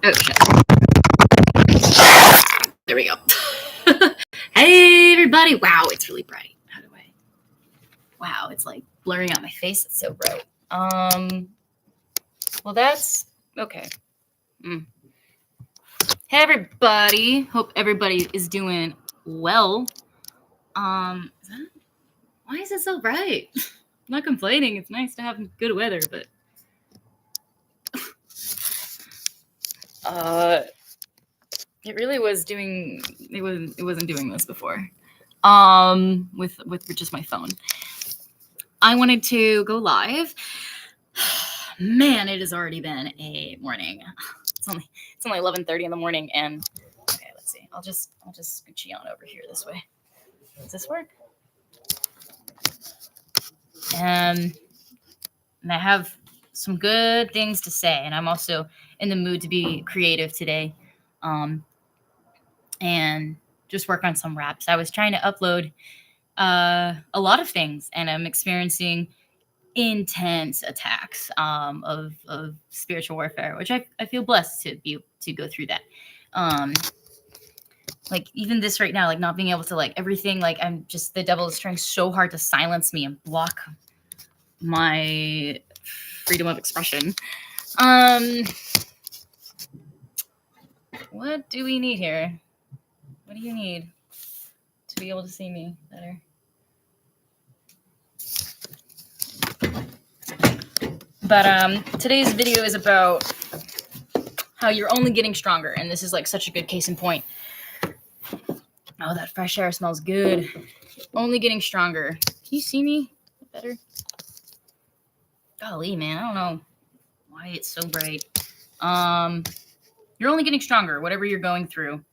Oh, shit. There we go. Hey, everybody. Wow, it's really bright. How do I? Wow, it's like blurring out my face. It's so bright. Well, that's okay. Hey, everybody. Hope everybody is doing well. Why is it so bright? I'm not complaining. It's nice to have good weather, but it really was doing. It wasn't doing this before. With just my phone. I wanted to go live. Man, it has already been a morning. It's only 11:30 in the morning, and okay, let's see. I'll just scooch you on over here this way. Does this work? And I have some good things to say, and I'm also in the mood to be creative today, and just work on some raps. I was trying to upload a lot of things, and I'm experiencing intense attacks of spiritual warfare, which I feel blessed to go through that. Like even this right now, like not being able to like everything, like I'm just, the devil is trying so hard to silence me and block my freedom of expression. What do we need here? What do you need to be able to see me better? But today's video is about how you're only getting stronger, and this is like such a good case in point. Oh, that fresh air smells good. Only getting stronger. Can you see me better? Golly, man, I don't know why it's so bright. You're only getting stronger, whatever you're going through.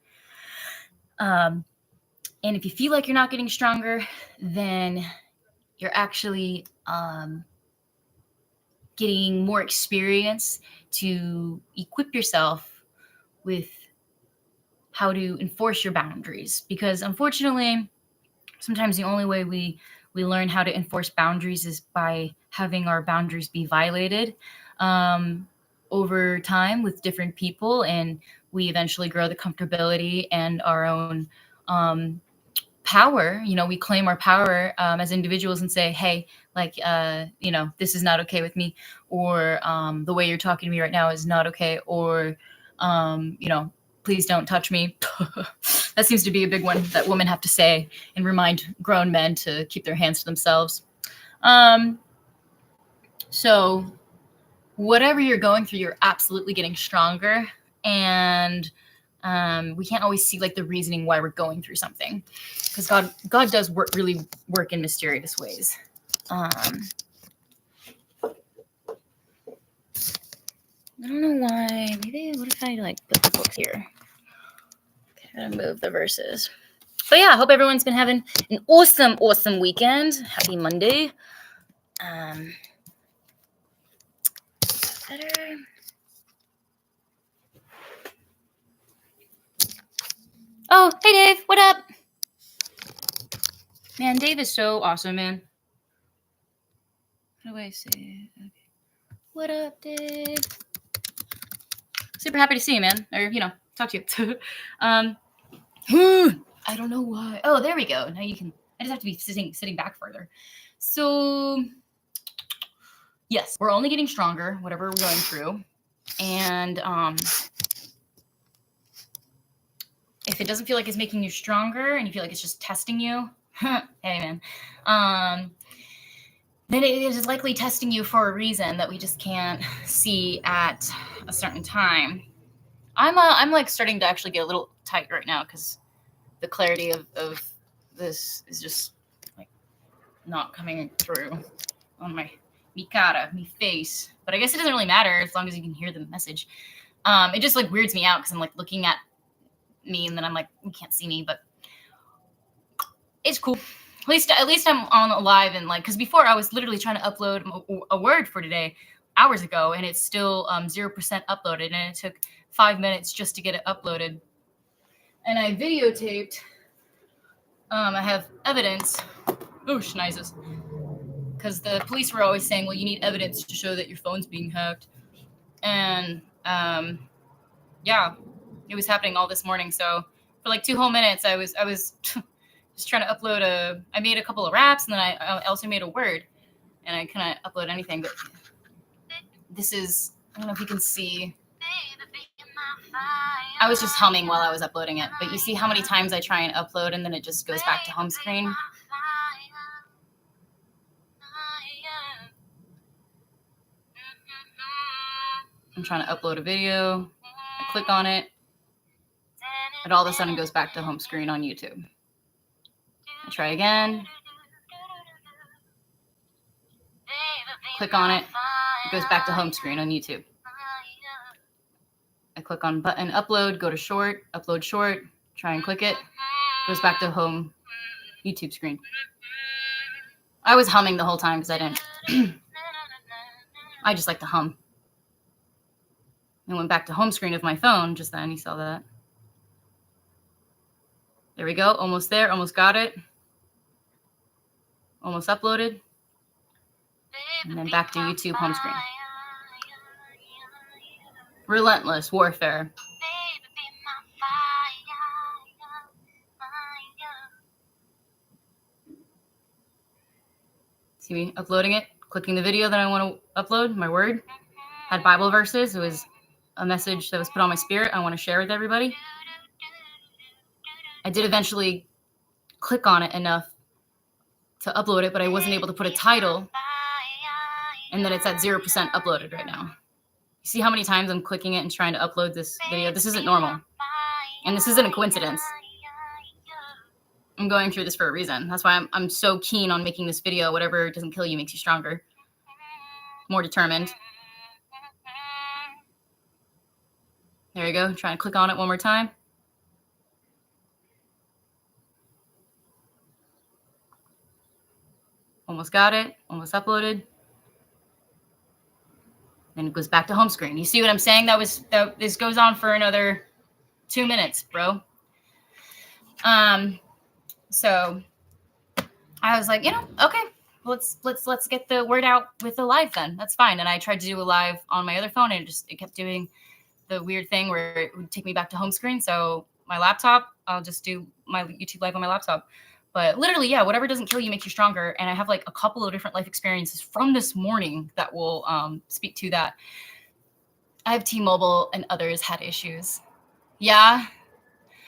And if you feel like you're not getting stronger, then you're actually getting more experience to equip yourself with how to enforce your boundaries. Because unfortunately, sometimes the only way we learn how to enforce boundaries is by having our boundaries be violated over time with different people, and we eventually grow the comfortability and our own power. You know, we claim our power as individuals and say, hey, like, this is not okay with me, or the way you're talking to me right now is not okay, or, please don't touch me. That seems to be a big one that women have to say and remind grown men to keep their hands to themselves. So whatever you're going through, you're absolutely getting stronger. And we can't always see like the reasoning why we're going through something, because God does really work in mysterious ways. I don't know why. Maybe what if I like put the book here? Okay, I'm gonna move the verses. But yeah, I hope everyone's been having an awesome weekend. Happy Monday. Better. Oh, hey Dave, what up? Man, Dave is so awesome, man. How do I say it? Okay. What up, Dave? Super happy to see you, man. Or, talk to you. I don't know why. Oh, there we go. Now you can, I just have to be sitting back further. So, yes, we're only getting stronger, whatever we're going through. And if it doesn't feel like it's making you stronger and you feel like it's just testing you, hey, man, then it is likely testing you for a reason that we just can't see at a certain time. I'm like starting to actually get a little tight right now because the clarity of this is just like not coming through on my face. But I guess it doesn't really matter as long as you can hear the message. It just like weirds me out because I'm like looking at me and then I'm like, you can't see me, but it's cool. At least I'm on live, and like, because before I was literally trying to upload a word for today hours ago, and it's still 0% uploaded, and it took 5 minutes just to get it uploaded. And I videotaped. I have evidence. Oh, schneizes. Because the police were always saying, well, you need evidence to show that your phone's being hacked. And Yeah, it was happening all this morning. So for like 2 whole minutes, I was just trying to upload I made a couple of raps, and then I also made a word, and I couldn't upload anything. But this is, I don't know if you can see. I was just humming while I was uploading it, but you see how many times I try and upload and then it just goes back to home screen? I'm trying to upload a video. I click on it. It all of a sudden goes back to home screen on YouTube. I try again. Click on it. It goes back to home screen on YouTube. I click on button upload, go to short, upload short, try and click it. Goes back to home YouTube screen. I was humming the whole time because I didn't. I just like to hum. And went back to home screen of my phone just then. You saw that. There we go. Almost there. Almost got it. Almost uploaded. And then back to YouTube home screen. Relentless warfare. See me uploading it, clicking the video that I want to upload, my word. Had Bible verses. It was a message that was put on my spirit I want to share with everybody. I did eventually click on it enough to upload it, but I wasn't able to put a title. And then it's at 0% uploaded right now. You see how many times I'm clicking it and trying to upload this video? This isn't normal. And this isn't a coincidence. I'm going through this for a reason. That's why I'm so keen on making this video. Whatever doesn't kill you makes you stronger. More determined. There you go. Trying to click on it one more time. Almost got it. Almost uploaded. Then it goes back to home screen. You see what I'm saying? This goes on for another 2 minutes, bro. So I was like, okay, let's get the word out with the live then. That's fine. And I tried to do a live on my other phone, and it kept doing the weird thing where it would take me back to home screen. So my laptop, I'll just do my YouTube live on my laptop. But literally, yeah, whatever doesn't kill you makes you stronger. And I have like a couple of different life experiences from this morning that will speak to that. I have T-Mobile and others had issues. Yeah,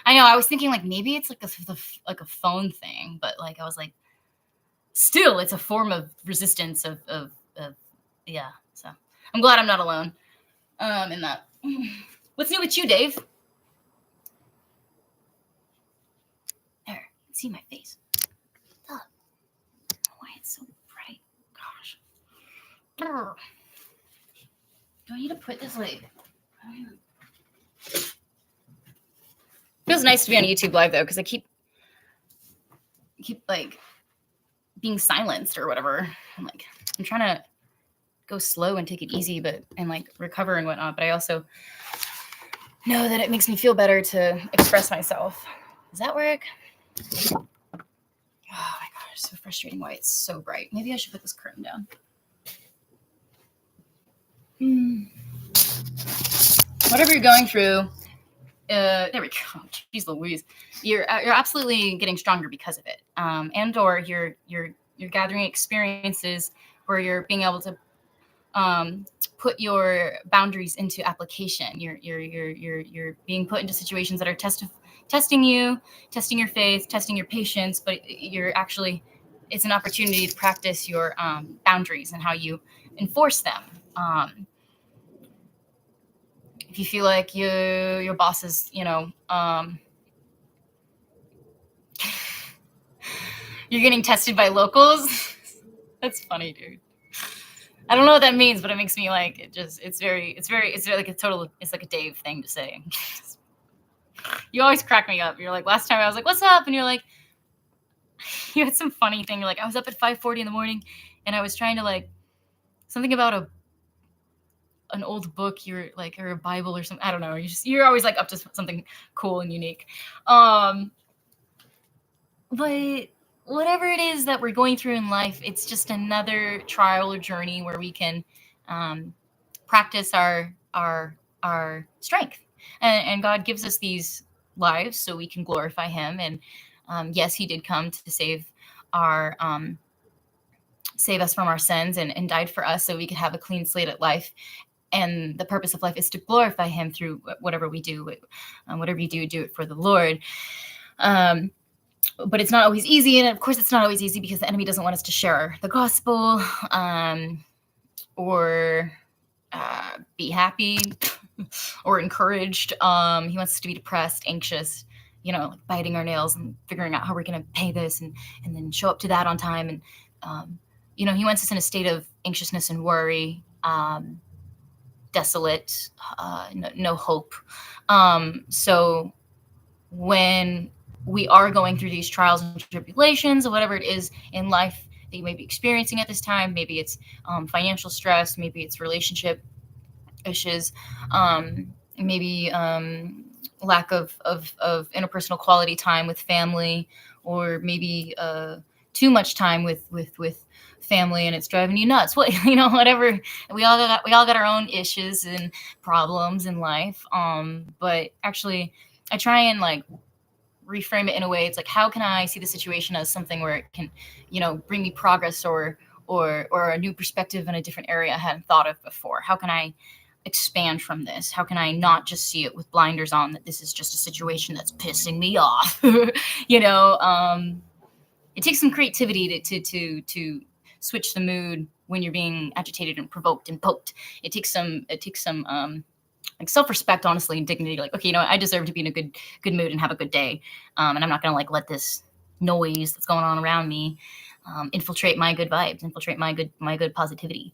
I know. I was thinking like maybe it's like a phone thing, but like I was like, still, it's a form of resistance of yeah. So I'm glad I'm not alone in that. What's new with you, Dave? There, you can see my face. Oh, why it's so bright? Gosh. Do I need to put this like? Feels nice to be on YouTube Live though, because I keep like being silenced or whatever. I'm trying to go slow and take it easy, and like recover and whatnot. But I also know that it makes me feel better to express myself. Does that work? Oh my gosh, so frustrating why it's so bright. Maybe I should put this curtain down. Whatever you're going through, there we go. Jeez Louise, you're absolutely getting stronger because of it, and or you're gathering experiences where you're being able to put your boundaries into application. You're being put into situations that are testing you, testing your faith, testing your patience, but it's an opportunity to practice your boundaries and how you enforce them. If you feel like your boss is, you're getting tested by locals. That's funny, dude. I don't know what that means, but it makes me like it's like a Dave thing to say. You always crack me up. You're like, last time I was like, what's up? And you're like, you had some funny thing. You're like, I was up at 5:40 in the morning and I was trying to like something about an old book, you're like, or a Bible or something. I don't know. You're always like up to something cool and unique. But whatever it is that we're going through in life, it's just another trial or journey where we can practice our strength. And God gives us these lives so we can glorify him. And yes, he did come to our save us from our sins and died for us so we could have a clean slate at life. And the purpose of life is to glorify him through whatever we do. Whatever you do it for the Lord. But it's not always easy. And of course, it's not always easy because the enemy doesn't want us to share the gospel or be happy or encouraged. He wants us to be depressed, anxious, like biting our nails and figuring out how we're going to pay this and then show up to that on time. And, he wants us in a state of anxiousness and worry, desolate, no hope. So when we are going through these trials and tribulations or whatever it is in life that you may be experiencing at this time, maybe it's financial stress, maybe it's relationship issues, maybe lack of interpersonal quality time with family, or maybe too much time with family and it's driving you nuts. Whatever. We all got our own issues and problems in life. But actually, I try and reframe it in a way. It's how can I see the situation as something where it can, bring me progress or a new perspective in a different area I hadn't thought of before? How can I expand from this? How can I not just see it with blinders on, that this is just a situation that's pissing me off? It takes some creativity to switch the mood when you're being agitated and provoked and poked. It takes some self-respect, honestly, and dignity. Okay, I deserve to be in a good mood and have a good day. And I'm not going to let this noise that's going on around me infiltrate my good vibes, infiltrate my good positivity.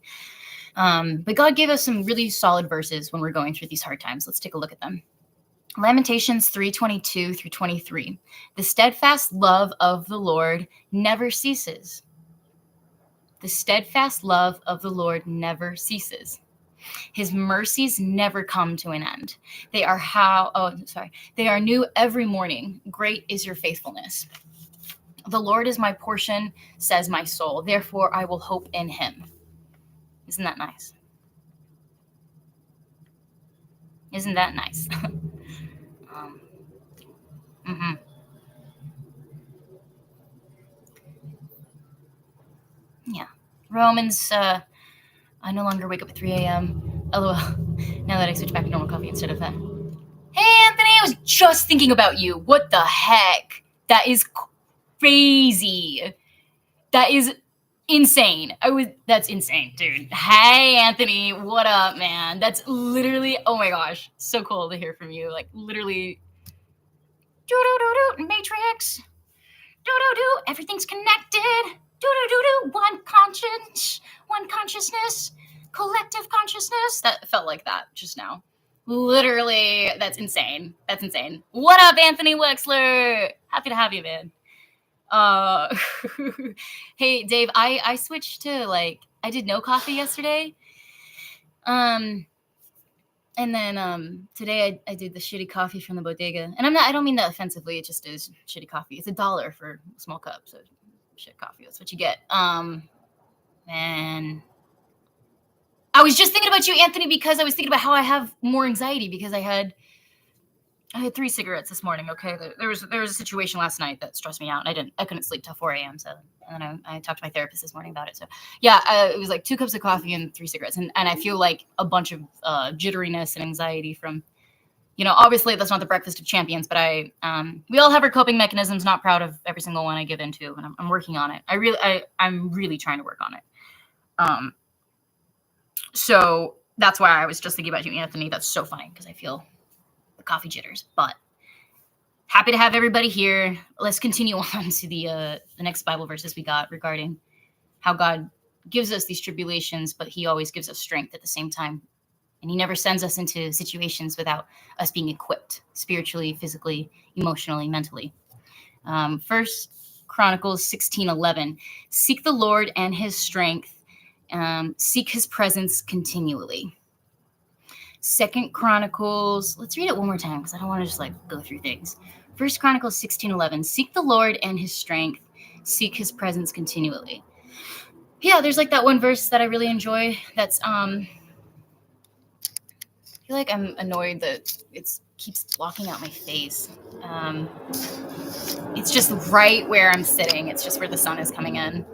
But God gave us some really solid verses when we're going through these hard times. Let's take a look at them. Lamentations 3:22 through 23. The steadfast love of the Lord never ceases. The steadfast love of the Lord never ceases. His mercies never come to an end. They are new every morning. Great is your faithfulness. The Lord is my portion, says my soul. Therefore, I will hope in him. Isn't that nice? Isn't that nice? Yeah. Romans, I no longer wake up at 3 a.m. LOL. Now that I switch back to normal coffee instead of that. Hey, Anthony, I was just thinking about you. What the heck? That is crazy. That is insane. That's insane, dude. Hey, Anthony, what up, man? That's literally, oh my gosh, so cool to hear from you. Literally, Matrix. Everything's connected. One conscience, one consciousness, collective consciousness. That felt like that just now. Literally, that's insane. That's insane. What up, Anthony Wexler? Happy to have you, man. Hey, Dave, I switched to I did no coffee yesterday. And then today I did the shitty coffee from the bodega. And I don't mean that offensively, it just is shitty coffee. It's $1 for a small cup, so shit coffee, that's what you get. And I was just thinking about you, Anthony, because I was thinking about how I have more anxiety because I had 3 cigarettes this morning. Okay, there was a situation last night that stressed me out, and I couldn't sleep till 4 a.m. So, and then I talked to my therapist this morning about it. So, yeah, it was 2 cups of coffee and 3 cigarettes, and I feel like a bunch of jitteriness and anxiety from, obviously that's not the breakfast of champions, but we all have our coping mechanisms. Not proud of every single one I give into, and I'm working on it. I'm really trying to work on it. So that's why I was just thinking about you, Anthony. That's so funny because I feel the coffee jitters, but happy to have everybody here. Let's continue on to the next Bible verses we got regarding how God gives us these tribulations, but he always gives us strength at the same time. And he never sends us into situations without us being equipped spiritually, physically, emotionally, mentally. First Chronicles 16:11. Seek the Lord and his strength. Seek his presence continually. Second Chronicles, let's read it one more time because I don't want to just go through things. First Chronicles 16:11. Seek the Lord and his strength. Seek his presence continually. Yeah, there's that one verse that I really enjoy. That's feel like I'm annoyed that it keeps blocking out my face. It's just right where I'm sitting. It's just where the sun is coming in.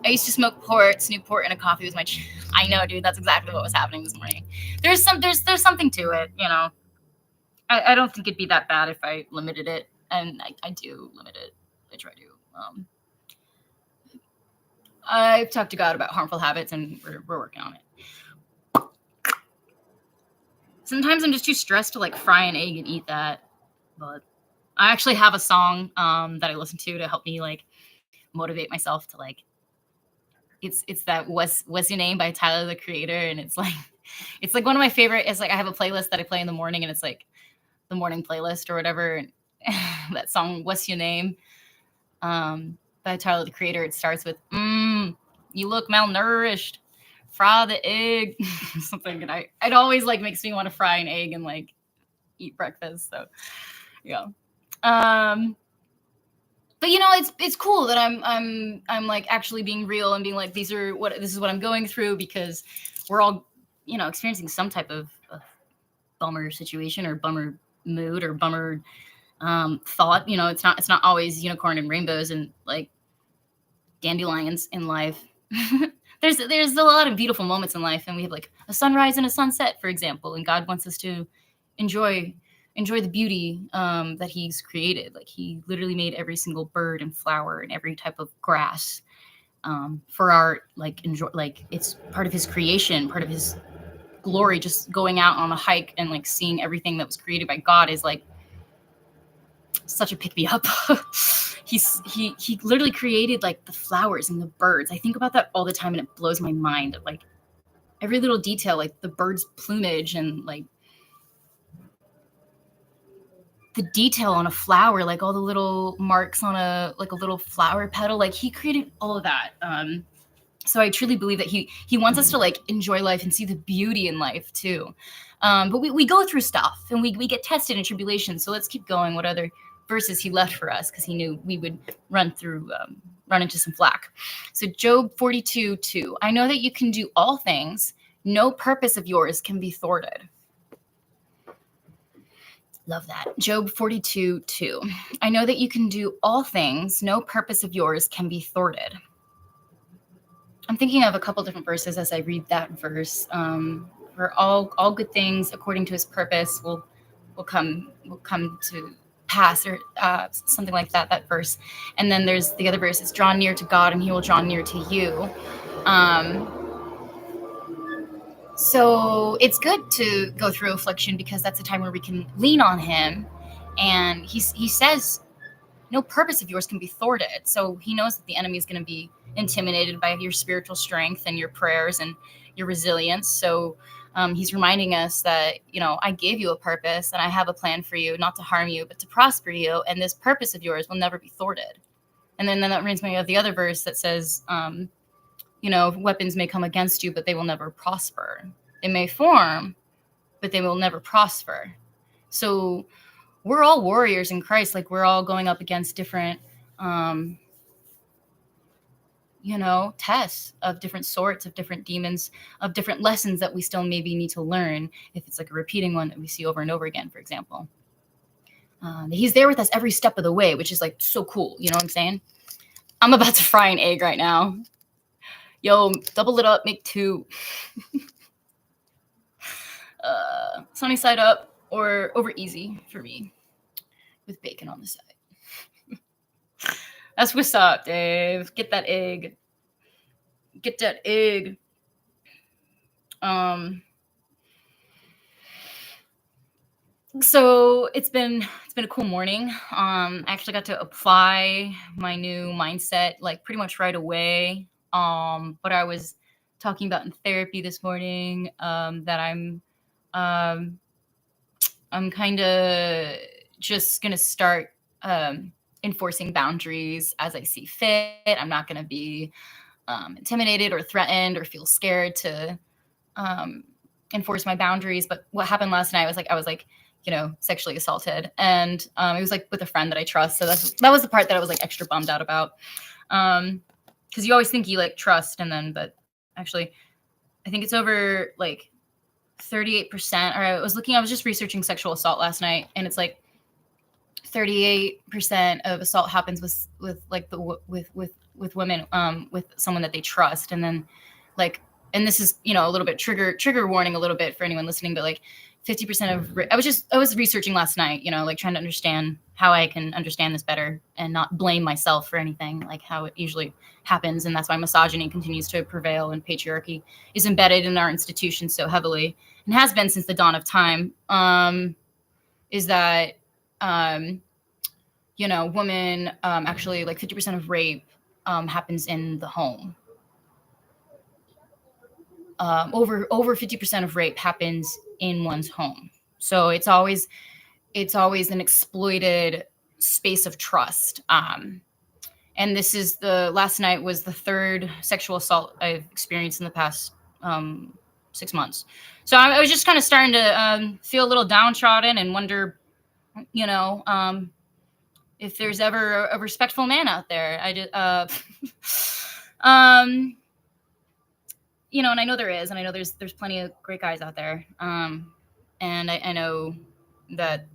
I used to smoke Newport, and a coffee was my. I know, dude. That's exactly what was happening this morning. There's something to it, you know. I don't think it'd be that bad if I limited it, and I do limit it. I try to. I've talked to God about harmful habits, and we're working on it. Sometimes I'm just too stressed to like fry an egg and eat that, but I actually have a song that I listen to help me like motivate myself to like. It's that What's Your Name by Tyler the Creator, and it's like one of my favorite. It's like I have a playlist that I play in the morning, and it's like the morning playlist or whatever. And that song What's Your Name by Tyler the Creator. It starts with you look malnourished, fry the egg, something. And it always like makes me want to fry an egg and like eat breakfast. So yeah. But you know, it's cool that I'm like actually being real and being like, this is what I'm going through, because we're all, you know, experiencing some type of bummer situation or bummer mood or bummer thought. You know, it's not always unicorn and rainbows and like dandelions in life. There's a lot of beautiful moments in life, and we have like a sunrise and a sunset, for example, and God wants us to enjoy the beauty that he's created. Like he literally made every single bird and flower and every type of grass for our like enjoy. Like it's part of his creation, part of his glory. Just going out on a hike and like seeing everything that was created by God is like such a pick me up. He literally created like the flowers and the birds. I think about that all the time, and it blows my mind. Like every little detail, like the bird's plumage and like the detail on a flower, like all the little marks on a little flower petal. Like he created all of that. So I truly believe that he wants us to like enjoy life and see the beauty in life too. But we go through stuff, and we get tested in tribulation. So let's keep going. What other verses he left for us, because he knew we would run into some flack. So Job 42:2. I know that you can do all things. No purpose of yours can be thwarted. Love that. Job 42:2. I know that you can do all things. No purpose of yours can be thwarted. I'm thinking of a couple different verses as I read that verse. For all good things according to his purpose will come to pass, or something like that verse. And then there's the other verse, it's draw near to God and he will draw near to you. So it's good to go through affliction, because that's a time where we can lean on him. And he says, no purpose of yours can be thwarted. So he knows that the enemy is going to be intimidated by your spiritual strength and your prayers and your resilience. So he's reminding us that, you know, I gave you a purpose and I have a plan for you, not to harm you, but to prosper you. And this purpose of yours will never be thwarted. And then that reminds me of the other verse that says, you know, weapons may come against you, but they will never prosper. They may form, but they will never prosper. So we're all warriors in Christ. Like we're all going up against different, you know, tests of different sorts, of different demons, of different lessons that we still maybe need to learn. If it's like a repeating one that we see over and over again, for example. He's there with us every step of the way, which is like so cool. You know what I'm saying? I'm about to fry an egg right now. Yo, double it up, make two. Sunny side up or over easy for me, with bacon on the side. That's what's up, Dave. Get that egg. Get that egg. So it's been a cool morning. I actually got to apply my new mindset like pretty much right away. What I was talking about in therapy this morning, that I'm kind of just gonna start enforcing boundaries as I see fit. I'm not gonna be intimidated or threatened or feel scared to enforce my boundaries. But what happened last night was I was you know, sexually assaulted, and it was like with a friend that I trust. So that was the part that I was like extra bummed out about. Because you always think you like trust, and then, but actually, I think it's over like 38%, or I was just researching sexual assault last night, and it's like 38% of assault happens with women, with someone that they trust. And then like, and this is, a little bit trigger warning a little bit for anyone listening, but like 50% of, I was researching last night, like trying to understand how I can understand this better and not blame myself for anything, like how it usually happens. And that's why misogyny continues to prevail and patriarchy is embedded in our institutions so heavily, and has been since the dawn of time. Is that, women, actually, like 50% of rape happens in the home. Over 50% of rape happens in one's home. So it's always an exploited space of trust. And this is last night was the third sexual assault I've experienced in the past 6 months. So I was just kind of starting to feel a little downtrodden and wonder, if there's ever a respectful man out there. I just, and I know there is, and I know there's plenty of great guys out there. And I know that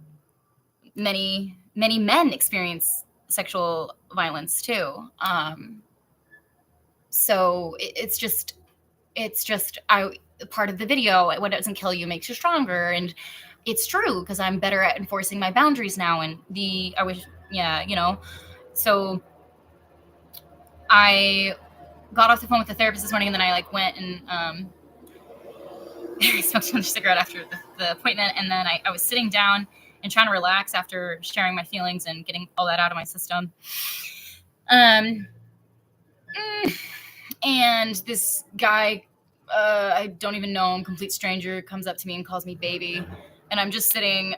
many men experience sexual violence too. So it's just part of the video, what doesn't kill you makes you stronger. And it's true, because I'm better at enforcing my boundaries now. And so I got off the phone with the therapist this morning, and then I went and I smoked another cigarette after the appointment. And then I was sitting down and trying to relax after sharing my feelings and getting all that out of my system. And this guy, I don't even know him, complete stranger, comes up to me and calls me baby. And I'm just sitting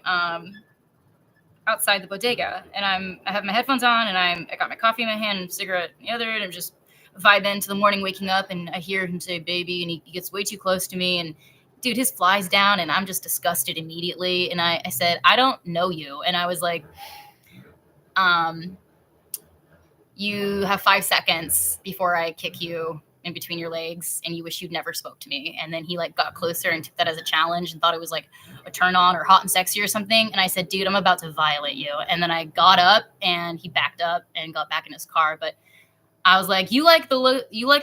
outside the bodega, and I have my headphones on, and I got my coffee in my hand and cigarette in the other, and I'm just vibing to the morning, waking up, and I hear him say baby, and he gets way too close to me, and dude, his fly's down, and I'm just disgusted immediately. And I said, I don't know you. And I was like, you have 5 seconds before I kick you in between your legs, and you wish you'd never spoke to me. And then he got closer and took that as a challenge and thought it was like a turn on or hot and sexy or something. And I said, dude, I'm about to violate you. And then I got up, and he backed up and got back in his car. But I was like, you like the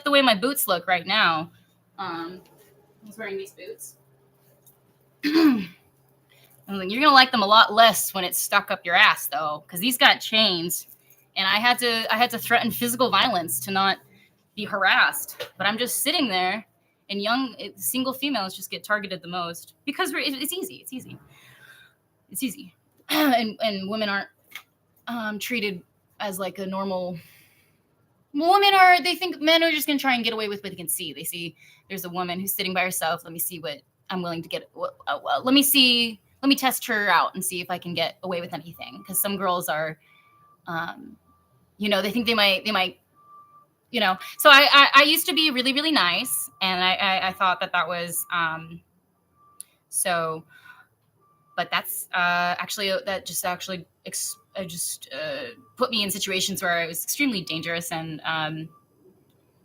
way my boots look right now. I was wearing these boots. I was like, you're gonna like them a lot less when it's stuck up your ass, though, because these got chains, and I had to threaten physical violence to not be harassed. But I'm just sitting there, and young single females just get targeted the most because it's easy. It's easy, and women aren't treated as like a normal. They think men are just gonna try and get away with what they can see. They see there's a woman who's sitting by herself. Let me see what I'm willing to get. Let me test her out and see if I can get away with anything. Because some girls are, they think they might, So I used to be really, really nice, and I thought that was so. But that's just put me in situations where I was extremely dangerous and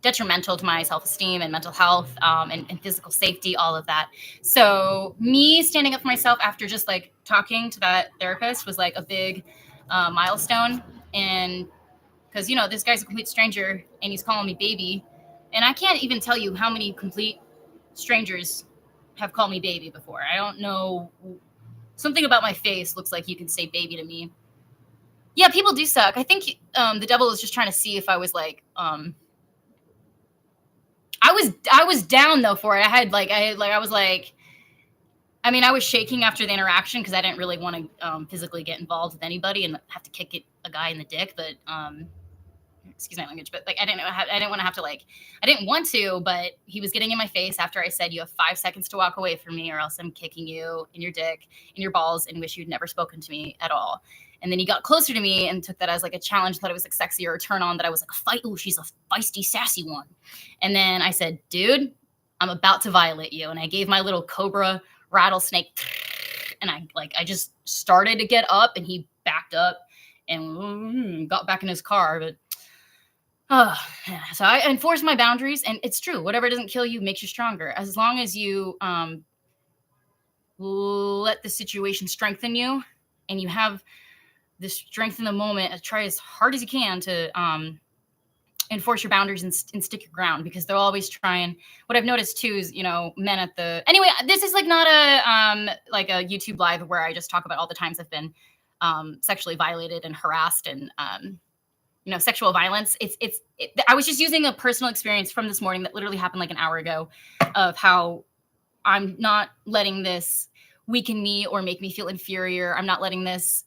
detrimental to my self-esteem and mental health, and physical safety, all of that. So me standing up for myself after just talking to that therapist was a big milestone. And because, this guy's a complete stranger and he's calling me baby. And I can't even tell you how many complete strangers have called me baby before. I don't know. Something about my face looks like you can say baby to me. Yeah, people do suck. I think the devil is just trying to see if I was I was down though for it. I was shaking after the interaction because I didn't really want to physically get involved with anybody and have to kick a guy in the dick. But excuse my language, but I didn't want to, but he was getting in my face after I said, you have 5 seconds to walk away from me or else I'm kicking you in your dick, in your balls, and wish you'd never spoken to me at all. And then he got closer to me and took that as a challenge, thought it was sexy or a turn on, that I was fight. Oh, she's a feisty, sassy one. And then I said, dude, I'm about to violate you. And I gave my little cobra rattlesnake, and I just started to get up, and he backed up and got back in his car. But so I enforce my boundaries, and it's true. Whatever doesn't kill you makes you stronger. As long as you let the situation strengthen you, and you have the strength in the moment. Try as hard as you can to enforce your boundaries and stick your ground, because they'll always try. And what I've noticed too is, men at the, anyway, this is like not like a YouTube live where I just talk about all the times I've been sexually violated and harassed and sexual violence. I was just using a personal experience from this morning that literally happened like an hour ago, of how I'm not letting this weaken me or make me feel inferior. I'm not letting these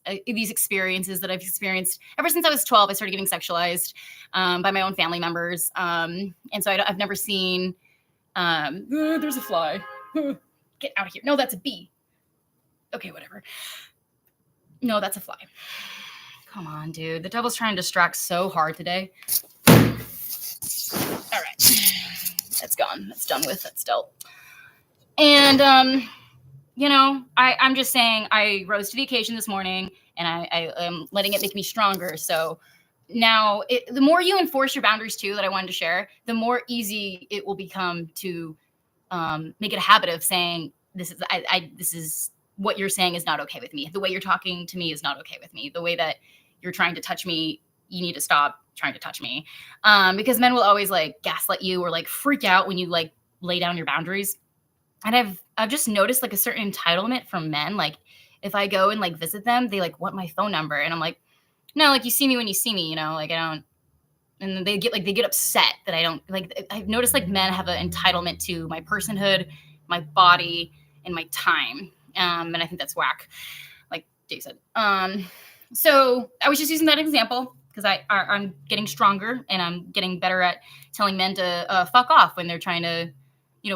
experiences that I've experienced ever since I was 12. I started getting sexualized by my own family members. And so I've never seen, there's a fly. Get out of here. No, that's a bee. Okay, whatever. No, that's a fly. Come on, dude. The devil's trying to distract so hard today. All right. That's gone. That's done with. That's dealt. And, I'm just saying I rose to the occasion this morning, and I am letting it make me stronger. So now the more you enforce your boundaries too, that I wanted to share, the more easy it will become to make it a habit of saying, this is what you're saying is not okay with me. The way you're talking to me is not okay with me. The way that you're trying to touch me, you need to stop trying to touch me. Because men will always like gaslight you or like freak out when you like lay down your boundaries. And I've just noticed like a certain entitlement from men. Like if I go and like visit them, they like want my phone number. And I'm like, no, like you see me when you see me, like I don't. And then they get upset that I don't like. I've noticed like men have an entitlement to my personhood, my body, and my time. And I think that's whack, like Dave said. So I was just using that example because I'm getting stronger and I'm getting better at telling men to fuck off when they're trying to,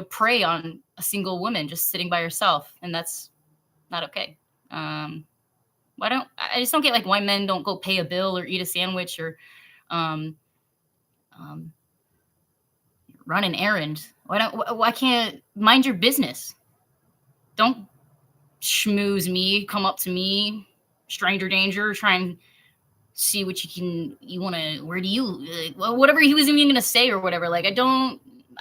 prey on a single woman just sitting by herself, and that's not okay. I just don't get like why men don't go pay a bill or eat a sandwich or run an errand. Why can't mind your business? Don't schmooze me, come up to me, stranger danger, try and see what where do you, whatever he was even going to say or whatever. Like,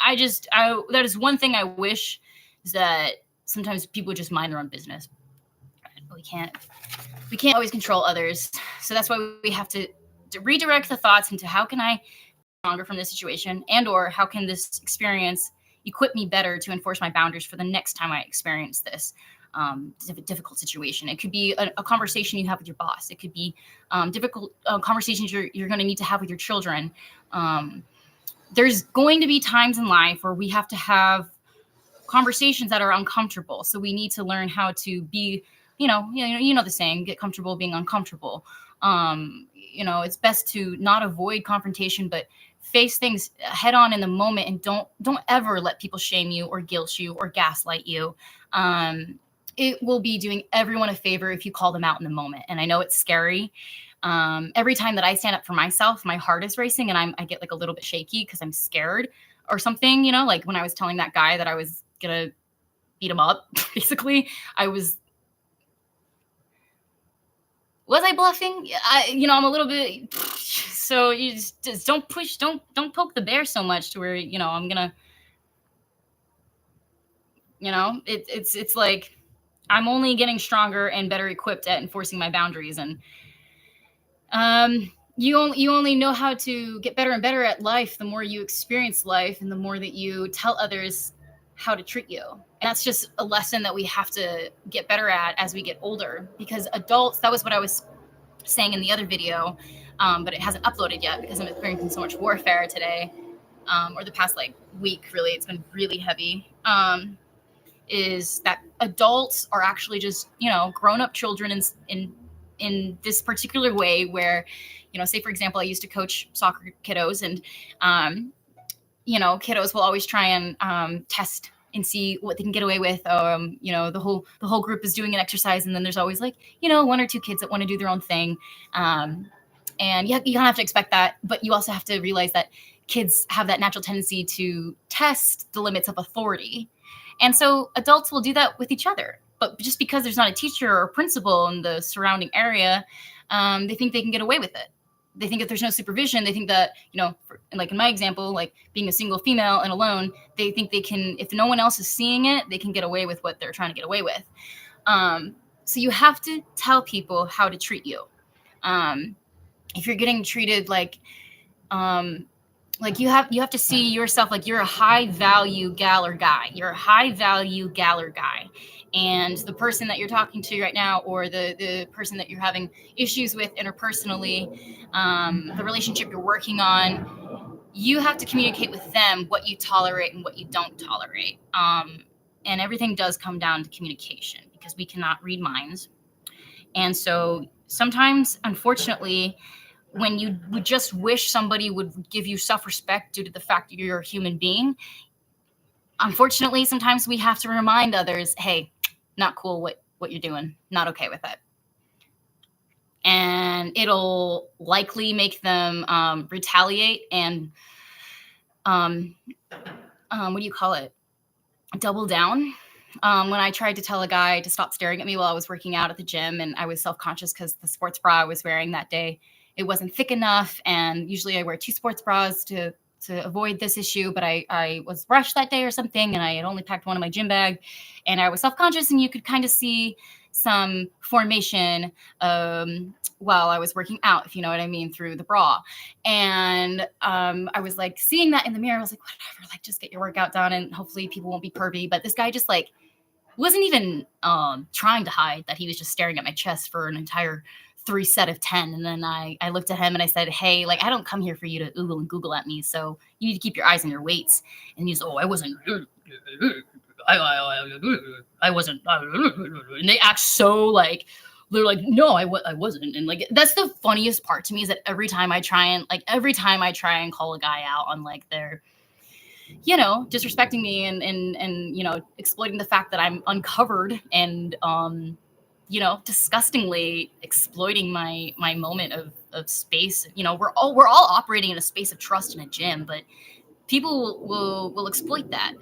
that is one thing I wish, is that sometimes people just mind their own business. We can't always control others. So that's why we have to redirect the thoughts into how can I be stronger from this situation, or how can this experience equip me better to enforce my boundaries for the next time I experience this difficult situation. It could be a conversation you have with your boss. It could be difficult conversations you're going to need to have with your children. There's going to be times in life where we have to have conversations that are uncomfortable. So we need to learn how to be, you know the saying, get comfortable being uncomfortable. It's best to not avoid confrontation, but face things head on in the moment, and don't ever let people shame you or guilt you or gaslight you. It will be doing everyone a favor if you call them out in the moment. And I know it's scary. Every time that I stand up for myself, my heart is racing and I get like a little bit shaky because I'm scared or something, like when I was telling that guy that I was going to beat him up, basically, was I bluffing? I'm a little bit, so you just don't push, don't poke the bear so much to where, I'm going to, it's like, I'm only getting stronger and better equipped at enforcing my boundaries. And you only know how to get better and better at life the more you experience life and the more that you tell others how to treat you. And that's just a lesson that we have to get better at as we get older, because adults, that was what I was saying in the other video, but it hasn't uploaded yet because I'm experiencing so much warfare today, or the past week, really. It's been really heavy. Is that adults are actually just, grown-up children in this particular way where, say, for example, I used to coach soccer kiddos, and, kiddos will always try and test and see what they can get away with. The whole group is doing an exercise, and then there's always one or two kids that want to do their own thing. And you kind of have to expect that, but you also have to realize that kids have that natural tendency to test the limits of authority. And so adults will do that with each other. But just because there's not a teacher or principal in the surrounding area, they think they can get away with it. they think if there's no supervision, they think that, like in my example, like being a single female and alone, they think they can, if no one else is seeing it, they can get away with what they're trying to get away with. So you have to tell people how to treat you. If you're getting treated like you have to see yourself like you're a high value gal or guy. You're a high value gal or guy. And the person that you're talking to right now, or the person that you're having issues with interpersonally, the relationship you're working on, you have to communicate with them what you tolerate and what you don't tolerate. And everything does come down to communication, because we cannot read minds. And so sometimes, unfortunately, when you would just wish somebody would give you self-respect due to the fact that you're a human being, unfortunately, sometimes we have to remind others, hey, not cool what you're doing, not okay with it. And it'll likely make them retaliate and, what do you call it? Double down. When I tried to tell a guy to stop staring at me while I was working out at the gym, and I was self-conscious because the sports bra I was wearing that day, it wasn't thick enough. And usually I wear 2 sports bras to avoid this issue, but I was rushed that day or something, and I had only packed one in my gym bag, and I was self-conscious, and you could kind of see some formation while I was working out, if you know what I mean, through the bra. And I was like seeing that in the mirror. I was like, whatever, like just get your workout done and hopefully people won't be pervy. But this guy just like wasn't even trying to hide that he was just staring at my chest for an entire 3 set of 10. And then I looked at him and I said, hey, like, I don't come here for you to oogle and google at me. So you need to keep your eyes on your weights. And he's, oh, I wasn't. I wasn't. And they act so like, they're like, no, I wasn't. And like, that's the funniest part to me, is that every time I try and call a guy out on like their, disrespecting me and exploiting the fact that I'm uncovered and, disgustingly exploiting my moment of space. We're all operating in a space of trust in a gym, but people will exploit that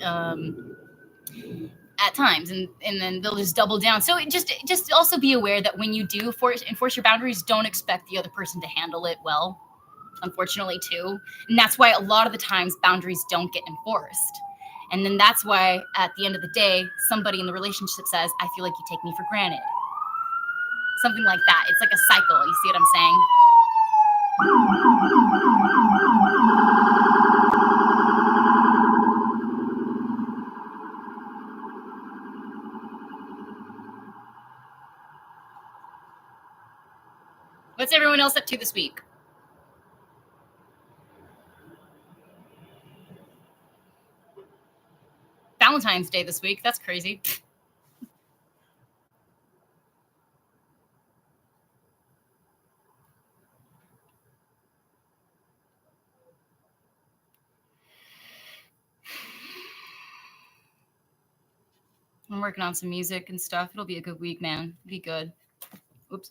at times, and then they'll just double down. So just also be aware that when you do enforce your boundaries, don't expect the other person to handle it well, unfortunately, too. And that's why a lot of the times boundaries don't get enforced. And then that's why at the end of the day, somebody in the relationship says, I feel like you take me for granted. Something like that. It's like a cycle. You see what I'm saying? What's everyone else up to this week? Valentine's Day this week. That's crazy. I'm working on some music and stuff. It'll be a good week, man. It'll be good. Oops.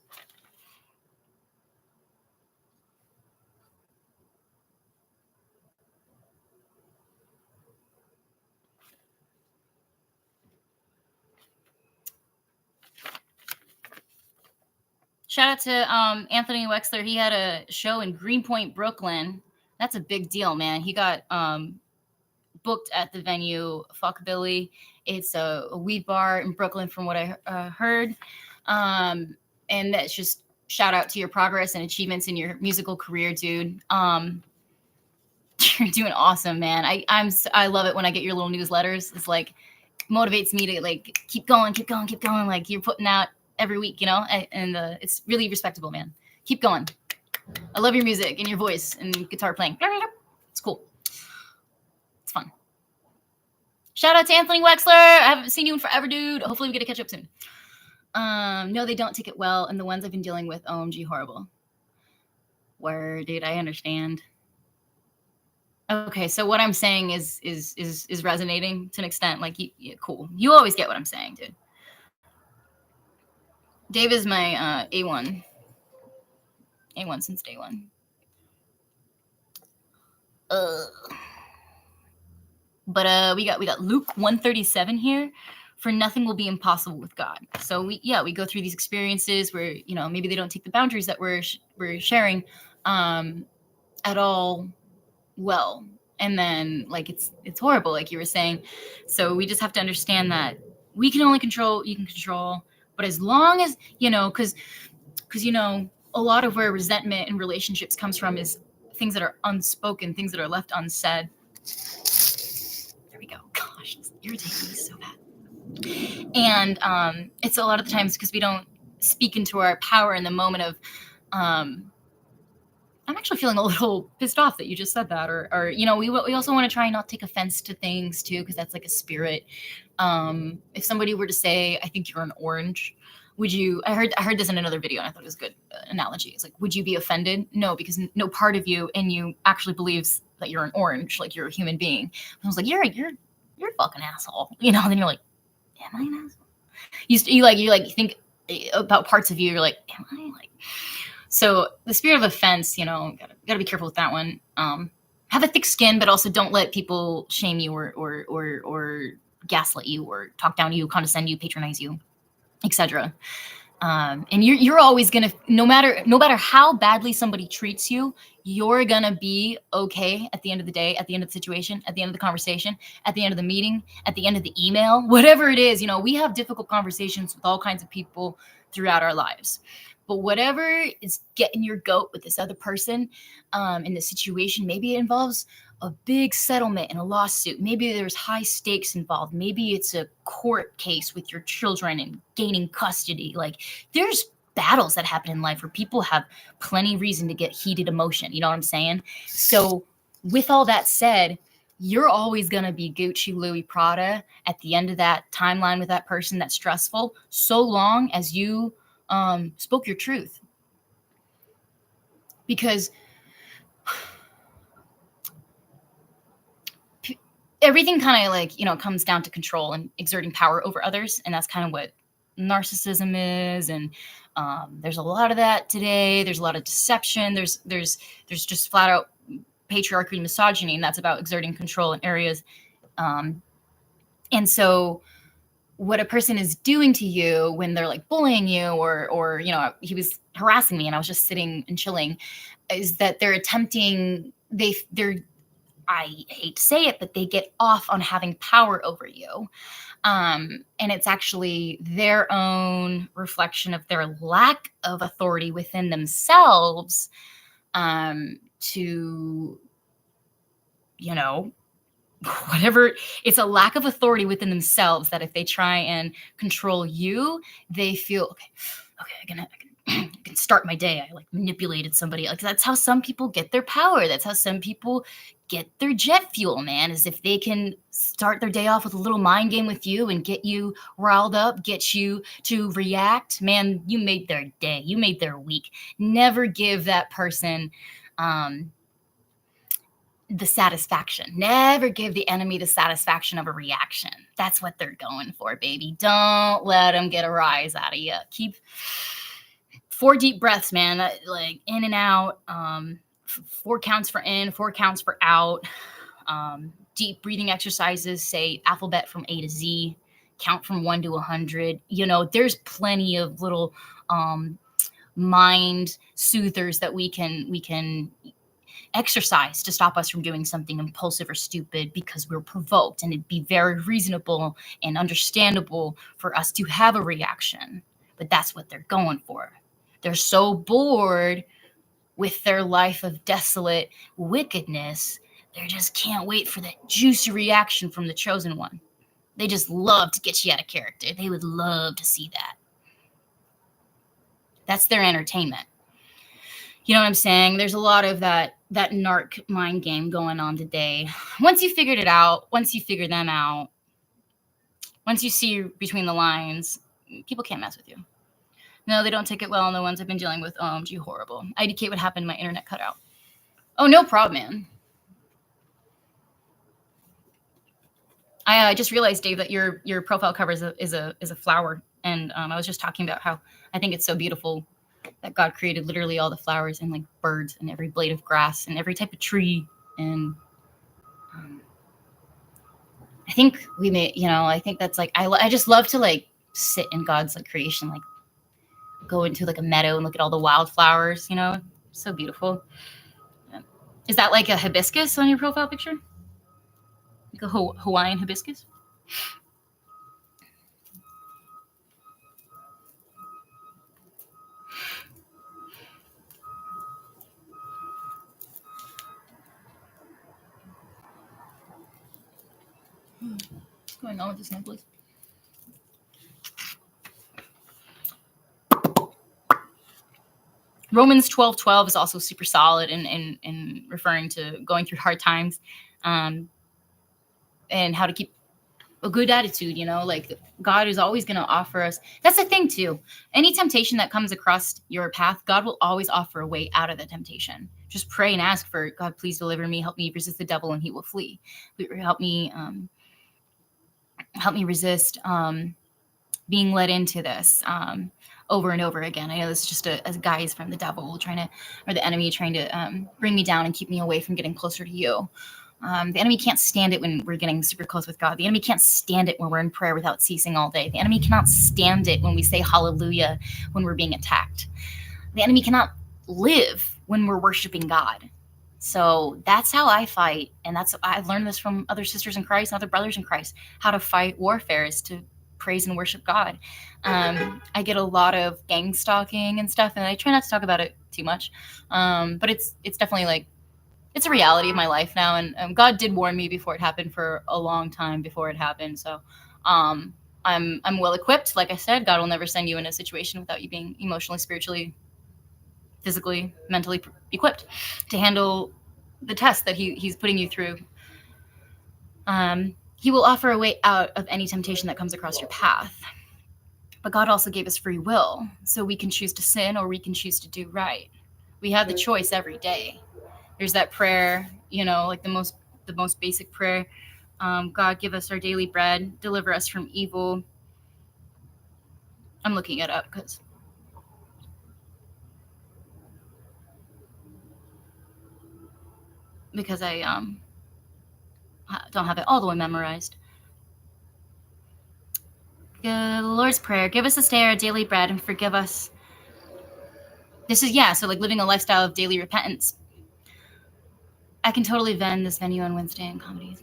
Shout out to Anthony Wexler. He had a show in Greenpoint, Brooklyn. That's a big deal, man. He got booked at the venue Fuckbilly. It's a weed bar in Brooklyn, from what I heard. And that's just shout out to your progress and achievements in your musical career, dude. You're doing awesome, man. I love it when I get your little newsletters. It's like motivates me to like keep going. Like you're putting out every week, and it's really respectable, man. Keep going. I love your music and your voice and guitar playing. It's cool. It's fun. Shout out to Anthony Wexler. I haven't seen you in forever, dude. Hopefully we get to catch up soon. No, they don't take it well, and the ones I've been dealing with, OMG, horrible. Word, dude, I understand. Okay, so what I'm saying is resonating to an extent. Like, yeah, cool. You always get what I'm saying, dude. Dave is my A1 since day one. But we got Luke 137 here. For nothing will be impossible with God. So we go through these experiences where maybe they don't take the boundaries that we're sharing, at all well. And then like it's horrible, like you were saying. So we just have to understand that we can only control what you can control. But as long as, because a lot of where resentment in relationships comes from is things that are unspoken, things that are left unsaid. There we go. Gosh, it's irritating me so bad. And it's a lot of the times because we don't speak into our power in the moment of, I'm actually feeling a little pissed off that you just said that, or we also want to try and not take offense to things too, because that's like a spirit. If somebody were to say, "I think you're an orange," would you? I heard this in another video, and I thought it was a good analogy. It's like, would you be offended? No, because no part of you in you actually believes that you're an orange, like you're a human being. I was like, you're a fucking asshole, And then you're like, am I an asshole? You think about parts of you. You're like, am I like? So the spirit of offense, gotta be careful with that one. Have a thick skin, but also don't let people shame you or gaslight you or talk down to you, condescend you, patronize you, etc. And you're always gonna, no matter how badly somebody treats you, you're gonna be okay at the end of the day, at the end of the situation, at the end of the conversation, at the end of the meeting, at the end of the email, whatever it is. We have difficult conversations with all kinds of people throughout our lives. But whatever is getting your goat with this other person in this situation, maybe it involves a big settlement and a lawsuit. Maybe there's high stakes involved. Maybe it's a court case with your children and gaining custody. Like, there's battles that happen in life where people have plenty reason to get heated emotion. You know what I'm saying? So with all that said, you're always going to be Gucci, Louis, Prada at the end of that timeline with that person that's stressful, so long as you spoke your truth. Because everything kind of like, comes down to control and exerting power over others. And that's kind of what narcissism is. And there's a lot of that today. There's a lot of deception. There's just flat out patriarchy and misogyny, and that's about exerting control in areas. And so what a person is doing to you when they're like bullying you or he was harassing me and I was just sitting and chilling, is that they're attempting, I hate to say it, but they get off on having power over you. And it's actually their own reflection of their lack of authority within themselves, to, whatever. It's a lack of authority within themselves that if they try and control you, they feel, okay, I can start my day. I like manipulated somebody. Like, that's how some people get their power. That's how some people get their jet fuel, man, is if they can start their day off with a little mind game with you and get you riled up, get you to react. Man, you made their day. You made their week. Never give that person the satisfaction. Never give the enemy the satisfaction of a reaction. That's what they're going for, baby. Don't let them get a rise out of you. Keep 4 deep breaths, man. Like in and out. 4 counts for in, 4 counts for out. Deep breathing exercises, say alphabet from A to Z. Count from 1 to 100. There's plenty of little mind soothers that we can exercise to stop us from doing something impulsive or stupid because we're provoked, and it'd be very reasonable and understandable for us to have a reaction. But that's what they're going for. They're so bored with their life of desolate wickedness, they just can't wait for that juicy reaction from the chosen one. They just love to get you out of character. They would love to see that. That's their entertainment. You know what I'm saying? There's a lot of that narc mind game going on today. Once you figured it out, once you figure them out, once you see between the lines, people can't mess with you. No, they don't take it well. And the ones I've been dealing with, gee, horrible. IDK, what happened? My internet cut out. Oh, no problem, man. I just realized, Dave, that your profile cover is a flower, and I was just talking about how I think it's so beautiful that God created literally all the flowers and like birds and every blade of grass and every type of tree. And I think we may, I think that's like, I just love to like sit in God's like creation, like go into like a meadow and look at all the wildflowers, So beautiful. Is that like a hibiscus on your profile picture? Like a Hawaiian hibiscus? What's going on with this necklace? Romans 12:12 is also super solid in referring to going through hard times, and how to keep a good attitude. Like God is always going to offer us. That's the thing too. Any temptation that comes across your path, God will always offer a way out of the temptation. Just pray and ask for God, please deliver me, help me resist the devil, and he will flee. Help me resist being led into this over and over again. I know this is just a guise from the devil or the enemy trying to bring me down and keep me away from getting closer to you. The enemy can't stand it when we're getting super close with God. The enemy can't stand it when we're in prayer without ceasing all day. The enemy cannot stand it when we say hallelujah when we're being attacked. The enemy cannot live when we're worshiping God. So that's how I fight. And I've learned this from other sisters in Christ and other brothers in Christ. How to fight warfare is to praise and worship God. I get a lot of gang stalking and stuff, and I try not to talk about it too much. But it's definitely like, it's a reality of my life now. And God did warn me before it happened for a long time before it happened. So I'm well equipped. Like I said, God will never send you in a situation without you being emotionally, spiritually, physically, mentally equipped to handle the test that he's putting you through. He will offer a way out of any temptation that comes across your path. But God also gave us free will, so we can choose to sin or we can choose to do right. We have the choice every day. There's that prayer, like the most basic prayer. God, give us our daily bread, deliver us from evil. I'm looking it up because I don't have it all the way memorized. The Lord's Prayer, give us this day our daily bread and forgive us. This is, so like living a lifestyle of daily repentance. I can totally vend this venue on Wednesday in comedy.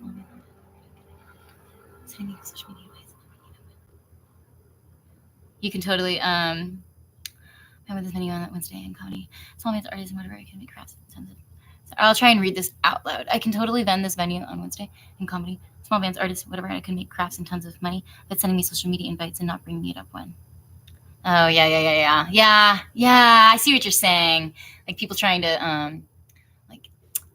You can totally vend this venue on Wednesday in comedy. Small bands, artists, and whatever I can make crafts. I'll try and read this out loud. I can totally vend this venue on Wednesday in comedy. Small bands, artists, whatever I can make crafts and tons of money, but sending me social media invites and not bringing me it up when. Oh, yeah. I see what you're saying. Like people trying to like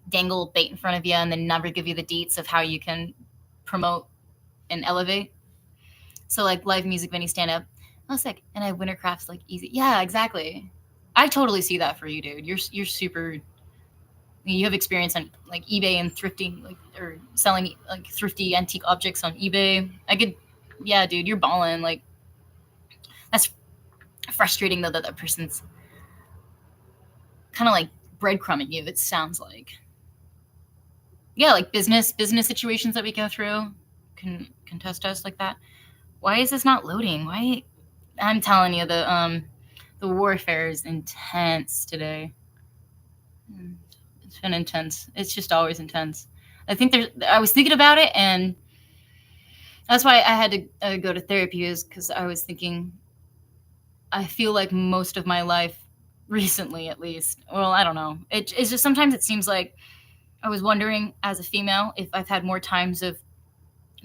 dangle bait in front of you and then never give you the deets of how you can promote and elevate. So like live music venue, stand up. Oh, sick. And I have winter crafts like easy. Yeah, exactly. I totally see that for you, dude. You're super. You have experience on like eBay and thrifting, like or selling like thrifty antique objects on eBay. Yeah, dude, you're balling. Like that's frustrating though that that person's kind of like breadcrumbing you. It sounds like. Yeah, like business situations that we go through can test us like that. Why is this not loading? Why? I'm telling you, the warfare is intense today. It's been intense. It's just always intense. I was thinking about it, and that's why I had to go to therapy, is because I was thinking, I feel like most of my life, recently at least, well, I don't know. It's just sometimes it seems like I was wondering as a female if I've had more times of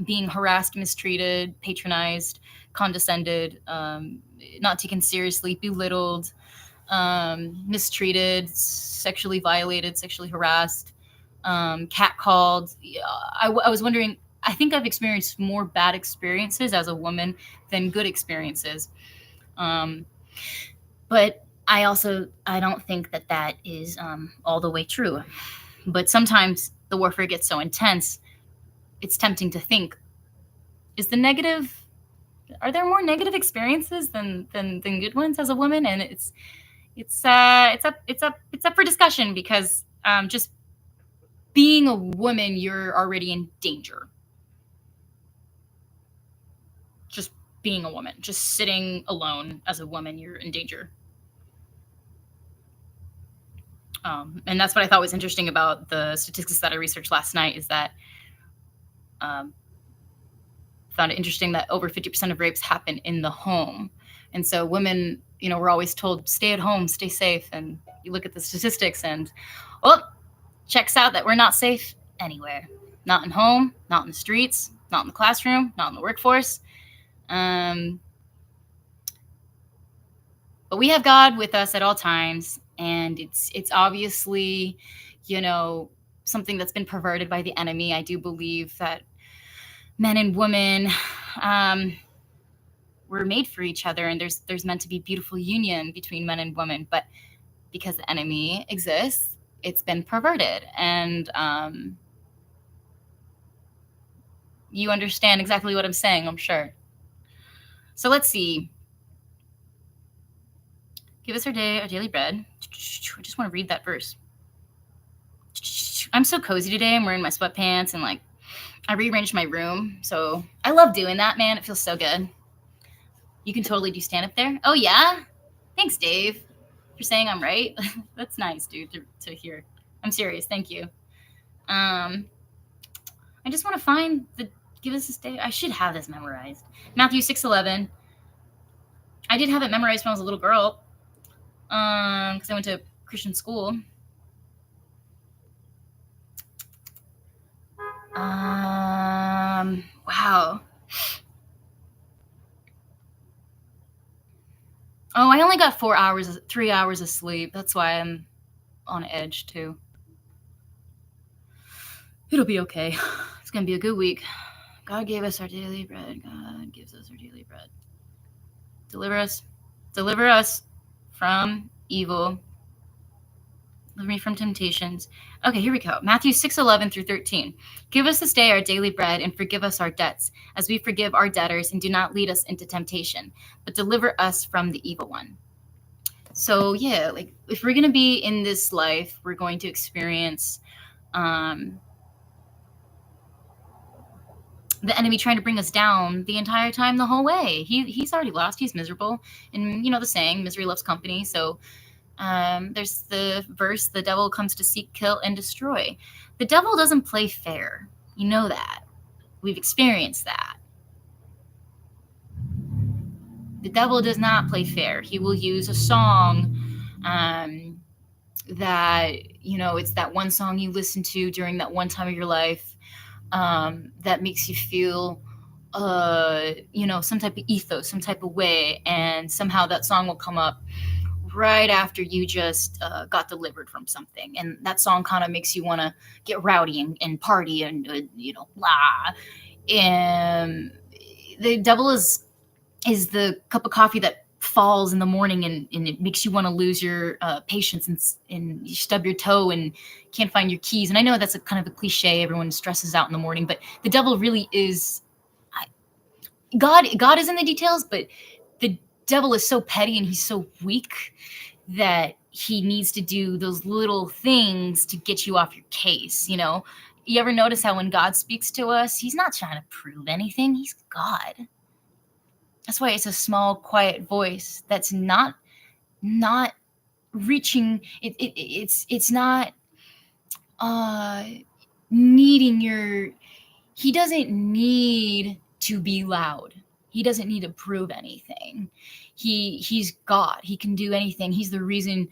being harassed, mistreated, patronized, condescended, not taken seriously, belittled, mistreated, sexually violated, sexually harassed, catcalled. I was wondering, I think I've experienced more bad experiences as a woman than good experiences. But I don't think that is all the way true. But sometimes the warfare gets so intense, it's tempting to think, are there more negative experiences than good ones as a woman? And it's up for discussion, because just being a woman, you're already in danger. Just being a woman, just sitting alone as a woman, you're in danger. And that's what I thought was interesting about the statistics that I researched last night, is that found it interesting that over 50% of rapes happen in the home. And so women, we're always told, stay at home, stay safe. And you look at the statistics and, well, checks out that we're not safe anywhere. Not in home, not in the streets, not in the classroom, not in the workforce. But we have God with us at all times. And it's obviously, something that's been perverted by the enemy. I do believe that men and women were made for each other, and there's meant to be beautiful union between men and women, but because the enemy exists, it's been perverted. And you understand exactly what I'm saying, I'm sure. So let's see. Give us our daily bread. I just want to read that verse. I'm so cozy today. I'm wearing my sweatpants, and I rearranged my room. So I love doing that, man. It feels so good. You can totally do stand up there. Oh yeah? Thanks, Dave, for saying I'm right. That's nice, dude, to hear. I'm serious. Thank you. I just want to find give us this day. I should have this memorized. Matthew 6:11. I did have it memorized when I was a little girl. Because I went to Christian school. Wow. Oh, I only got 3 hours of sleep. That's why I'm on edge too. It'll be okay. It's gonna be a good week. God gave us our daily bread. God gives us our daily bread. Deliver us from evil. Deliver me from temptations. Okay, here we go. Matthew 6:11 through 13. Give us this day our daily bread, and forgive us our debts, as we forgive our debtors, and do not lead us into temptation, but deliver us from the evil one. So yeah, if we're gonna be in this life, we're going to experience the enemy trying to bring us down the entire time, the whole way. He's already lost. He's miserable, and the saying, misery loves company. So there's the verse, the devil comes to seek, kill, and destroy. The devil doesn't play fair. You know that. We've experienced that. The devil does not play fair. He will use a song that, it's that one song you listen to during that one time of your life that makes you feel, some type of ethos, some type of way, and somehow that song will come up right after you just got delivered from something, and that song kind of makes you want to get rowdy and party and blah. And the devil is the cup of coffee that falls in the morning, and it makes you want to lose your patience, and you stub your toe and can't find your keys. And I know that's a kind of a cliche. Everyone stresses out in the morning, but the devil really is God is in the details, but the devil is so petty and he's so weak that he needs to do those little things to get you off your case. You ever notice how when God speaks to us, he's not trying to prove anything. He's God. That's why it's a small, quiet voice that's not reaching. It's not needing your. He doesn't need to be loud. He doesn't need to prove anything. He's God. He can do anything. He's the reason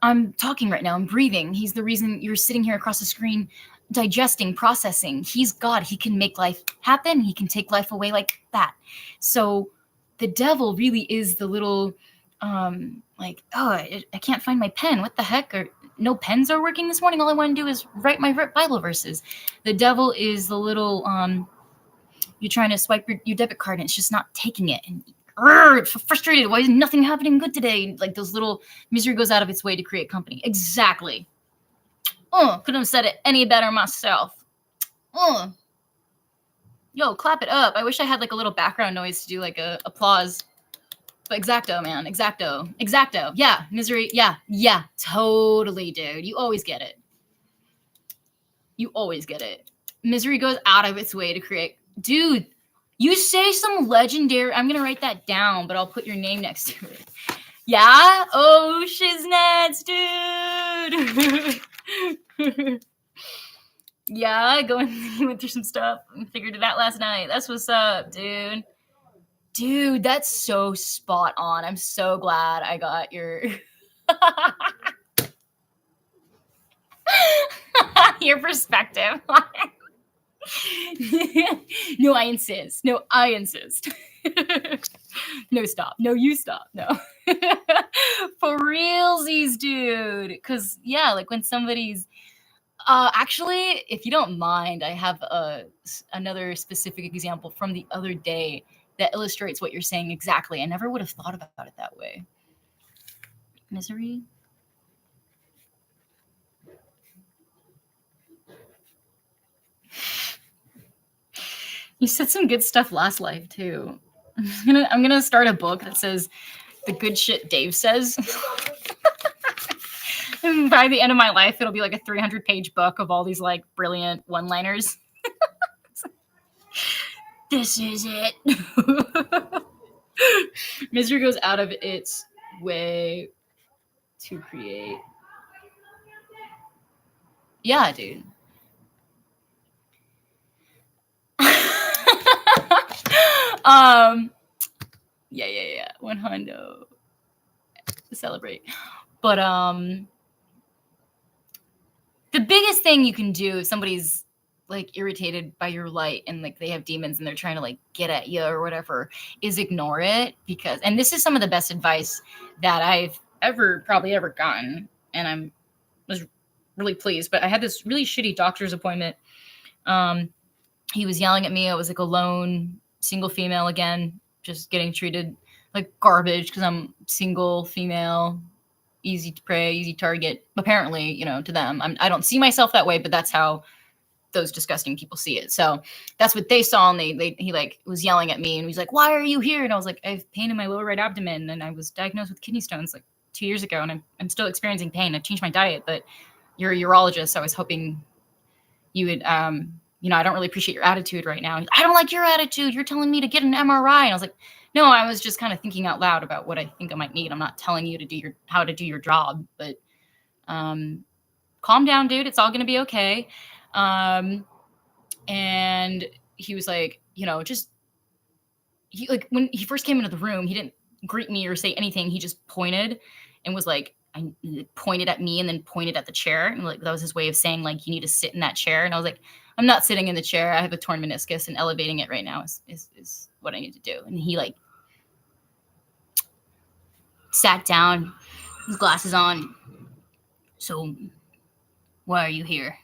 I'm talking right now. I'm breathing. He's the reason you're sitting here across the screen, digesting, processing. He's God. He can make life happen. He can take life away like that. So the devil really is the little, I can't find my pen. What the heck? Or no pens are working this morning. All I want to do is write my Bible verses. The devil is the little, you're trying to swipe your debit card and it's just not taking it. And frustrated. Why is nothing happening good today? Like those little misery goes out of its way to create company. Exactly. Couldn't have said it any better myself. Yo, clap it up. I wish I had like a little background noise to do like a applause. But exacto, man. Exacto. Yeah. Misery. Yeah. Totally, dude. You always get it. Misery goes out of its way to create. Dude, you say some legendary. I'm going to write that down, but I'll put your name next to it. Yeah? Oh, shiznets, dude. Yeah, went through some stuff and figured it out last night. That's what's up, dude. Dude, that's so spot on. I'm so glad I got your your perspective. No, I insist. No, I insist. No, stop. No, you stop. No. For realsies, dude. Because, yeah, like when somebody's. Actually, if you don't mind, I have another specific example from the other day that illustrates what you're saying exactly. I never would have thought about it that way. Misery? You said some good stuff last life too. I'm gonna start a book that says the good shit Dave says. And by the end of my life, it'll be like a 300-page book of all these like brilliant one-liners. This is it. Misery goes out of its way to create. Yeah, dude. Yeah. 100 to celebrate. But the biggest thing you can do if somebody's like irritated by your light and like they have demons and they're trying to like get at you or whatever is ignore it, because, and this is some of the best advice that I've probably ever gotten, and was really pleased. But I had this really shitty doctor's appointment. He was yelling at me. I was like a lone single female again, just getting treated like garbage because I'm single female, easy to prey, easy target. Apparently, you know, to them, I don't see myself that way, but that's how those disgusting people see it. So that's what they saw, and he like was yelling at me, and he's like, "Why are you here?" And I was like, "I have pain in my lower right abdomen, and I was diagnosed with kidney stones like 2 years ago, and I'm still experiencing pain. I've changed my diet, but you're a urologist, so I was hoping you would, you know, I don't really appreciate your attitude right now." I don't like your attitude. You're telling me to get an MRI. And I was like, no, I was just kind of thinking out loud about what I think I might need. I'm not telling you to do how to do your job, but calm down, dude. It's all going to be okay. And he was like, you know, like when he first came into the room, he didn't greet me or say anything. He just pointed and was like, I pointed at me and then pointed at the chair. And like, that was his way of saying like, you need to sit in that chair. And I was like, I'm not sitting in the chair. I have a torn meniscus, and elevating it right now is what I need to do. And he like sat down, his glasses on. So why are you here?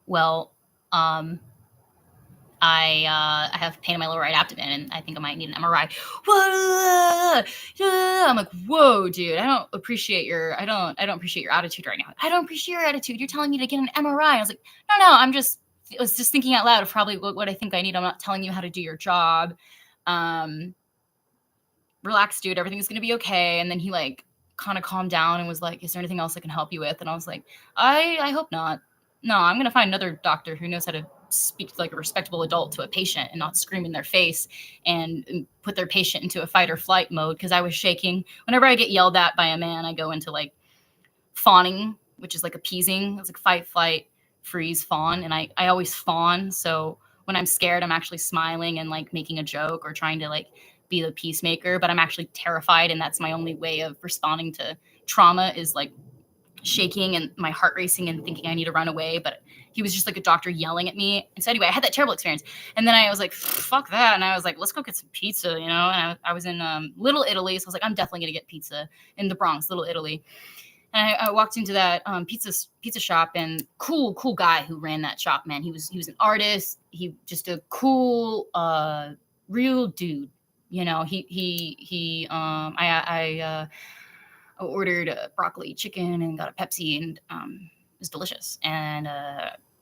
Well, I have pain in my lower right abdomen, and I think I might need an MRI. I'm like, whoa, dude, I don't appreciate your attitude right now. I don't appreciate your attitude. You're telling me to get an MRI. I was like, no, I was just thinking out loud of probably what I think I need. I'm not telling you how to do your job. Relax, dude. Everything's gonna be okay. And then he like kind of calmed down and was like, is there anything else I can help you with? And I was like, I hope not. No, I'm gonna find another doctor who knows how to speak like a respectable adult to a patient and not scream in their face and put their patient into a fight or flight mode, because I was shaking. Whenever I get yelled at by a man, I go into like fawning, which is like appeasing. It's like fight, flight, freeze, fawn. And I always fawn. So when I'm scared, I'm actually smiling and like making a joke or trying to like be the peacemaker, but I'm actually terrified. And that's my only way of responding to trauma, is like shaking and my heart racing and thinking I need to run away. But he was just like a doctor yelling at me. And so anyway, I had that terrible experience. And then I was like, fuck that. And I was like, let's go get some pizza, you know? And I was in Little Italy. So I was like, I'm definitely going to get pizza in the Bronx, Little Italy. And I walked into that pizza shop, and cool guy who ran that shop, man. He was an artist. He just a cool, real dude. You know, I ordered broccoli chicken and got a Pepsi, and it was delicious. And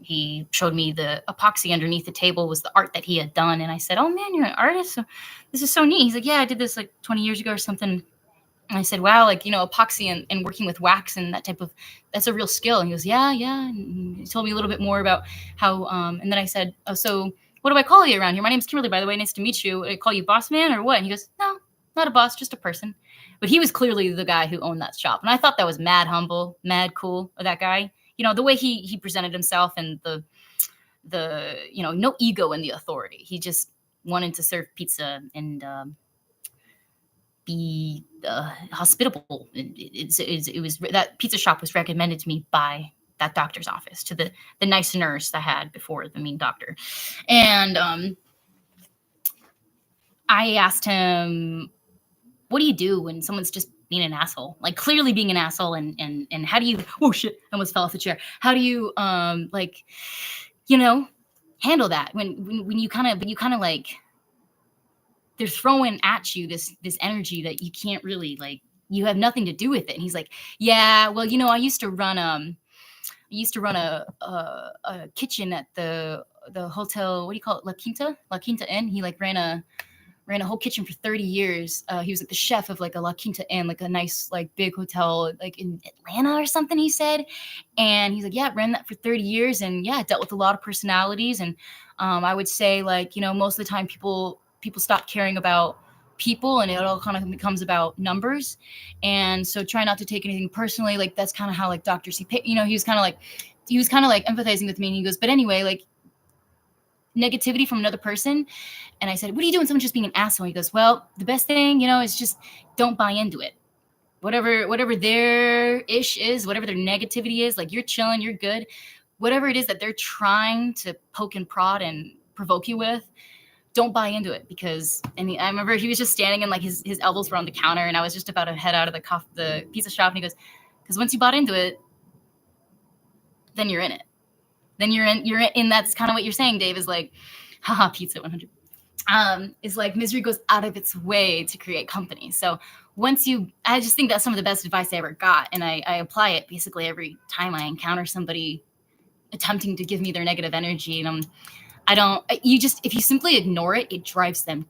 he showed me the epoxy underneath the table was the art that he had done. And I said, oh man, you're an artist? So this is so neat. He's like, yeah, I did this like 20 years ago or something. And I said, wow, like, you know, epoxy and working with wax and that type of, that's a real skill. And he goes, yeah. And he told me a little bit more about how, and then I said, oh, so what do I call you around here? My name's Kimberly, by the way. Nice to meet you. I call you boss man or what? And he goes, no, not a boss, just a person. But he was clearly the guy who owned that shop, and I thought that was mad humble, mad cool of that guy. You know, the way he presented himself, and the no ego in the authority. He just wanted to serve pizza and be hospitable. It was that pizza shop was recommended to me by that doctor's office, to the nice nurse I had before the mean doctor. And I asked him, what do you do when someone's just being an asshole, like clearly being an asshole, and how do you, oh shit, I almost fell off the chair, how do you like, handle that when you kind of like, they're throwing at you this energy that you can't really, like, you have nothing to do with it. And he's like, yeah, well, I used to run a kitchen at the hotel, what do you call it, La Quinta Inn. He like ran a whole kitchen for 30 years. He was like the chef of like a La Quinta Inn, like a nice, like big hotel, like in Atlanta or something, he said. And he's like, yeah, ran that for 30 years. And yeah, dealt with a lot of personalities. And I would say, like, most of the time people stop caring about people, and it all kind of becomes about numbers. And so try not to take anything personally. Like, that's kind of how like Dr. C, he was kind of like empathizing with me. And he goes, but anyway, like, negativity from another person. And I said, what do you do when someone's just being an asshole? He goes, well, the best thing, is just don't buy into it. Whatever their ish is, whatever their negativity is, like, you're chilling, you're good. Whatever it is that they're trying to poke and prod and provoke you with, don't buy into it. Because, I remember he was just standing and like his elbows were on the counter, and I was just about to head out of the pizza shop, and he goes, because once you bought into it, then you're in it. Then you're in, that's kind of what you're saying, Dave, is like, haha, pizza 100. Is like, misery goes out of its way to create company. So I just think that's some of the best advice I ever got. And I apply it basically every time I encounter somebody attempting to give me their negative energy. And if you simply ignore it, it drives them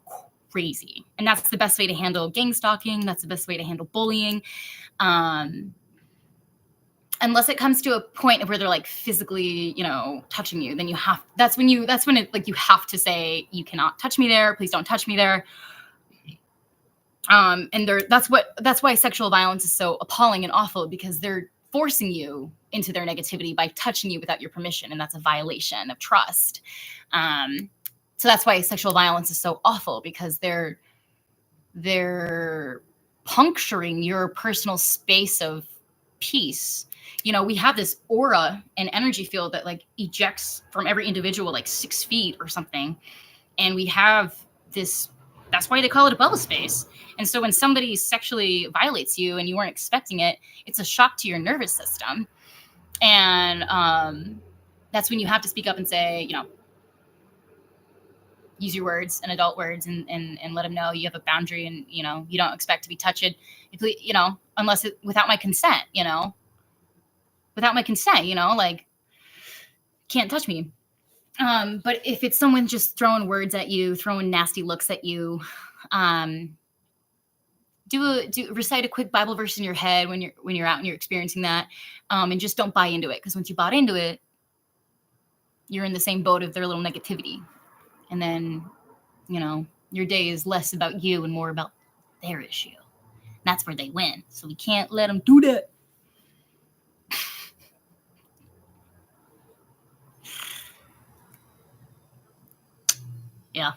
crazy. And that's the best way to handle gang stalking. That's the best way to handle bullying. Unless it comes to a point where they're like physically, touching you, then that's when it, like, you have to say, you cannot touch me there. Please don't touch me there. And that's why sexual violence is so appalling and awful, because they're forcing you into their negativity by touching you without your permission. And that's a violation of trust. So that's why sexual violence is so awful, because they're puncturing your personal space of peace. We have this aura and energy field that like ejects from every individual like 6 feet or something. And we have this, that's why they call it a bubble space. And so when somebody sexually violates you and you weren't expecting it, it's a shock to your nervous system. And that's when you have to speak up and say, use your words and adult words, and let them know you have a boundary, and, you don't expect to be touched, unless without my consent, like, can't touch me. But if it's someone just throwing words at you, throwing nasty looks at you, recite a quick Bible verse in your head when you're out and you're experiencing that, and just don't buy into it. Because once you bought into it, you're in the same boat of their little negativity. And then, your day is less about you and more about their issue. And that's where they win. So we can't let them do that. Yeah.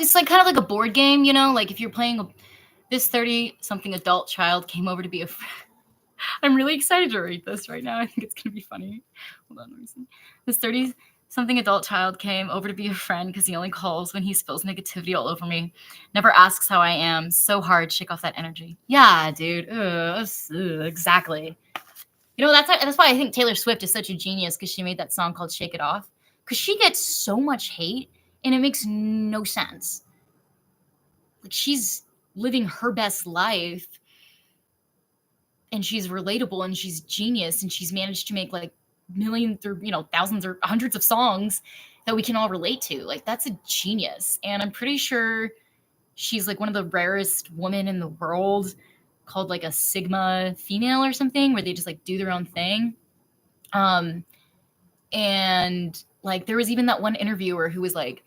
It's like kind of like a board game, like if you're playing this 30-something adult child came over to be a friend. I'm really excited to read this right now. I think it's going to be funny. Hold on, let me see. This 30-something adult child came over to be a friend because he only calls when he spills negativity all over me. Never asks how I am. So hard. Shake off that energy. Yeah, dude. Exactly. That's why I think Taylor Swift is such a genius, because she made that song called Shake It Off. Because she gets so much hate, and it makes no sense. Like, she's living her best life, and she's relatable, and she's genius, and she's managed to make like millions or thousands or hundreds of songs, that we can all relate to. Like, that's a genius. And I'm pretty sure she's like one of the rarest women in the world, called like a Sigma female or something, where they just like do their own thing. Um, and like there was even that one interviewer who was like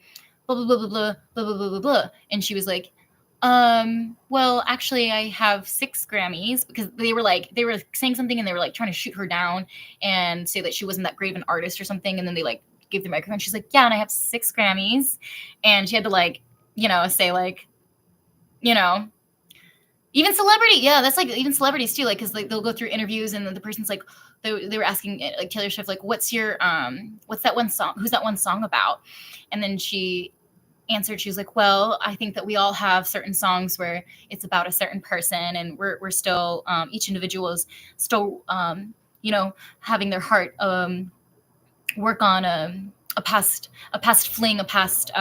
blah blah blah blah blah blah blah blah blah, blah. And she was like, well, actually I have 6 Grammys, because they were saying something and they were like trying to shoot her down and say that she wasn't that great of an artist or something, and then they like gave the microphone. She's like, yeah, and I have 6 Grammys. And she had to like, say like, you know, even celebrity, yeah, that's like even celebrities too, like because like they'll go through interviews and then the person's like, they were asking like Taylor Swift, like, what's that one song? Who's that one song about? And then she answered, she was like, well, I think that we all have certain songs where it's about a certain person, and we're still each individual is still having their heart work on a past fling, a past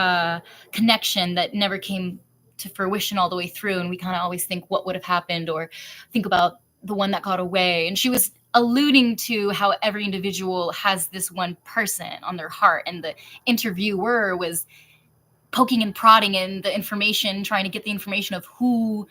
connection that never came to fruition all the way through, and we kind of always think what would have happened, or think about the one that got away. And she was alluding to how every individual has this one person on their heart, and the interviewer was poking and prodding in the information, trying to get the information of who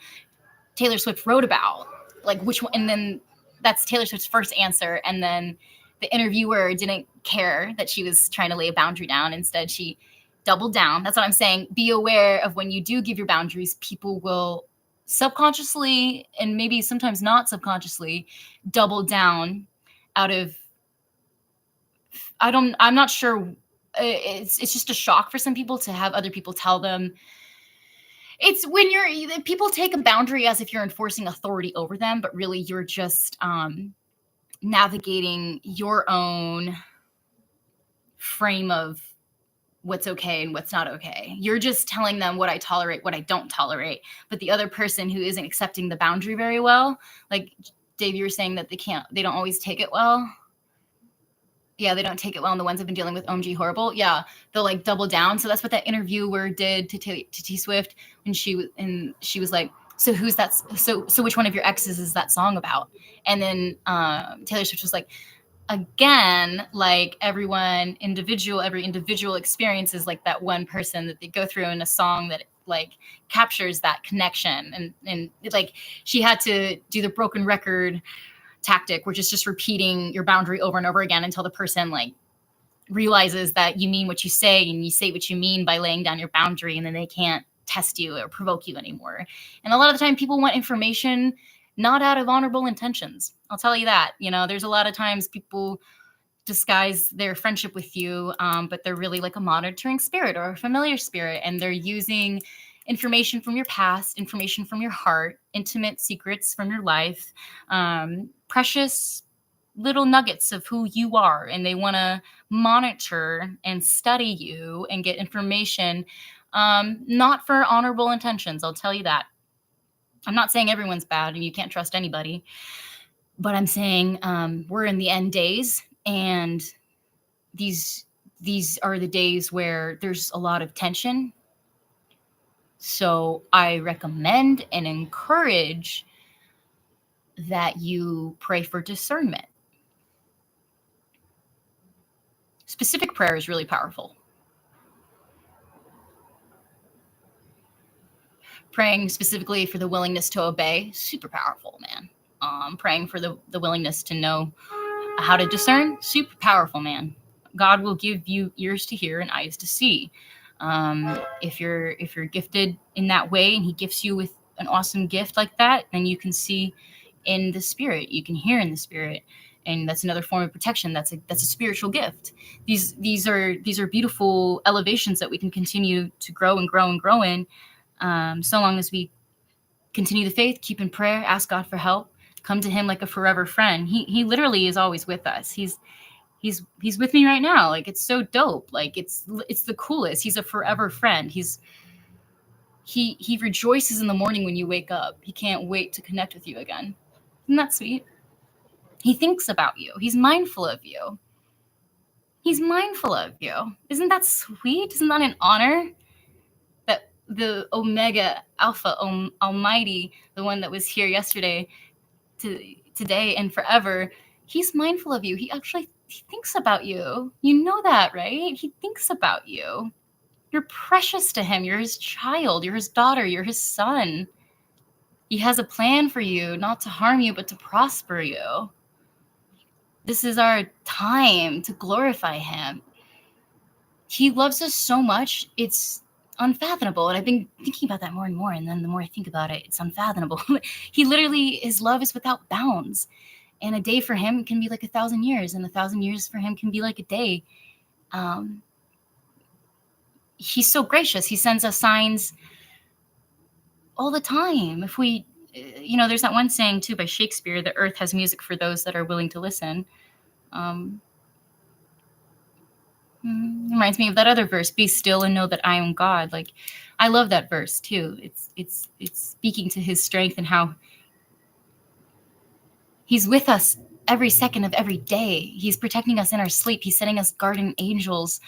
Taylor Swift wrote about, like which one. And then that's Taylor Swift's first answer, and then the interviewer didn't care that she was trying to lay a boundary down. Instead, she doubled down. That's what I'm saying. Be aware of when you do give your boundaries, people will subconsciously, and maybe sometimes not subconsciously, double down out of, I'm not sure. It's just a shock for some people to have other people tell them. It's when people take a boundary as if you're enforcing authority over them, but really you're just navigating your own frame of what's okay and what's not okay. You're just telling them what I tolerate, what I don't tolerate. But the other person who isn't accepting the boundary very well, like Dave, you were saying that they don't always take it well. Yeah, they don't take it well. And the ones that have been dealing with OMG horrible, yeah, they'll like double down. So that's what that interviewer did to T Swift when she was like, so who's that? So which one of your exes is that song about? And then Taylor Swift was like, again, like every individual experiences like that one person that they go through in a song that like captures that connection. And like she had to do the broken record tactic, which is just repeating your boundary over and over again until the person like realizes that you mean what you say, and you say what you mean by laying down your boundary, and then they can't test you or provoke you anymore. And a lot of the time people want information not out of honorable intentions. I'll tell you that. There's a lot of times people disguise their friendship with you, but they're really like a monitoring spirit or a familiar spirit, and they're using information from your past, information from your heart, intimate secrets from your life, precious little nuggets of who you are, and they want to monitor and study you and get information, not for honorable intentions. I'll tell you that. I'm not saying everyone's bad and you can't trust anybody, but I'm saying we're in the end days, and these are the days where there's a lot of tension. So I recommend and encourage that you pray for discernment. Specific prayer is really powerful. Praying specifically for the willingness to obey, super powerful, man. Praying for the willingness to know how to discern, super powerful, man. God will give you ears to hear and eyes to see. If you're gifted in that way, and he gifts you with an awesome gift like that, then you can see in the spirit, you can hear in the spirit, and that's another form of protection. That's a spiritual gift. These are beautiful elevations that we can continue to grow and grow and grow in, so long as we continue the faith, keep in prayer, ask God for help, come to him like a forever friend. He literally is always with us. He's with me right now. Like, it's so dope. Like, it's the coolest. He's a forever friend. He rejoices in the morning when you wake up. He can't wait to connect with you again. Isn't that sweet? He thinks about you. He's mindful of you. He's mindful of you. Isn't that sweet? Isn't that an honor? That the Omega Alpha Almighty, the one that was here yesterday, today, and forever, he's mindful of you. He thinks about you. You know that, right? He thinks about you. You're precious to him. You're his child. You're his daughter. You're his son. He has a plan for you, not to harm you, but to prosper you. This is our time to glorify him. He loves us so much, it's unfathomable. And I've been thinking about that more and more. And then the more I think about it, it's unfathomable. He literally, his love is without bounds. And a day for him can be like 1,000 years, and 1,000 years for him can be like a day. He's so gracious. He sends us signs all the time. If we, there's that one saying too by Shakespeare, the earth has music for those that are willing to listen. Reminds me of that other verse, be still and know that I am God. Like, I love that verse too. It's speaking to his strength and how he's with us every second of every day. He's protecting us in our sleep. He's sending us guardian angels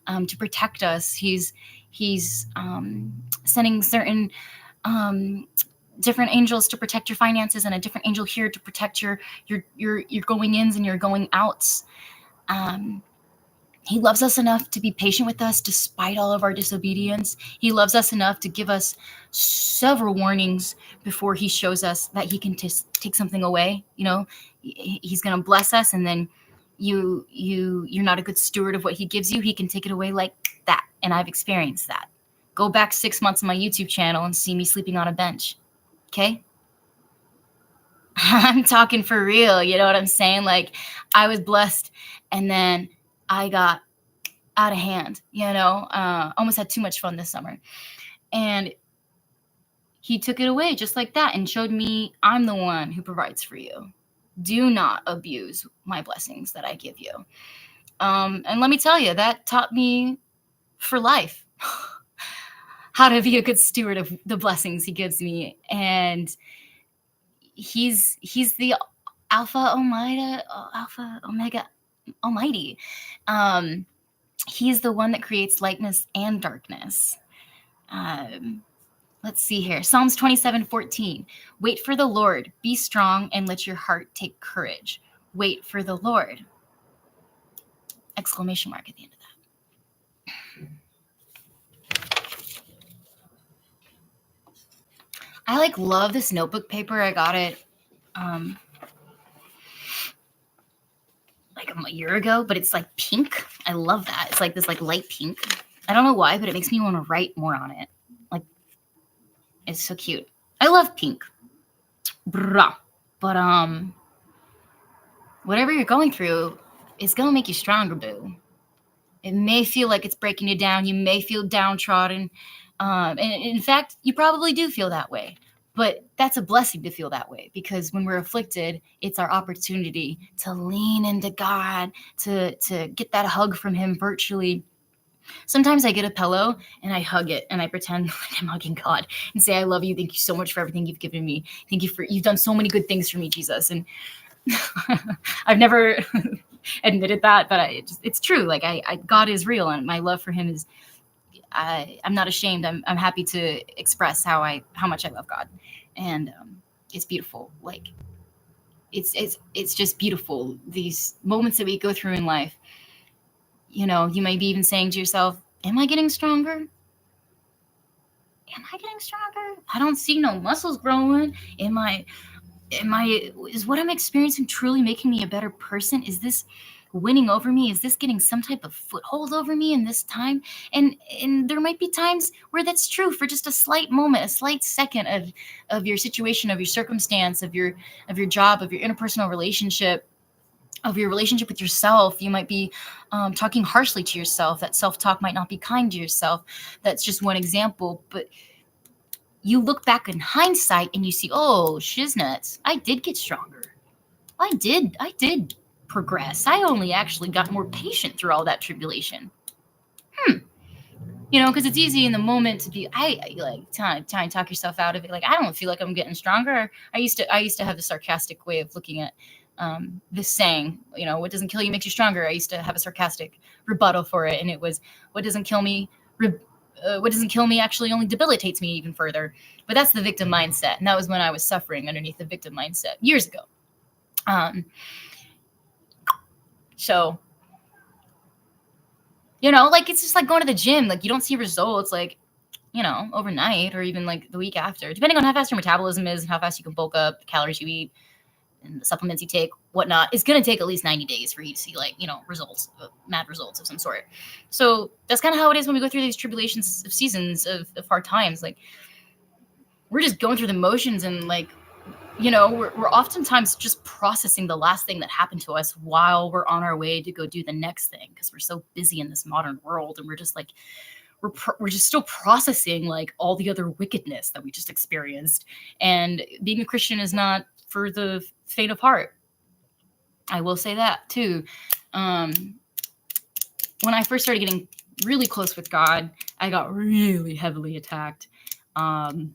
to protect us. He's sending certain different angels to protect your finances, and a different angel here to protect your going ins and your going outs. He loves us enough to be patient with us despite all of our disobedience. He loves us enough to give us several warnings before he shows us that he can take something away. He's going to bless us, and then you're not a good steward of what he gives you. He can take it away like that. And I've experienced that. Go back 6 months on my YouTube channel and see me sleeping on a bench. Okay? I'm talking for real. You know what I'm saying? Like, I was blessed, and then I got out of hand, almost had too much fun this summer. And he took it away just like that and showed me I'm the one who provides for you. Do not abuse my blessings that I give you. And let me tell you, that taught me for life how to be a good steward of the blessings he gives me. And he's the Alpha Omega Almighty. He's the one that creates lightness and darkness. Let's see here. Psalms 27:14. Wait for the Lord. Be strong and let your heart take courage. Wait for the Lord. Exclamation mark at the end of that. I love this notebook paper. I got it a year ago, but it's pink. I love that. It's this light pink. I don't know why, but it makes me want to write more on it. It's so cute. I love pink. But whatever you're going through, it's gonna make you stronger, boo. It may feel like it's breaking you down. You may feel downtrodden. And in fact, you probably do feel that way. But that's a blessing to feel that way, because when we're afflicted, it's our opportunity to lean into God, to get that hug from him virtually. Sometimes I get a pillow and I hug it and I pretend like I'm hugging God and say, I love you. Thank you so much for everything you've given me. Thank you you've done so many good things for me, Jesus. And I've never admitted that, but it's true. God is real, and my love for him is, I'm not ashamed. I'm happy to express how much I love God. And it's beautiful. It's just beautiful. These moments that we go through in life, you may be even saying to yourself, am I getting stronger? I don't see no muscles growing. Is what I'm experiencing truly making me a better person? Is this winning over me? Is this getting some type of foothold over me in this time? And there might be times where that's true for just a slight moment, a slight second of your situation, of your circumstance, of your job, of your interpersonal relationship, of your relationship with yourself. You might be talking harshly to yourself. That self-talk might not be kind to yourself. That's just one example. But you look back in hindsight and you see, oh, shiznuts, I did get stronger. I did progress. I only actually got more patient through all that tribulation. Because it's easy in the moment to be, trying to talk yourself out of it. I don't feel like I'm getting stronger. I used to have the sarcastic way of looking at this saying, what doesn't kill you makes you stronger. I used to have a sarcastic rebuttal for it, and it was, what doesn't kill me actually only debilitates me even further. But that's the victim mindset, and that was when I was suffering underneath the victim mindset years ago. So, you know, like it's just like going to the gym. Like you don't see results like, you know, overnight or even like the week after, depending on how fast your metabolism is and how fast you can bulk up, the calories you eat, and the supplements you take, whatnot. It's going to take at least 90 days for you to see like, you know, results, mad results of some sort. So that's kind of how it is when we go through these tribulations of seasons of hard times. Like we're just going through the motions and like, you know, we're oftentimes just processing the last thing that happened to us while we're on our way to go do the next thing because we're so busy in this modern world and we're just like we're just still processing like all the other wickedness that we just experienced. And being a Christian is not for the faint of heart. I will say that too. When I first started getting really close with God, I got really heavily attacked. And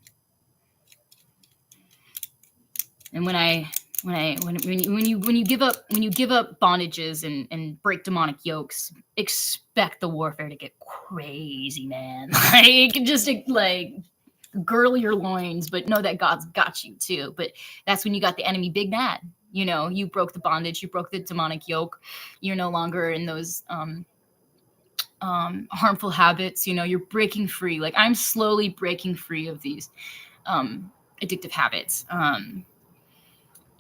when you give up bondages and break demonic yokes, expect the warfare to get crazy, man. Like just like girdle your loins, but know that God's got you too. But that's when you got the enemy big mad. You know, you broke the bondage, you broke the demonic yoke. You're no longer in those harmful habits. You know, you're breaking free. Like I'm slowly breaking free of these addictive habits.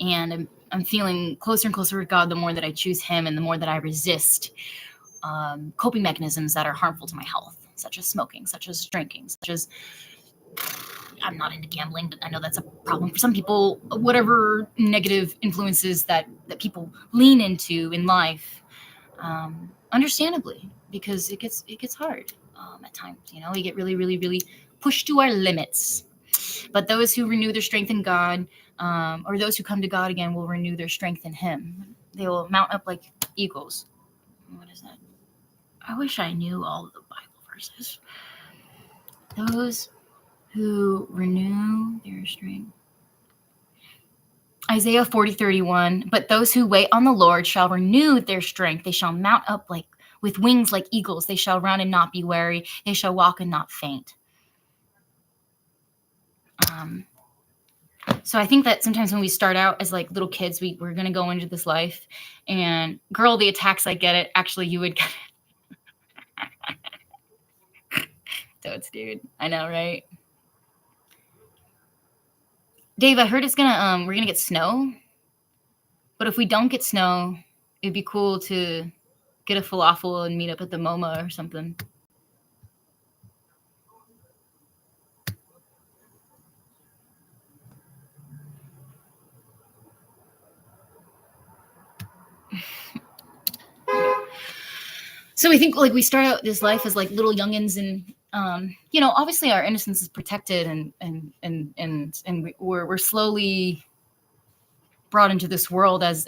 And I'm feeling closer and closer with God the more that I choose Him and the more that I resist coping mechanisms that are harmful to my health, such as smoking, such as drinking, such as I'm not into gambling, but I know that's a problem for some people. Whatever negative influences that people lean into in life, understandably, because it gets hard at times. You know, we get really, really, really pushed to our limits. But those who renew their strength in God, or those who come to God again, will renew their strength in Him. They will mount up like eagles. What is that? I wish I knew all of the Bible verses. Those who renew their strength. Isaiah 40:31. But those who wait on the Lord shall renew their strength. They shall mount up like with wings like eagles. They shall run and not be weary. They shall walk and not faint. So I think that sometimes when we start out as like little kids, we're going to go into this life and girl, the attacks, I get it. Actually, you would get it. Totes, dude. I know, right? Dave, I heard we're going to get snow. But if we don't get snow, it'd be cool to get a falafel and meet up at the MoMA or something. So we think like we start out this life as like little youngins, and you know, obviously our innocence is protected, and we're slowly brought into this world as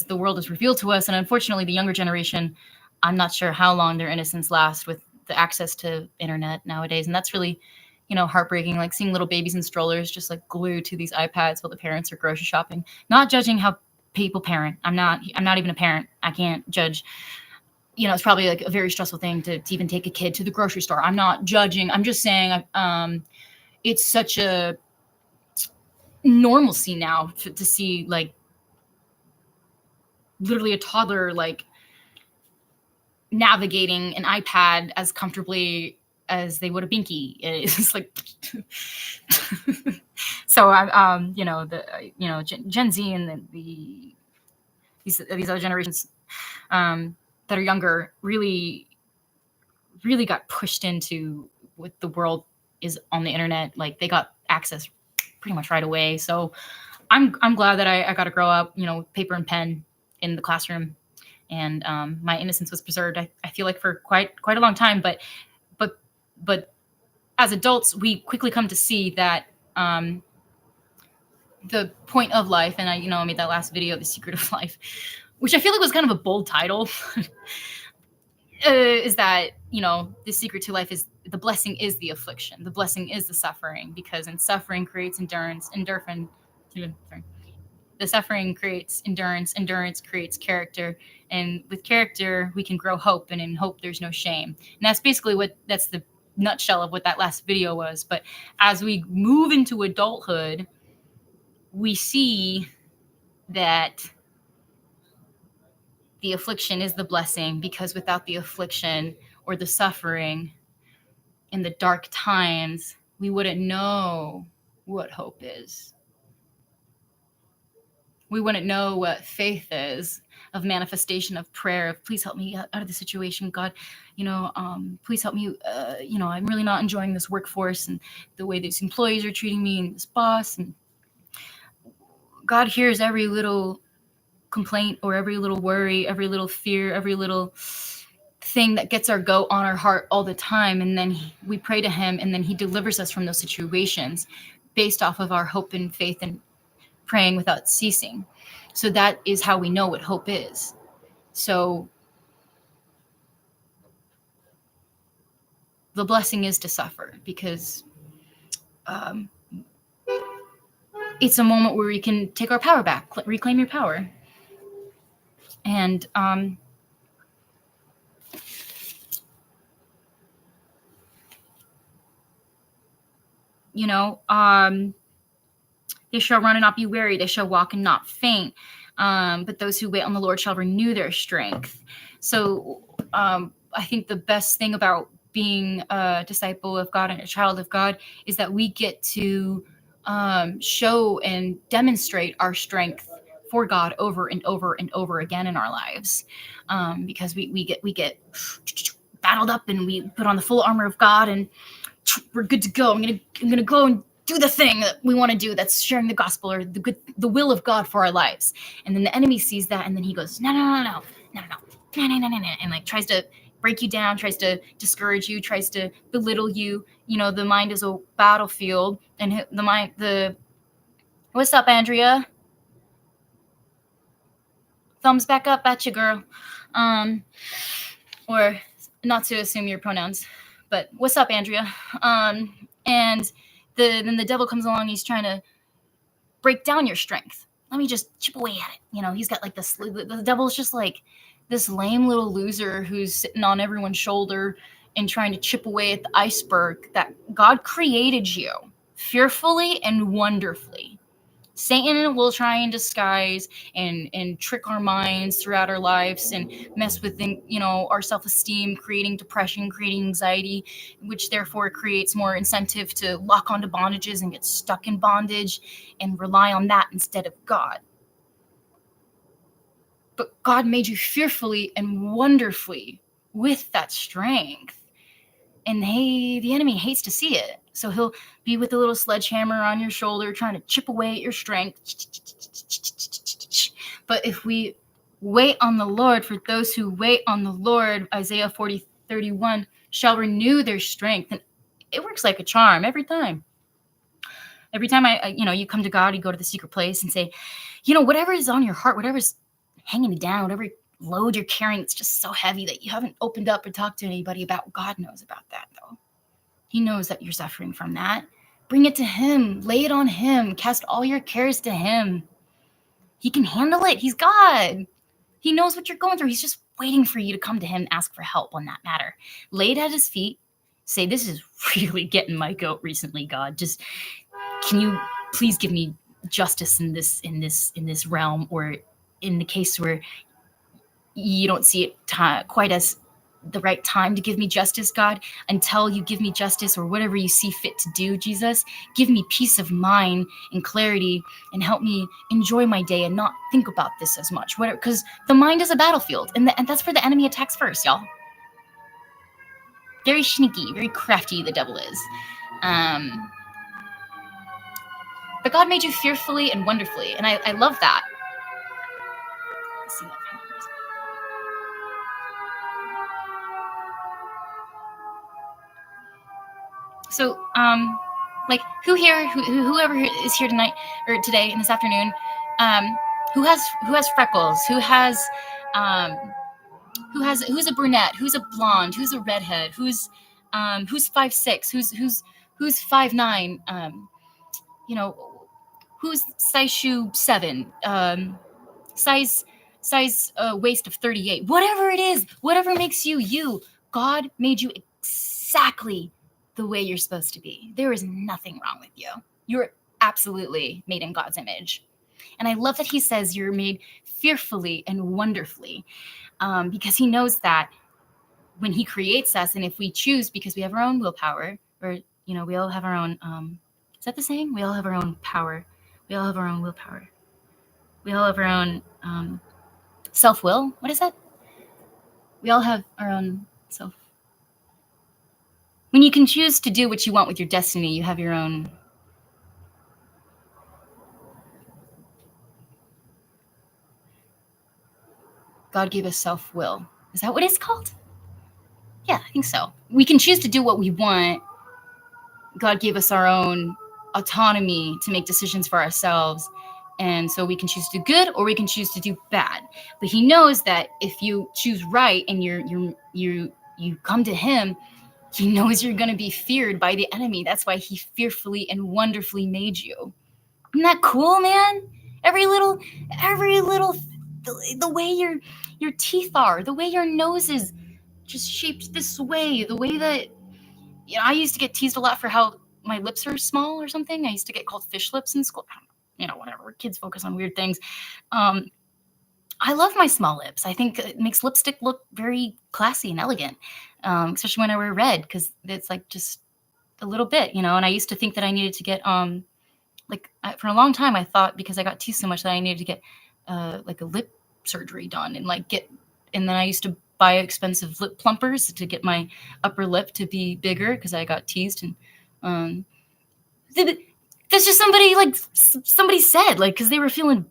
the world is revealed to us. And unfortunately, the younger generation, I'm not sure how long their innocence lasts with the access to internet nowadays, and that's really, you know, heartbreaking. Like seeing little babies in strollers just like glued to these iPads while the parents are grocery shopping. Not judging how people parent. I'm not even a parent. I can't judge. You know, it's probably like a very stressful thing to even take a kid to the grocery store. I'm not judging. I'm just saying it's such a normalcy now to see like literally a toddler like navigating an iPad as comfortably as they would a binky. It's like so you know, Gen Z and these other generations that are younger really got pushed into what the world is on the internet. Like they got access pretty much right away. So I'm glad that I got to grow up, you know, with paper and pen in the classroom, and my innocence was preserved. I feel like for quite a long time, but as adults, we quickly come to see that the point of life, and I made that last video, The Secret of Life, which I feel like was kind of a bold title, is that, you know, the secret to life is the blessing is the affliction. The blessing is the suffering, because in suffering creates endurance. The suffering creates endurance. Endurance creates character. And with character, we can grow hope. And in hope, there's no shame. And that's basically that's the nutshell of what that last video was. But as we move into adulthood, we see that the affliction is the blessing, because without the affliction or the suffering in the dark times, we wouldn't know what hope is. We wouldn't know what faith is, of manifestation of prayer, of please help me out of the situation, God, please help me, I'm really not enjoying this workforce and the way these employees are treating me and this boss. And God hears every little complaint or every little worry, every little fear, every little thing that gets our goat on our heart all the time. And then we pray to him, and then he delivers us from those situations based off of our hope and faith and praying without ceasing. So that is how we know what hope is. So the blessing is to suffer, because it's a moment where we can take our power back, reclaim your power. And they shall run and not be weary. They shall walk and not faint. But those who wait on the Lord shall renew their strength. So I think the best thing about being a disciple of God and a child of God is that we get to show and demonstrate our strength for God over and over and over again in our lives, because we get battled up and we put on the full armor of God and we're good to go. I'm gonna go and do the thing that we want to do, that's sharing the gospel or the will of God for our lives. And then the enemy sees that, and then he goes, no, and like tries to break you down, tries to discourage you, tries to belittle you. The mind is a battlefield, and what's up, Andrea? Thumbs back up at you, girl. Or not to assume your pronouns, but what's up, Andrea? And then the devil comes along. He's trying to break down your strength. Let me just chip away at it. He's got like this. The devil's just like this lame little loser who's sitting on everyone's shoulder and trying to chip away at the iceberg that God created you fearfully and wonderfully. Satan will try and disguise and trick our minds throughout our lives and mess with, our self-esteem, creating depression, creating anxiety, which therefore creates more incentive to lock onto bondages and get stuck in bondage and rely on that instead of God. But God made you fearfully and wonderfully with that strength. And the enemy hates to see it. So he'll be with a little sledgehammer on your shoulder, trying to chip away at your strength. But if we wait on the Lord, for those who wait on the Lord, Isaiah 40:31, shall renew their strength. And it works like a charm every time. Every time you come to God, you go to the secret place and say, whatever is on your heart, whatever's hanging you down, whatever load you're carrying, it's just so heavy that you haven't opened up or talked to anybody about. God knows about that, though. He knows that you're suffering from that. Bring it to him. Lay it on him. Cast all your cares to him. He can handle it. He's God. He knows what you're going through. He's just waiting for you to come to him and ask for help on that matter. Lay it at his feet. Say, this is really getting my goat recently, God. Just, can you please give me justice in this realm, or in the case where you don't see it quite as the right time to give me justice, God, until you give me justice, or whatever you see fit to do, Jesus. Give me peace of mind and clarity, and help me enjoy my day and not think about this as much. Because the mind is a battlefield, and that's where the enemy attacks first, y'all. Very sneaky, very crafty, the devil is. But God made you fearfully and wonderfully, and I love that. Let's see. So, whoever is here tonight or today and this afternoon, who has freckles, who's a brunette, who's a blonde, who's a redhead, who's 5'6", who's 5'9", who's size shoe 7, size waist of 38, whatever it is, whatever makes you you. God made you exactly the way you're supposed to be. There is nothing wrong with you. You're absolutely made in God's image. And I love that he says you're made fearfully and wonderfully, because he knows that when he creates us, and if we choose, because we have our own willpower, or we all have our own. Is that the saying? We all have our own power. We all have our own willpower. We all have our own self-will. What is that? We all have our own self. When you can choose to do what you want with your destiny, you have your own. God gave us self-will. Is that what it's called? Yeah, I think so. We can choose to do what we want. God gave us our own autonomy to make decisions for ourselves. And so we can choose to do good or we can choose to do bad. But he knows that if you choose right and you come to him, he knows you're going to be feared by the enemy. That's why he fearfully and wonderfully made you. Isn't that cool, man? Every little, the way your teeth are, the way your nose is just shaped this way, the way that, I used to get teased a lot for how my lips are small or something. I used to get called fish lips in school. Whatever. Kids focus on weird things. I love my small lips. I think it makes lipstick look very classy and elegant, especially when I wear red, because it's like just a little bit, and I used to think that I needed to get, for a long time, I thought because I got teased so much that I needed to get like a lip surgery done and and then I used to buy expensive lip plumpers to get my upper lip to be bigger because I got teased. And that's just somebody said, because they were feeling,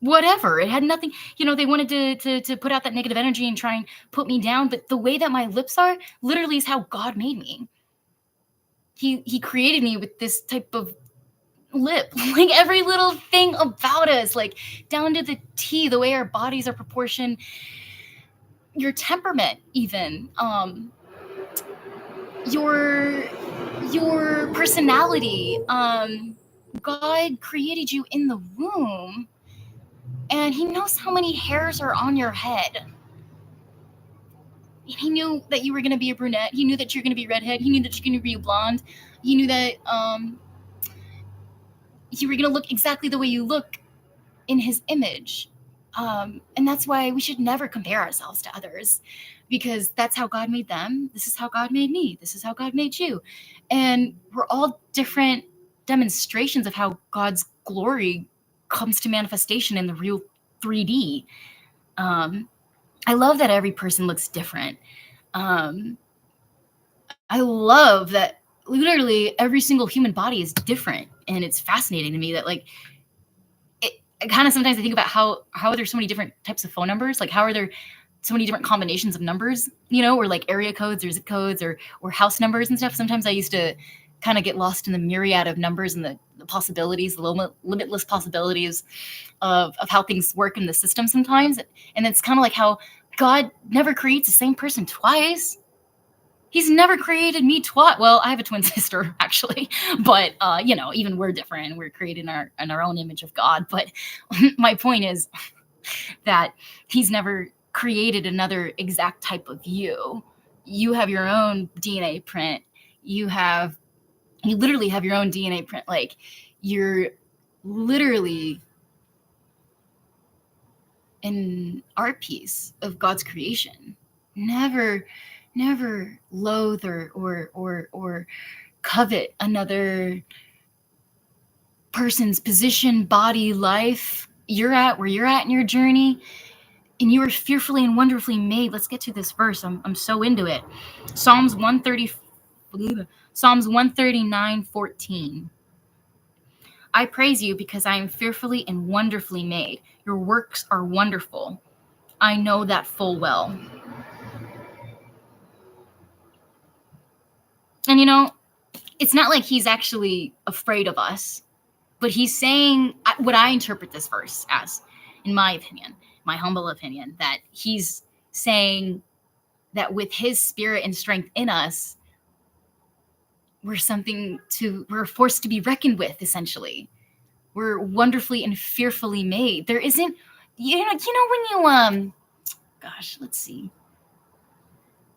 whatever. It had nothing, they wanted to put out that negative energy and try and put me down. But the way that my lips are literally is how God made me. He created me with this type of lip, like every little thing about us, like down to the T, the way our bodies are proportioned, your temperament, even your personality. God created you in the womb, and he knows how many hairs are on your head. He knew that you were going to be a brunette. He knew that you're going to be redhead. He knew that you're going to be a blonde. He knew that you were going to look exactly the way you look in his image. And that's why we should never compare ourselves to others, because that's how God made them. This is how God made me. This is how God made you. And we're all different demonstrations of how God's glory comes to manifestation in the real 3D. I love that every person looks different. I love that literally every single human body is different. And it's fascinating to me that kind of sometimes I think about how are there so many different types of phone numbers? Like, how are there so many different combinations of numbers, or like area codes or zip codes or house numbers and stuff. Sometimes I used to kind of get lost in the myriad of numbers and the possibilities, the limitless possibilities of how things work in the system sometimes. And it's kind of like how God never creates the same person twice. He's never created me twice. Well, I have a twin sister, actually, but even we're different. We're created in our own image of God. But my point is that he's never created another exact type of you. You have your own DNA print. You literally have your own DNA print. Like, you're literally an art piece of God's creation. Never loathe or covet another person's position, body, life. You're at where you're at in your journey, and you are fearfully and wonderfully made. Let's get to this verse. I'm so into it. Psalms 139:14. I praise you because I am fearfully and wonderfully made. Your works are wonderful. I know that full well. And it's not like he's actually afraid of us, but he's saying what I interpret this verse as, in my opinion, my humble opinion, that he's saying that with his spirit and strength in us, we're forced to be reckoned with, essentially. We're wonderfully and fearfully made. There isn't, when you, let's see.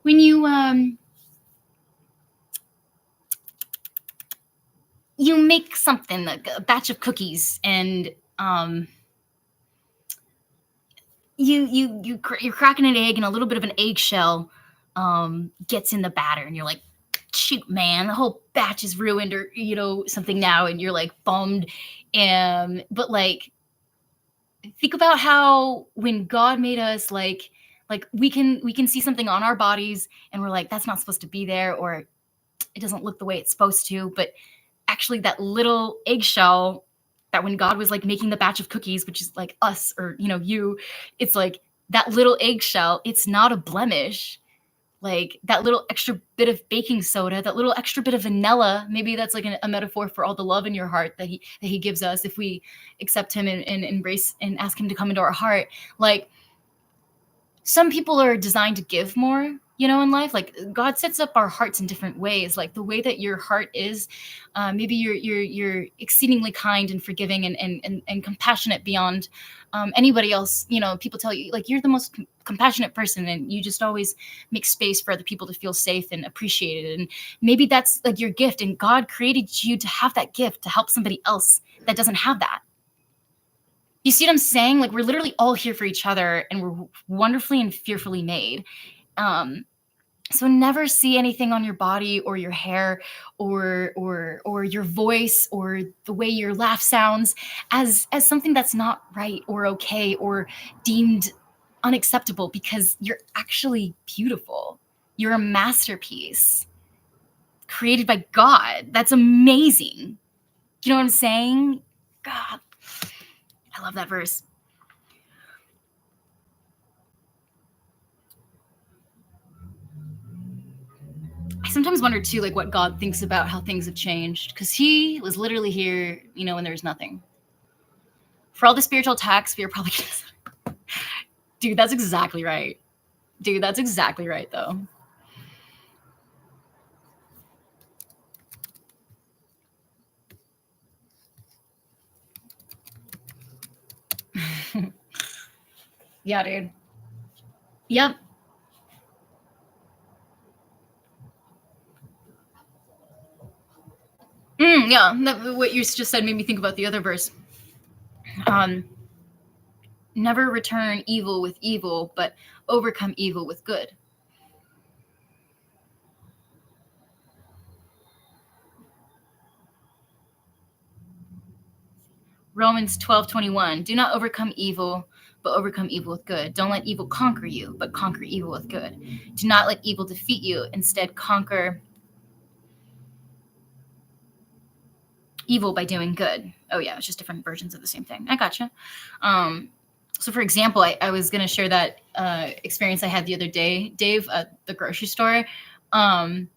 When you make something, like a batch of cookies, and you're cracking an egg and a little bit of an eggshell gets in the batter, and you're like, shoot, man, the whole batch is ruined, or something now, and you're like bummed. But like, think about how when God made us, like we can see something on our bodies and we're like, that's not supposed to be there, or it doesn't look the way it's supposed to. But actually, that little eggshell, that when God was like making the batch of cookies, which is like us, or you, it's like that little eggshell, it's not a blemish. Like that little extra bit of baking soda, that little extra bit of vanilla, maybe that's like a metaphor for all the love in your heart that he gives us if we accept him and embrace and ask him to come into our heart. Like, some people are designed to give more, in life. Like, God sets up our hearts in different ways. Like the way that your heart is, maybe you're exceedingly kind and forgiving and compassionate beyond anybody else. People tell you like you're the most compassionate person, and you just always make space for other people to feel safe and appreciated. And maybe that's like your gift, and God created you to have that gift to help somebody else that doesn't have that. You see what I'm saying? Like, we're literally all here for each other, and we're wonderfully and fearfully made. Um, so never see anything on your body or your hair or your voice or the way your laugh sounds as something that's not right or okay or deemed unacceptable, because you're actually beautiful. You're a masterpiece created by God. That's amazing. You know what I'm saying? God, I love that verse. I sometimes wonder too, like what God thinks about how things have changed, because He was literally here, when there was nothing. For all the spiritual attacks, we are probably dude, that's exactly right. Dude, that's exactly right, though. Yeah, dude. Yep. Yeah, what you just said made me think about the other verse. Um, Never return evil with evil, but overcome evil with good. Romans 12:21. Do not overcome evil, but overcome evil with good. Don't let evil conquer you, but conquer evil with good. Do not let evil defeat you. Instead, conquer evil by doing good. Oh yeah, it's just different versions of the same thing. I gotcha. So for example, I was going to share that experience I had the other day, Dave, at the grocery store. The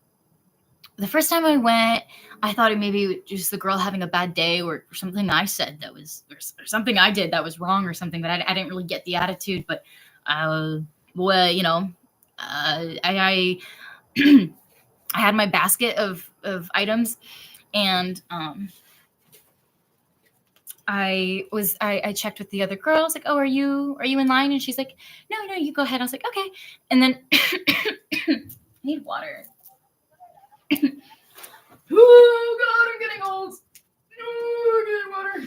first time I went, I thought it maybe just the girl having a bad day, or something I said that was, or something I did that was wrong, or something, but I didn't really get the attitude. But well, I I had my basket of items, and I checked with the other girl. I was like, "Oh, are you in line?" And she's like, "No, you go ahead." I was like, "Okay." And then I need water. Oh God, I'm getting old. Oh, I'm getting water.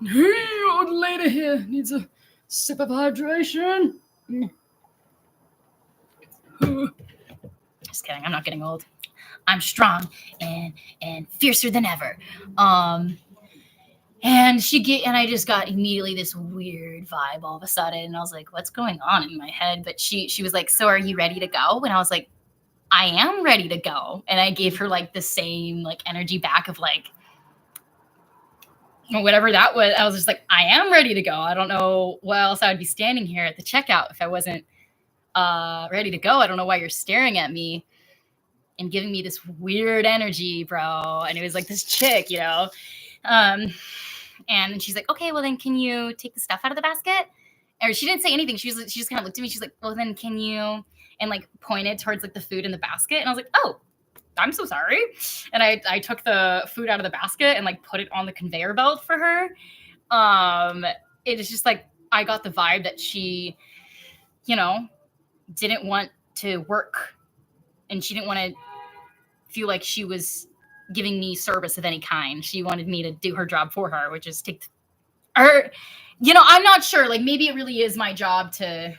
Hey, old lady here needs a sip of hydration. Just kidding. I'm not getting old. I'm strong and fiercer than ever. And I just got immediately this weird vibe all of a sudden, and I was like, what's going on in my head? But she was like, so are you ready to go? And I was like, I am ready to go. And I gave her like the same like energy back of like, whatever that was. I was just like, I am ready to go. I don't know why else I would be standing here at the checkout if I wasn't ready to go. I don't know why you're staring at me and giving me this weird energy, bro. And it was like this chick, Um, and then she's like, okay, well then can you take the stuff out of the basket? Or she didn't say anything. She just kind of looked at me. She's like, well then can you, and like pointed towards like the food in the basket. And I was like, oh, I'm so sorry. And I took the food out of the basket and like put it on the conveyor belt for her. It is just like, I got the vibe that she, didn't want to work, and she didn't want to feel like she was giving me service of any kind. She wanted me to do her job for her, which is take her, you know, I'm not sure. Like maybe it really is my job to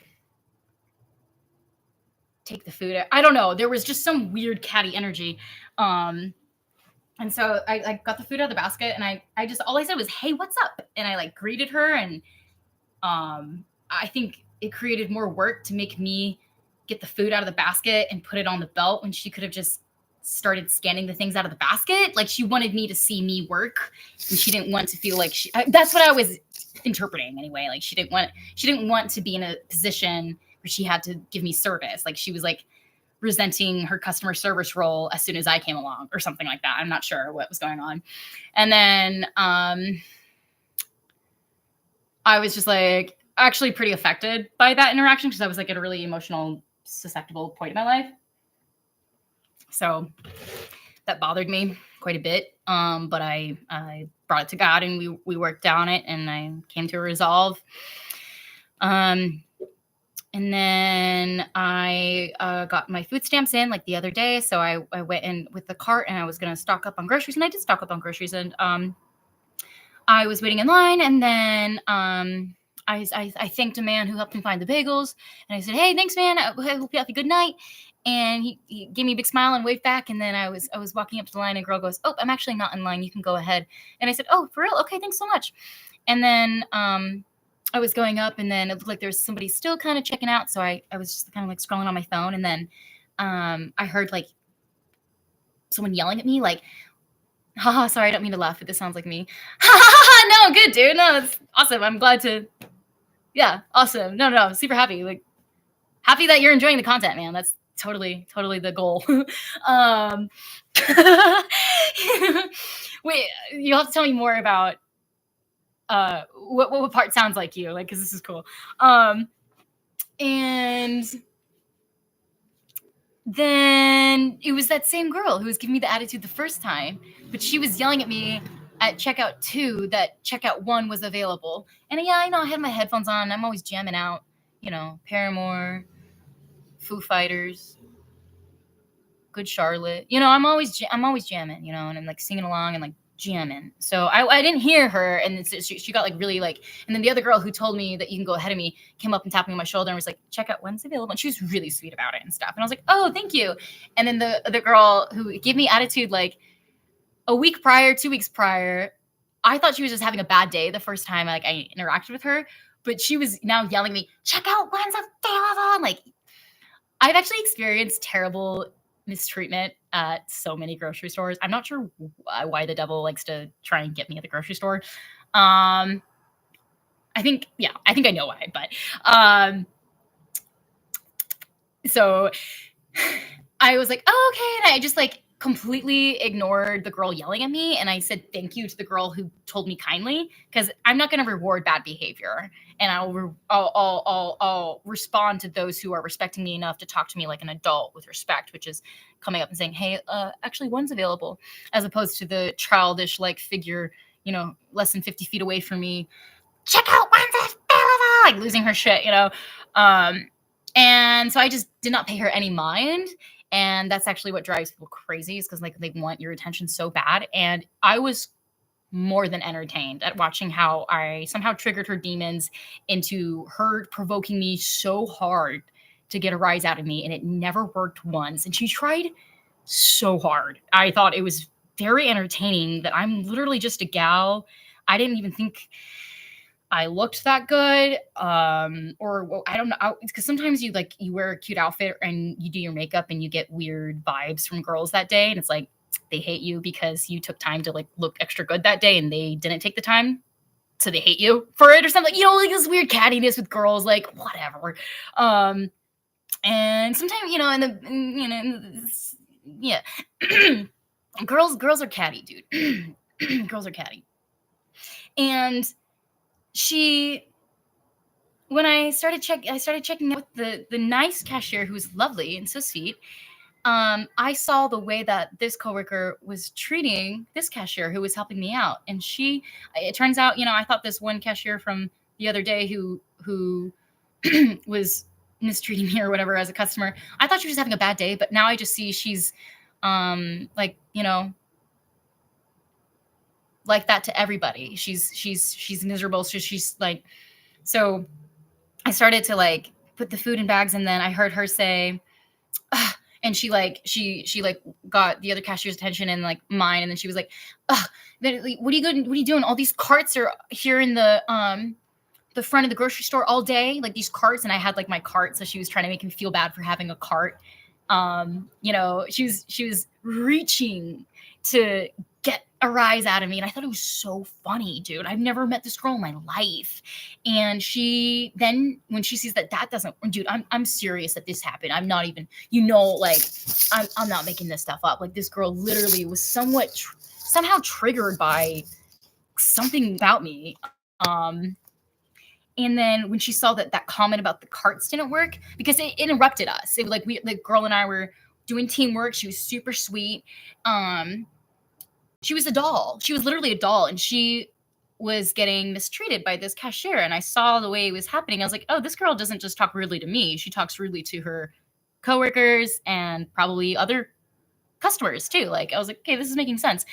take the food. I don't know. There was just some weird catty energy. And so I got the food out of the basket and I just, all I said was, "Hey, what's up?" And I like greeted her. And I think it created more work to make me get the food out of the basket and put it on the belt when she could have just started scanning the things out of the basket. Like she wanted me to see me work and she didn't want to feel like that's what I was interpreting anyway. Like she didn't want to be in a position where she had to give me service. Like she was like resenting her customer service role as soon as I came along or something like that. I'm not sure what was going on. And then I was just like actually pretty affected by that interaction because I was like at a really emotional, susceptible point in my life. So that bothered me quite a bit. But I brought it to God and we worked on it and I came to a resolve. And then I got my food stamps in like the other day. So I went in with the cart and I was going to stock up on groceries. And I did stock up on groceries. And I was waiting in line. And then I thanked a man who helped me find the bagels. And I said, "Hey, thanks, man. I hope you have a good night." And he gave me a big smile and waved back. And then I was walking up to the line and a girl goes, "Oh, I'm actually not in line. You can go ahead." And I said, "Oh, for real? Okay, thanks so much." And then I was going up and then it looked like there was somebody still kind of checking out. So I was just kind of like scrolling on my phone. And then I heard like someone yelling at me like, "Haha, sorry, I don't mean to laugh, but this sounds like me." No, good, dude. No, it's awesome. I'm glad to, yeah, awesome. No, super happy. Like happy that you're enjoying the content, man. That's totally the goal. Wait, you'll have to tell me more about what part sounds like you, like, because this is cool. And then it was that same girl who was giving me the attitude the first time, but she was yelling at me at checkout 2 that checkout 1 was available. And yeah, I know I had my headphones on. I'm always jamming out, you know, Paramore, Foo Fighters, Good Charlotte. You know, I'm always jamming, you know, and I'm like singing along and like jamming. So I didn't hear her, and she got like really like, and then the other girl who told me that you can go ahead of me came up and tapped me on my shoulder and was like, "Checkout 1's available." And she was really sweet about it and stuff. And I was like, "Oh, thank you." And then the other girl who gave me attitude like a week prior, 2 weeks prior, I thought she was just having a bad day the first time like I interacted with her, but she was now yelling at me, "Checkout 1's available." Like I've actually experienced terrible mistreatment at so many grocery stores. I'm not sure why the devil likes to try and get me at the grocery store. I think I know why, but so I was like, "Oh, okay." And I just like completely ignored the girl yelling at me. And I said thank you to the girl who told me kindly, because I'm not going to reward bad behavior. And I'll respond to those who are respecting me enough to talk to me like an adult with respect, which is coming up and saying, "Hey, actually 1's available," as opposed to the childish like figure, you know, less than 50 feet away from me, "Check out 1's available," like losing her shit, you know. And so I just did not pay her any mind. And that's actually what drives people crazy, is because like they want your attention so bad. And I was more than entertained at watching how I somehow triggered her demons into her provoking me so hard to get a rise out of me. And it never worked once. And she tried so hard. I thought it was very entertaining that I'm literally just a gal. I didn't even think I looked that good. Or well, I don't know, because sometimes you wear a cute outfit and you do your makeup and you get weird vibes from girls that day. And it's like, they hate you because you took time to like look extra good that day and they didn't take the time. So they hate you for it or something, you know, like this weird cattiness with girls, like whatever. And sometimes, you know, yeah, girls are catty, dude. Girls are catty. And when I started checking out with the nice cashier who was lovely and so sweet. I saw the way that this coworker was treating this cashier who was helping me out. And it turns out, you know, I thought this one cashier from the other day who was mistreating me or whatever as a customer, I thought she was having a bad day, but now I just see she's like, you know, like that to everybody. She's miserable. So she's like, so I started to like put the food in bags, and then I heard her say, ugh, and she like she like got the other cashier's attention and like mine, and then she was like, ugh, what are you doing? All these carts are here in the front of the grocery store all day, like these carts. And I had like my cart, so she was trying to make me feel bad for having a cart. She was reaching to get a rise out of me, and I thought it was so funny, dude. I've never met this girl in my life. And she then, when she sees that doesn't, dude, I'm serious that this happened. I'm not even, like, I'm not making this stuff up. Like, this girl literally was somehow triggered by something about me. And then when she saw that comment about the carts didn't work, because it interrupted us. It, like, the girl and I were doing teamwork. She was super sweet. She was a doll. She was literally a doll, and she was getting mistreated by this cashier. And I saw the way it was happening. I was like, oh, this girl doesn't just talk rudely to me. She talks rudely to her coworkers and probably other customers too. Like, I was like, okay, this is making sense.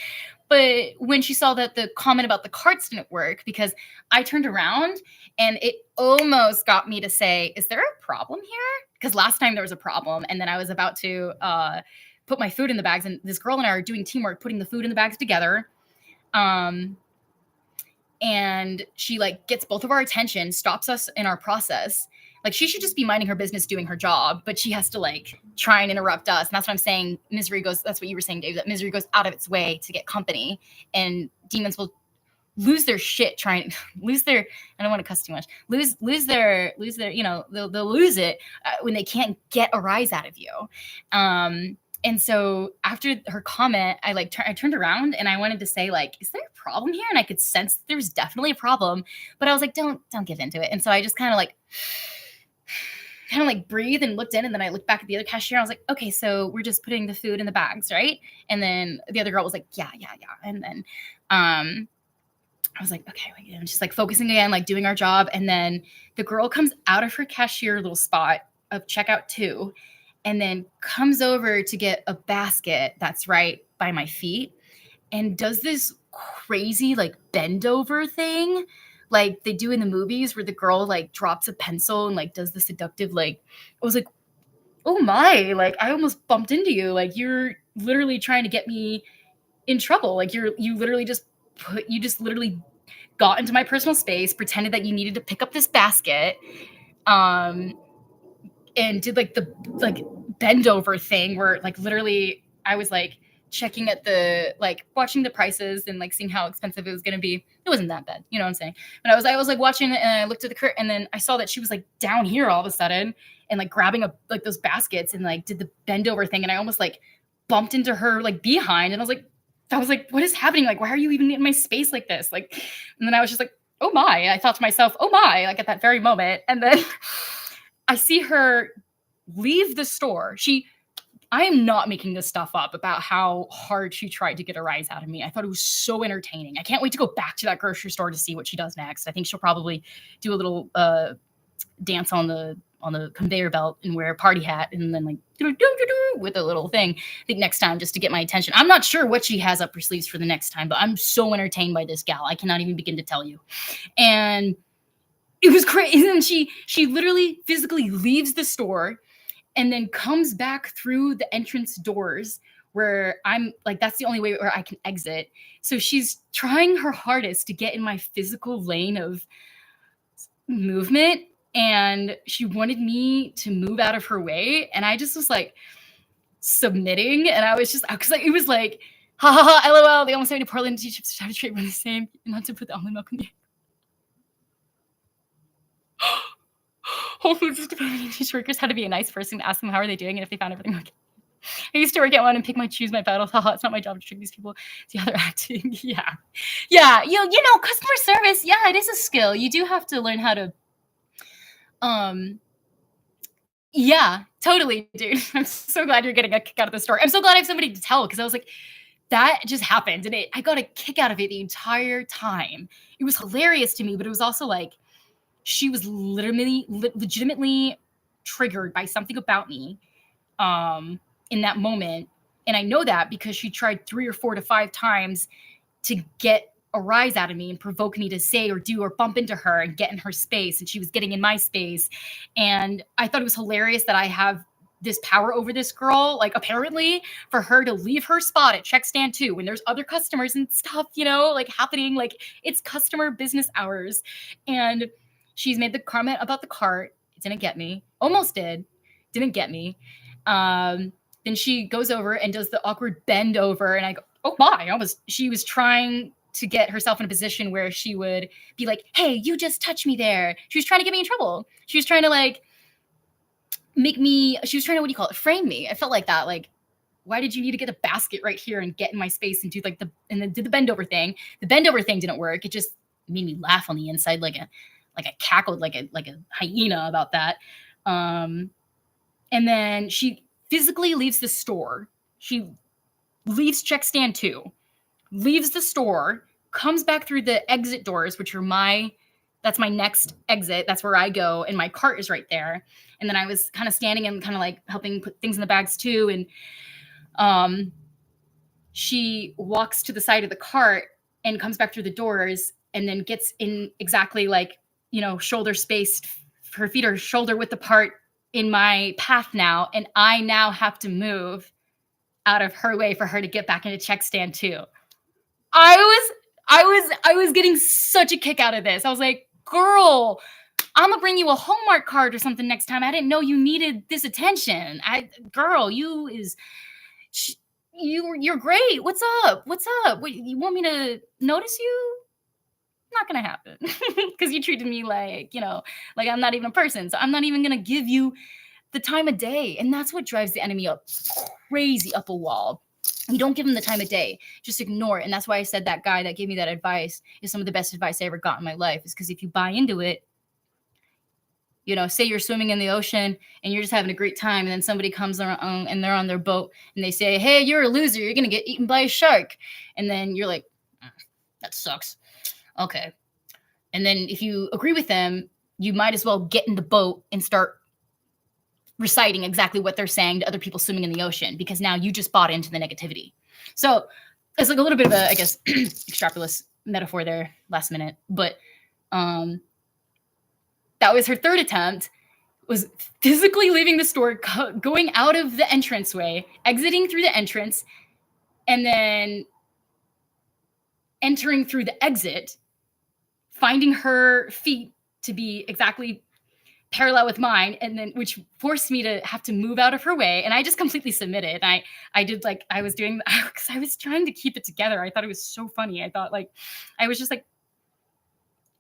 But when she saw that the comment about the carts didn't work, because I turned around and it almost got me to say, is there a problem here? Because last time there was a problem, and then I was about to put my food in the bags, and this girl and I are doing teamwork, putting the food in the bags together. And she like gets both of our attention, stops us in our process. Like, she should just be minding her business, doing her job, but she has to like try and interrupt us. And that's what I'm saying. Misery goes, that's what you were saying, Dave, that misery goes out of its way to get company, and demons will lose their shit trying lose their, I don't want to cuss too much, lose their, they'll lose it when they can't get a rise out of you. And so after her comment, I turned around and I wanted to say, like, is there a problem here? And I could sense there's definitely a problem, but I was like, don't give into it. And so I just kind of like breathed and looked in, and then I looked back at the other cashier. I was like, okay, so we're just putting the food in the bags, right? And then the other girl was like, yeah. And then I was like, okay, I'm just like focusing again, like doing our job. And then the girl comes out of her cashier little spot of checkout 2, and then comes over to get a basket that's right by my feet, and does this crazy like bend over thing like they do in the movies, where the girl like drops a pencil and like does the seductive, like, I was like, oh my, like, I almost bumped into you. Like, you're literally trying to get me in trouble. Like, you literally just literally got into my personal space, pretended that you needed to pick up this basket, and did like the like bend over thing where like literally I was like checking at the, like, watching the prices and like seeing how expensive it was going to be. It wasn't that bad, you know what I'm saying? But I was like watching it, and I looked at the cart, and then I saw that she was like down here all of a sudden and like grabbing like those baskets and like did the bend over thing, and I almost like bumped into her like behind, and I was like, what is happening? Like, why are you even in my space like this? Like, and then I was just like, oh my, I thought to myself, oh my, like at that very moment. And then I see her leave the store. I am not making this stuff up about how hard she tried to get a rise out of me. I thought it was so entertaining. I can't wait to go back to that grocery store to see what she does next. I think she'll probably do a little dance on the conveyor belt and wear a party hat, and then like with a little thing, I think next time, just to get my attention. I'm not sure what she has up her sleeves for the next time, but I'm so entertained by this gal. I cannot even begin to tell you. And it was crazy. And she literally physically leaves the store and then comes back through the entrance doors, where I'm like, that's the only way where I can exit. So she's trying her hardest to get in my physical lane of movement, and she wanted me to move out of her way. And I just was like submitting, and I was like, it was like, ha ha ha, LOL, they almost made a Portland teachers try to trade with the same, not to put the almond milk in the Whole Foods teach workers how to be a nice person, to ask them how are they doing and if they found everything okay. I used to work at one and choose my battles. Haha, it's not my job to trick these people. See how they're acting. Yeah. You know, customer service. Yeah, it is a skill. You do have to learn how to. Yeah, totally, dude. I'm so glad you're getting a kick out of the story. I'm so glad I have somebody to tell, because I was like, that just happened, and I got a kick out of it the entire time. It was hilarious to me, but it was also like, she was legitimately triggered by something about me in that moment. And I know that because she tried 3 or 4 to 5 times to get a rise out of me and provoke me to say or do or bump into her and get in her space, and she was getting in my space. And I thought it was hilarious that I have this power over this girl, like apparently for her to leave her spot at check stand 2 when there's other customers and stuff, you know, like happening, like it's customer business hours. And she's made the comment about the cart. It didn't get me. Almost did. Didn't get me. Then she goes over and does the awkward bend over, and I go, oh my, she was trying to get herself in a position where she would be like, hey, you just touched me there. She was trying to get me in trouble. She was trying to like she was trying to, what do you call it, frame me. I felt like that. Like, why did you need to get a basket right here and get in my space and do like and then did the bend over thing. The bend over thing didn't work. It just made me laugh on the inside. Like I cackled like a hyena about that. And then she physically leaves the store. She leaves check stand 2, leaves the store, comes back through the exit doors, which are that's my next exit. That's where I go. And my cart is right there. And then I was kind of standing and kind of like helping put things in the bags too. And she walks to the side of the cart and comes back through the doors and then gets in exactly like, you know, shoulder spaced. Her feet are shoulder width apart in my path now. And I now have to move out of her way for her to get back into check stand 2. I was getting such a kick out of this. I was like, girl, I'm gonna bring you a Hallmark card or something next time. I didn't know you needed this attention. Girl, you're great. What's up? What's up? What, you want me to notice you? Not gonna happen because you treated me like, you know, like I'm not even a person. So I'm not even gonna give you the time of day. And that's what drives the enemy up crazy up a wall. You don't give them the time of day. Just ignore it. And that's why I said that guy that gave me that advice is some of the best advice I ever got in my life, is because if you buy into it, you know, say you're swimming in the ocean and you're just having a great time, and then somebody comes around and they're on their boat and they say, hey, you're a loser. You're going to get eaten by a shark. And then you're like, that sucks. Okay. And then if you agree with them, you might as well get in the boat and start reciting exactly what they're saying to other people swimming in the ocean, because now you just bought into the negativity. So it's like a little bit of a, I guess, extrapolous metaphor there last minute. But that was her third attempt, was physically leaving the store, going out of the entranceway, exiting through the entrance, and then entering through the exit, finding her feet to be exactly parallel with mine, and then which forced me to have to move out of her way. And I just completely submitted. I did like I was doing because I was trying to keep it together. I thought it was so funny. I thought like I was just like,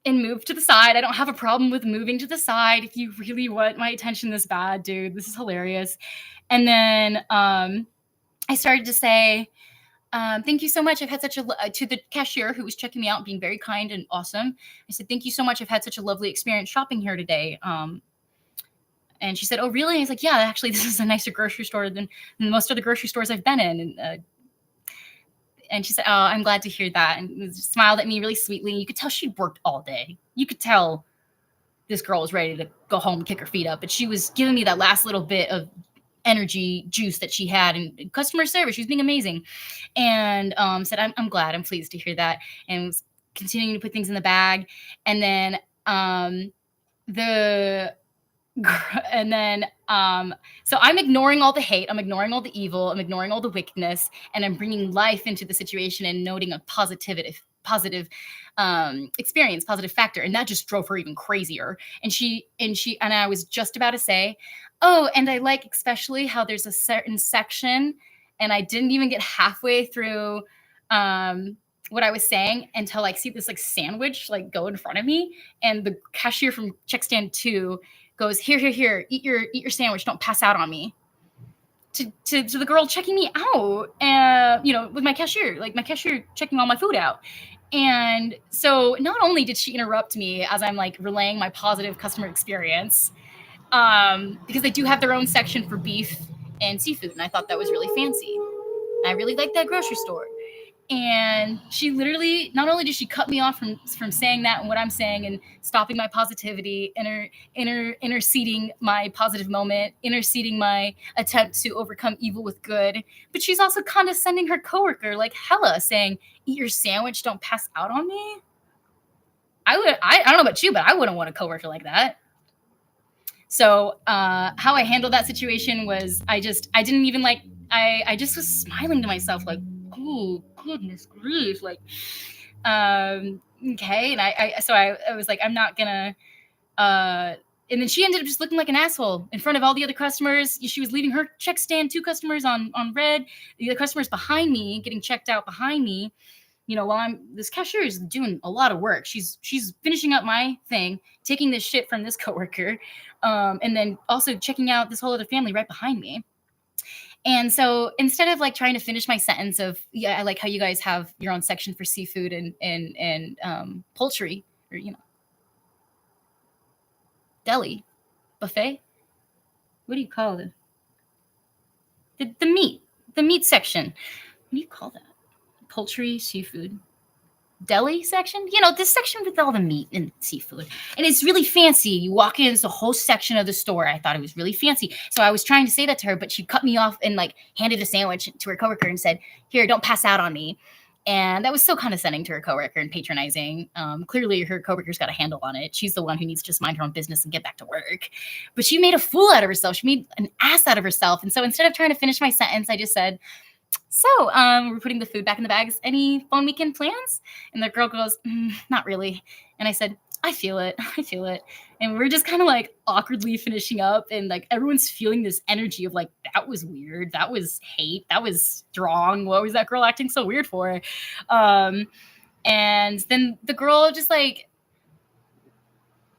and move to the side. I don't have a problem with moving to the side if you really want my attention this bad, dude. This is hilarious. And then I started to say, thank you so much. I've had such to the cashier who was checking me out, being very kind and awesome. I said, thank you so much. I've had such a lovely experience shopping here today. And she said, oh, really? I was like, yeah, actually, this is a nicer grocery store than most of the grocery stores I've been in. And she said, oh, I'm glad to hear that. And smiled at me really sweetly. You could tell she'd worked all day. You could tell this girl was ready to go home and kick her feet up. But she was giving me that last little bit of energy juice that she had, and customer service. She was being amazing. And said, I'm glad. I'm pleased to hear that. And was continuing to put things in the bag. And then so I'm ignoring all the hate, I'm ignoring all the evil, I'm ignoring all the wickedness, and I'm bringing life into the situation and noting a positive experience, positive factor. And that just drove her even crazier. And I was just about to say, oh, and I like especially how there's a certain section, and I didn't even get halfway through what I was saying until I see this like sandwich like go in front of me, and the cashier from check stand 2 goes, here, eat your sandwich, don't pass out on me. To the girl checking me out, and with my cashier checking all my food out. And so not only did she interrupt me as I'm like relaying my positive customer experience, because they do have their own section for beef and seafood, and I thought that was really fancy. I really liked that grocery store. And she literally, not only did she cut me off from saying that and what I'm saying and stopping my positivity, interceding my positive moment, interceding my attempt to overcome evil with good, but she's also condescending her coworker like hella, saying, "Eat your sandwich, don't pass out on me." I don't know about you, but I wouldn't want a coworker like that. So how I handled that situation was I didn't even like, I just was smiling to myself like, oh goodness grief, like okay. And I was like, I'm not gonna and then she ended up just looking like an asshole in front of all the other customers. She was leaving her check stand, 2 customers on red, the other customers behind me getting checked out behind me, while this cashier is doing a lot of work. She's finishing up my thing, taking this shit from this coworker, and then also checking out this whole other family right behind me. And so instead of like trying to finish my sentence of, yeah, I like how you guys have your own section for seafood and poultry, or deli buffet. What do you call it? The meat section. What do you call that? Poultry, seafood, deli section, this section with all the meat and seafood. And it's really fancy. You walk in, it's the whole section of the store. I thought it was really fancy. So I was trying to say that to her, but she cut me off and like handed a sandwich to her coworker and said, "Here, don't pass out on me." And that was so condescending to her coworker and patronizing. Clearly her coworker's got a handle on it. She's the one who needs to just mind her own business and get back to work. But she made a fool out of herself. She made an ass out of herself. And so instead of trying to finish my sentence, I just said, "So, we're putting the food back in the bags. Any fun weekend plans?" And the girl goes, "Not really." And I said, "I feel it. I feel it." And we're just kind of like awkwardly finishing up, and like everyone's feeling this energy of like, that was weird. That was hate. That was strong. What was that girl acting so weird for? And then the girl just like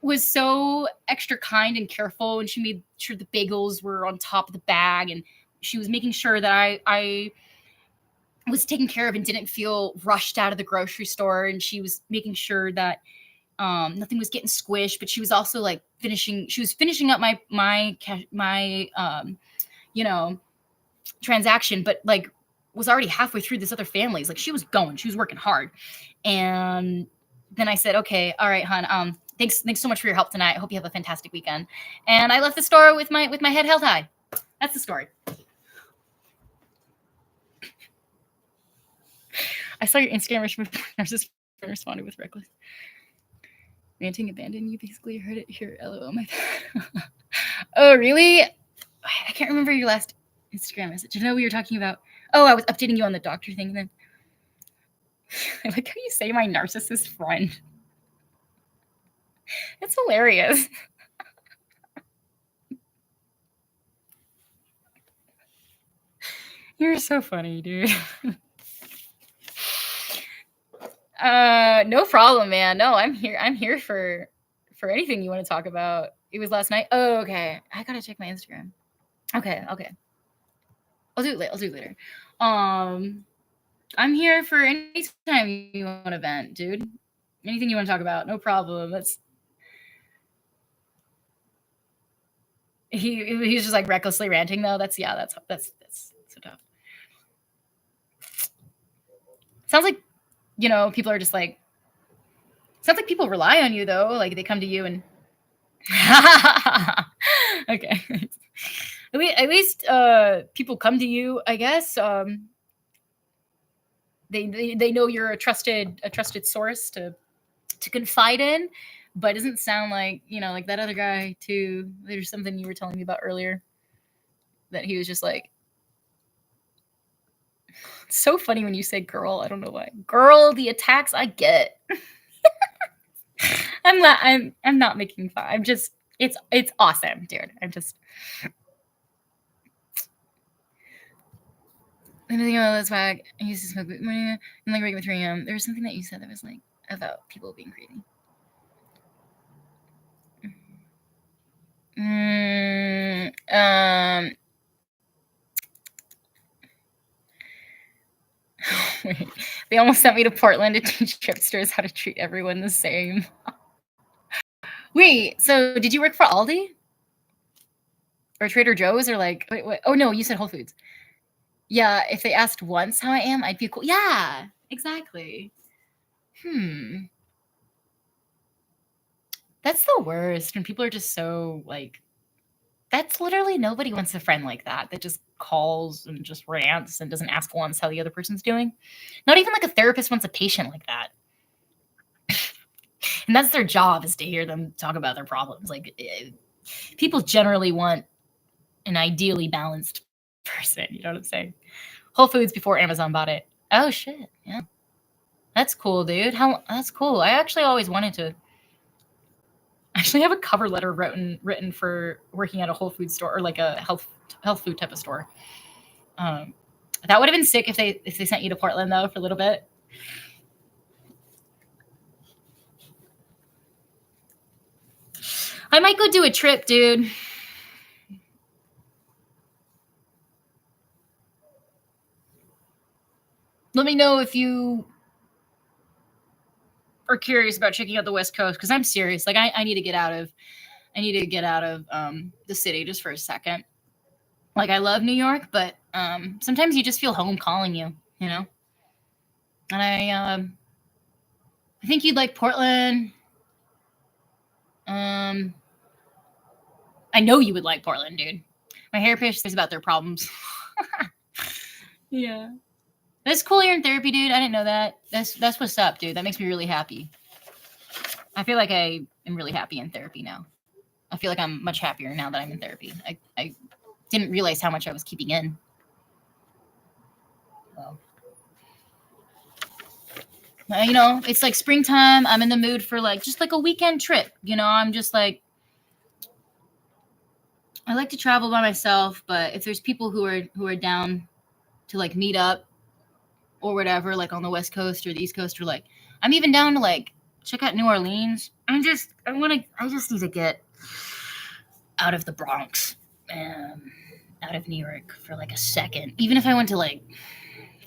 was so extra kind and careful, and she made sure the bagels were on top of the bag, and she was making sure that I was taken care of and didn't feel rushed out of the grocery store. And she was making sure that nothing was getting squished, but she was also like finishing up my transaction, but like was already halfway through this other family's. Like she was working hard. And then I said, "Okay, all right, hon. Thanks so much for your help tonight. I hope you have a fantastic weekend." And I left the store with my head held high. That's the story. I saw your Instagram nurses responded with reckless. Ranting abandoned you, basically heard it here. LOL, my bad. Oh, really? I can't remember your last Instagram message. I know we were talking about, I was updating you on the doctor thing then. I like how you say my narcissist friend. It's hilarious. You're so funny, dude. No problem, man. No, I'm here for anything you want to talk about. It was last night. Oh, okay. I gotta check my Instagram. Okay. I'll do it later. I'm here for any time you want to vent, dude. Anything you want to talk about, no problem. He's just like recklessly ranting though. That's so tough. Sounds like, people are just like, sounds like people rely on you though. Like they come to you and okay. At least people come to you, I guess. They know you're a trusted source to confide in, but it doesn't sound like, like that other guy too. There's something you were telling me about earlier that he was just like, it's so funny when you say girl. I don't know why. Girl, the attacks I get. I'm not making fun. I'm just, it's awesome, dude. I'm just. Anything about this swag? I used to smoke and like regular 3 a.m. There was something that you said that was like about people being crazy. Wait, they almost sent me to Portland to teach hipsters how to treat everyone the same. Wait, so did you work for Aldi? Or Trader Joe's? Or like, wait, oh no, you said Whole Foods. Yeah, if they asked once how I am, I'd be cool. Yeah, Exactly. That's the worst when people are just so like, that's literally, nobody wants a friend like that just calls and just rants and doesn't ask once how the other person's doing. Not even like a therapist wants a patient like that. And that's their job, is to hear them talk about their problems. Like, people generally want an ideally balanced person. You know what I'm saying? Whole Foods before Amazon bought it. Oh shit! Yeah, that's cool, dude. That's cool. I actually always wanted to. Actually, have a cover letter written for working at a Whole Food store, or like a health food type of store. That would have been sick if they sent you to Portland though for a little bit. I might go do a trip, dude. Let me know if you are curious about checking out the West Coast, because I'm serious. Like, I need to get out of the city just for a second. Like, I love New York, but sometimes you just feel home calling you, you know? And I think you'd like Portland. I know you would like Portland, dude. My therapist is about their problems. Yeah. That's cool you're in therapy, dude. I didn't know that. That's what's up, dude. That makes me really happy. I feel like I am really happy in therapy now. I feel like I'm much happier now that I'm in therapy. I didn't realize how much I was keeping in. Well, you know, it's like springtime. I'm in the mood for like just like a weekend trip. You know, I'm just like, I like to travel by myself, but if there's people who are down to like meet up or whatever, like on the West Coast or the East Coast, or like, I'm even down to like check out New Orleans. I just need to get out of the Bronx, out of New York for like a second. Even if I went to like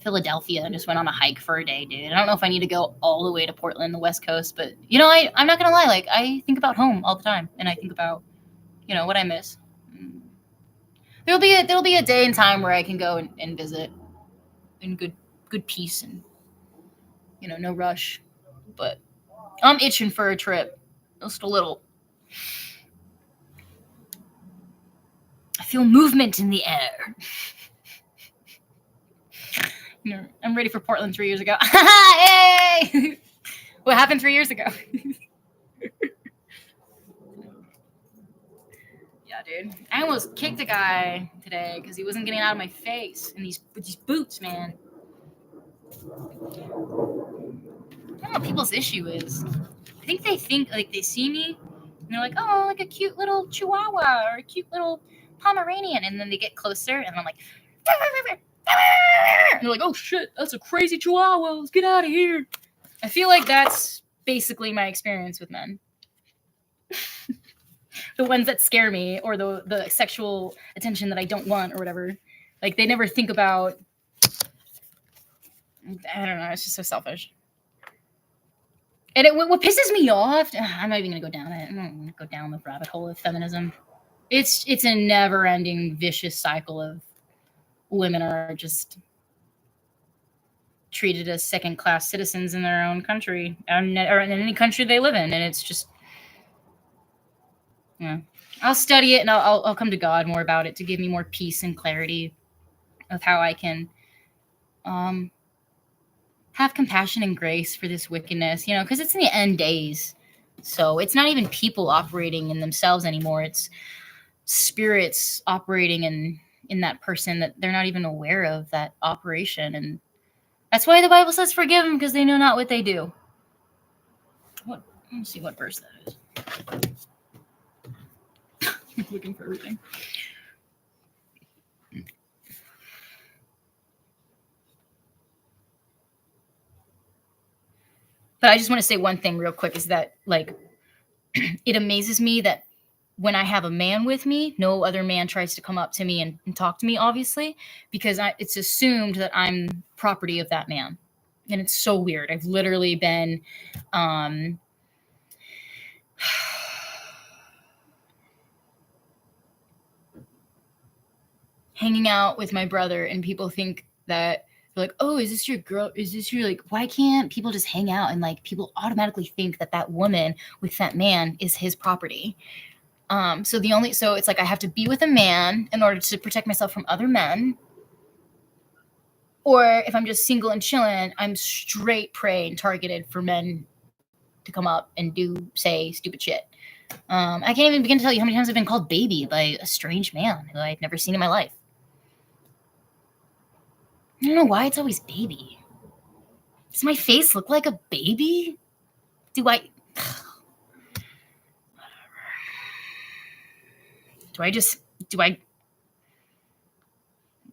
Philadelphia and just went on a hike for a day, dude. I don't know if I need to go all the way to Portland, the West Coast, but you know, I'm not gonna lie, like I think about home all the time, and I think about, you know, what I miss. There'll be a day and time where I can go and visit in good peace and, you know, no rush. But I'm itching for a trip, just a little. I feel movement in the air. You know, I'm ready for Portland 3 years ago. Hey! What happened 3 years ago? Yeah, dude. I almost kicked a guy today because he wasn't getting out of my face in with these boots, man. I don't know what people's issue is. I think they think like they see me and they're like, oh, like a cute little Chihuahua or a cute little Pomeranian, and then they get closer and I'm like, and they're like, oh shit, that's a crazy Chihuahua. Let's get out of here. I feel like that's basically my experience with men. The ones that scare me, or the sexual attention that I don't want, or whatever. Like, they never think about, I don't know, it's just so selfish. And what pisses me off, I'm not even gonna go down it. I'm not gonna go down the rabbit hole of feminism. It's a never-ending vicious cycle of women are just treated as second-class citizens in their own country, or in any country they live in, and it's just, yeah. I'll study it, and I'll come to God more about it to give me more peace and clarity of how I can have compassion and grace for this wickedness, you know, because it's in the end days. So it's not even people operating in themselves anymore. It's spirits operating in that person that they're not even aware of that operation. And that's why the Bible says forgive them, because they know not what they do. Let me see what verse that is. I'm looking for everything. But I just want to say one thing real quick, is that, like, it amazes me that when I have a man with me, no other man tries to come up to me and talk to me, obviously, because it's assumed that I'm property of that man. And it's so weird. I've literally been hanging out with my brother, and people think that They're like, oh, is this your girl? Is this your, like, why can't people just hang out and like people automatically think that that woman with that man is his property? So it's like I have to be with a man in order to protect myself from other men. Or if I'm just single and chilling, I'm straight prey and targeted for men to come up and say stupid shit. I can't even begin to tell you how many times I've been called baby by a strange man who I've never seen in my life. I don't know why it's always baby. Does my face look like a baby? Do I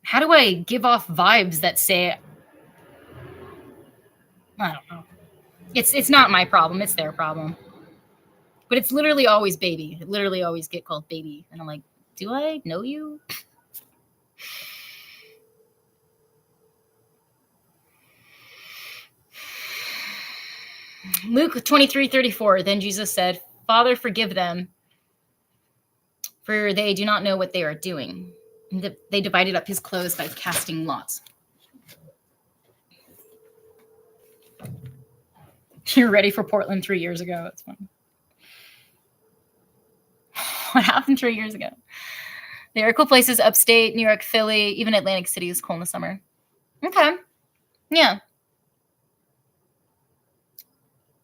how do I give off vibes that say, I don't know. It's not my problem, it's their problem. But it's literally always baby. I literally always get called baby. And I'm like, do I know you? Luke 23:34. Then Jesus said, Father, forgive them, for they do not know what they are doing. And they divided up his clothes by casting lots. You're ready for Portland 3 years ago. It's funny. What happened 3 years ago? There are cool places upstate, New York, Philly, even Atlantic City is cool in the summer. Okay. Yeah.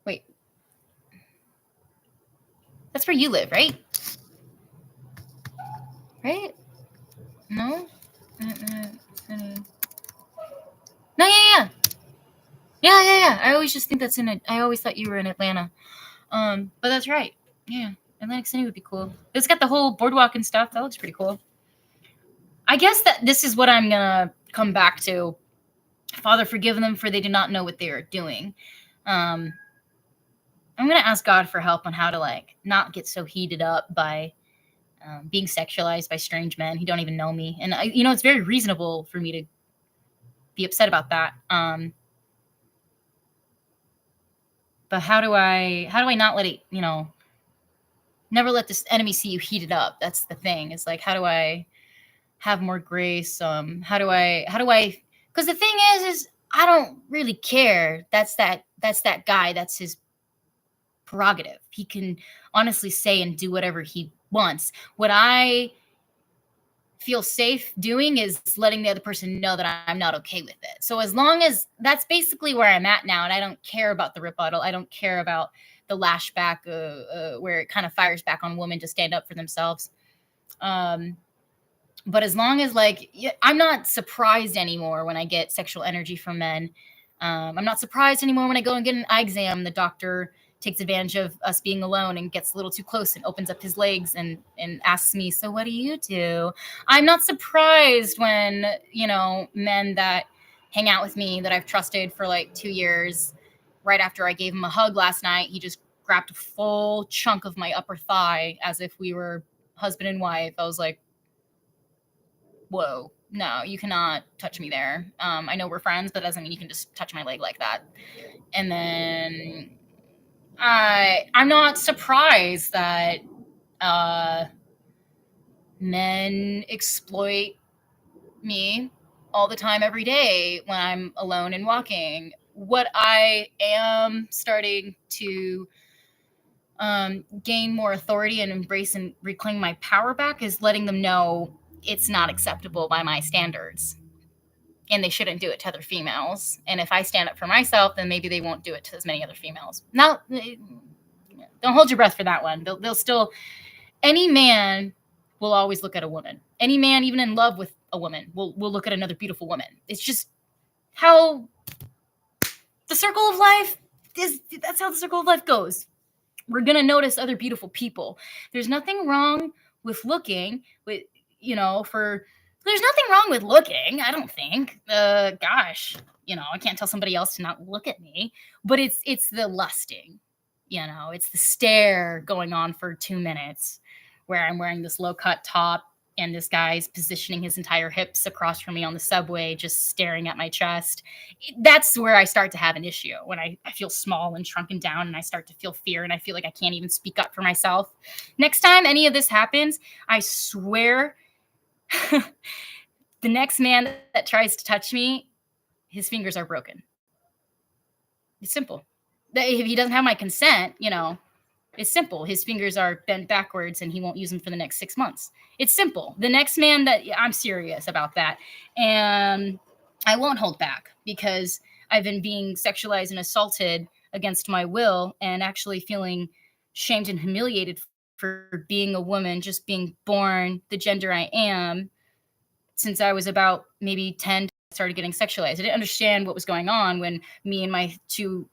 Wait. That's where you live, right? Right? No? No, yeah. Yeah. I always just think that's I always thought you were in Atlanta. But that's right. Yeah. Atlantic City would be cool. It's got the whole boardwalk and stuff. That looks pretty cool. I guess that this is what I'm gonna come back to. Father, forgive them, for they do not know what they are doing. I'm gonna ask God for help on how to like not get so heated up by being sexualized by strange men who don't even know me. And it's very reasonable for me to be upset about that. But how do I not let it, never let this enemy see you heated up? That's the thing. It's like, how do I have more grace? How do I, because the thing is I don't really care. That's that guy. That's his prerogative. He can honestly say and do whatever he wants. What I feel safe doing is letting the other person know that I'm not okay with it. So as long as that's basically where I'm at now, and I don't care about the rebuttal, I don't care about the lashback where it kind of fires back on women to stand up for themselves. But as long as I'm not surprised anymore when I get sexual energy from men. I'm not surprised anymore when I go and get an eye exam. The doctor takes advantage of us being alone and gets a little too close and opens up his legs and asks me, so what do you do? I'm not surprised when, men that hang out with me that I've trusted for like 2 years, right after I gave him a hug last night, he just grabbed a full chunk of my upper thigh as if we were husband and wife. I was like, whoa, no, you cannot touch me there. I know we're friends, but that doesn't mean you can just touch my leg like that. And then I'm not surprised that men exploit me all the time, every day when I'm alone and walking. What I am starting to gain more authority and embrace and reclaim my power back is letting them know it's not acceptable by my standards. And they shouldn't do it to other females. And if I stand up for myself, then maybe they won't do it to as many other females. Now, don't hold your breath for that one. They'll still, any man will always look at a woman. Any man, even in love with a woman, will look at another beautiful woman. It's just how the circle of life is. That's how the circle of life goes. We're going to notice other beautiful people. There's nothing wrong with looking there's nothing wrong with looking, I don't think. Gosh, I can't tell somebody else to not look at me, but it's the lusting, it's the stare going on for 2 minutes where I'm wearing this low cut top and this guy's positioning his entire hips across from me on the subway, just staring at my chest. That's where I start to have an issue, when I feel small and shrunken down and I start to feel fear and I feel like I can't even speak up for myself. Next time any of this happens, I swear the next man that tries to touch me, his fingers are broken. It's simple. If he doesn't have my consent, it's simple. His fingers are bent backwards and he won't use them for the next 6 months. It's simple. The next man that I'm serious about that. And I won't hold back because I've been being sexualized and assaulted against my will and actually feeling shamed and humiliated for being a woman, just being born the gender I am since I was about maybe 10. Started getting sexualized. I didn't understand what was going on when me and my two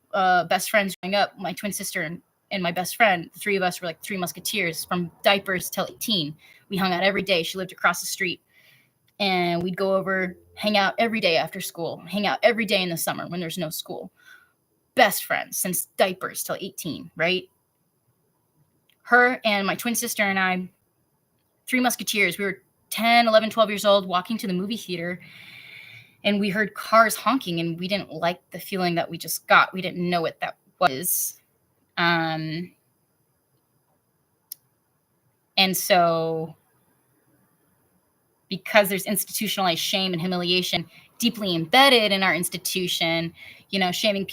best friends growing up, my twin sister and my best friend, the three of us were like three musketeers from diapers till 18. We hung out every day. She lived across the street. And we'd go over, hang out every day after school, hang out every day in the summer when there's no school. Best friends since diapers till 18, right? Her and my twin sister and I, three musketeers, we were 10, 11, 12 years old, walking to the movie theater. And we heard cars honking, and we didn't like the feeling that we just got. We didn't know what that was. And so because there's institutionalized shame and humiliation deeply embedded in our institution, shaming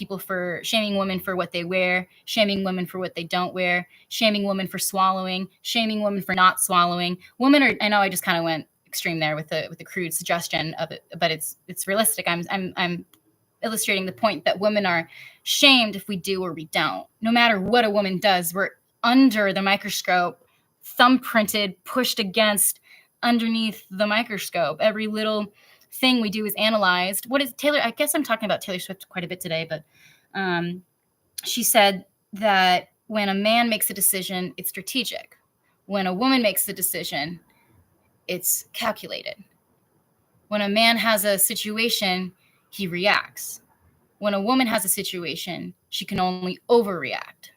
women for what they wear, shaming women for what they don't wear, shaming women for swallowing, shaming women for not swallowing. I know I just kind of went extreme there with the crude suggestion of it, but it's realistic. I'm illustrating the point that women are shamed if we do or we don't. No matter what a woman does, we're under the microscope, thumbprinted, pushed against, underneath the microscope. Every little thing we do is analyzed. What is Taylor? I guess I'm talking about Taylor Swift quite a bit today, but she said that when a man makes a decision, it's strategic. When a woman makes the decision, it's calculated. When a man has a situation, he reacts. When a woman has a situation, she can only overreact.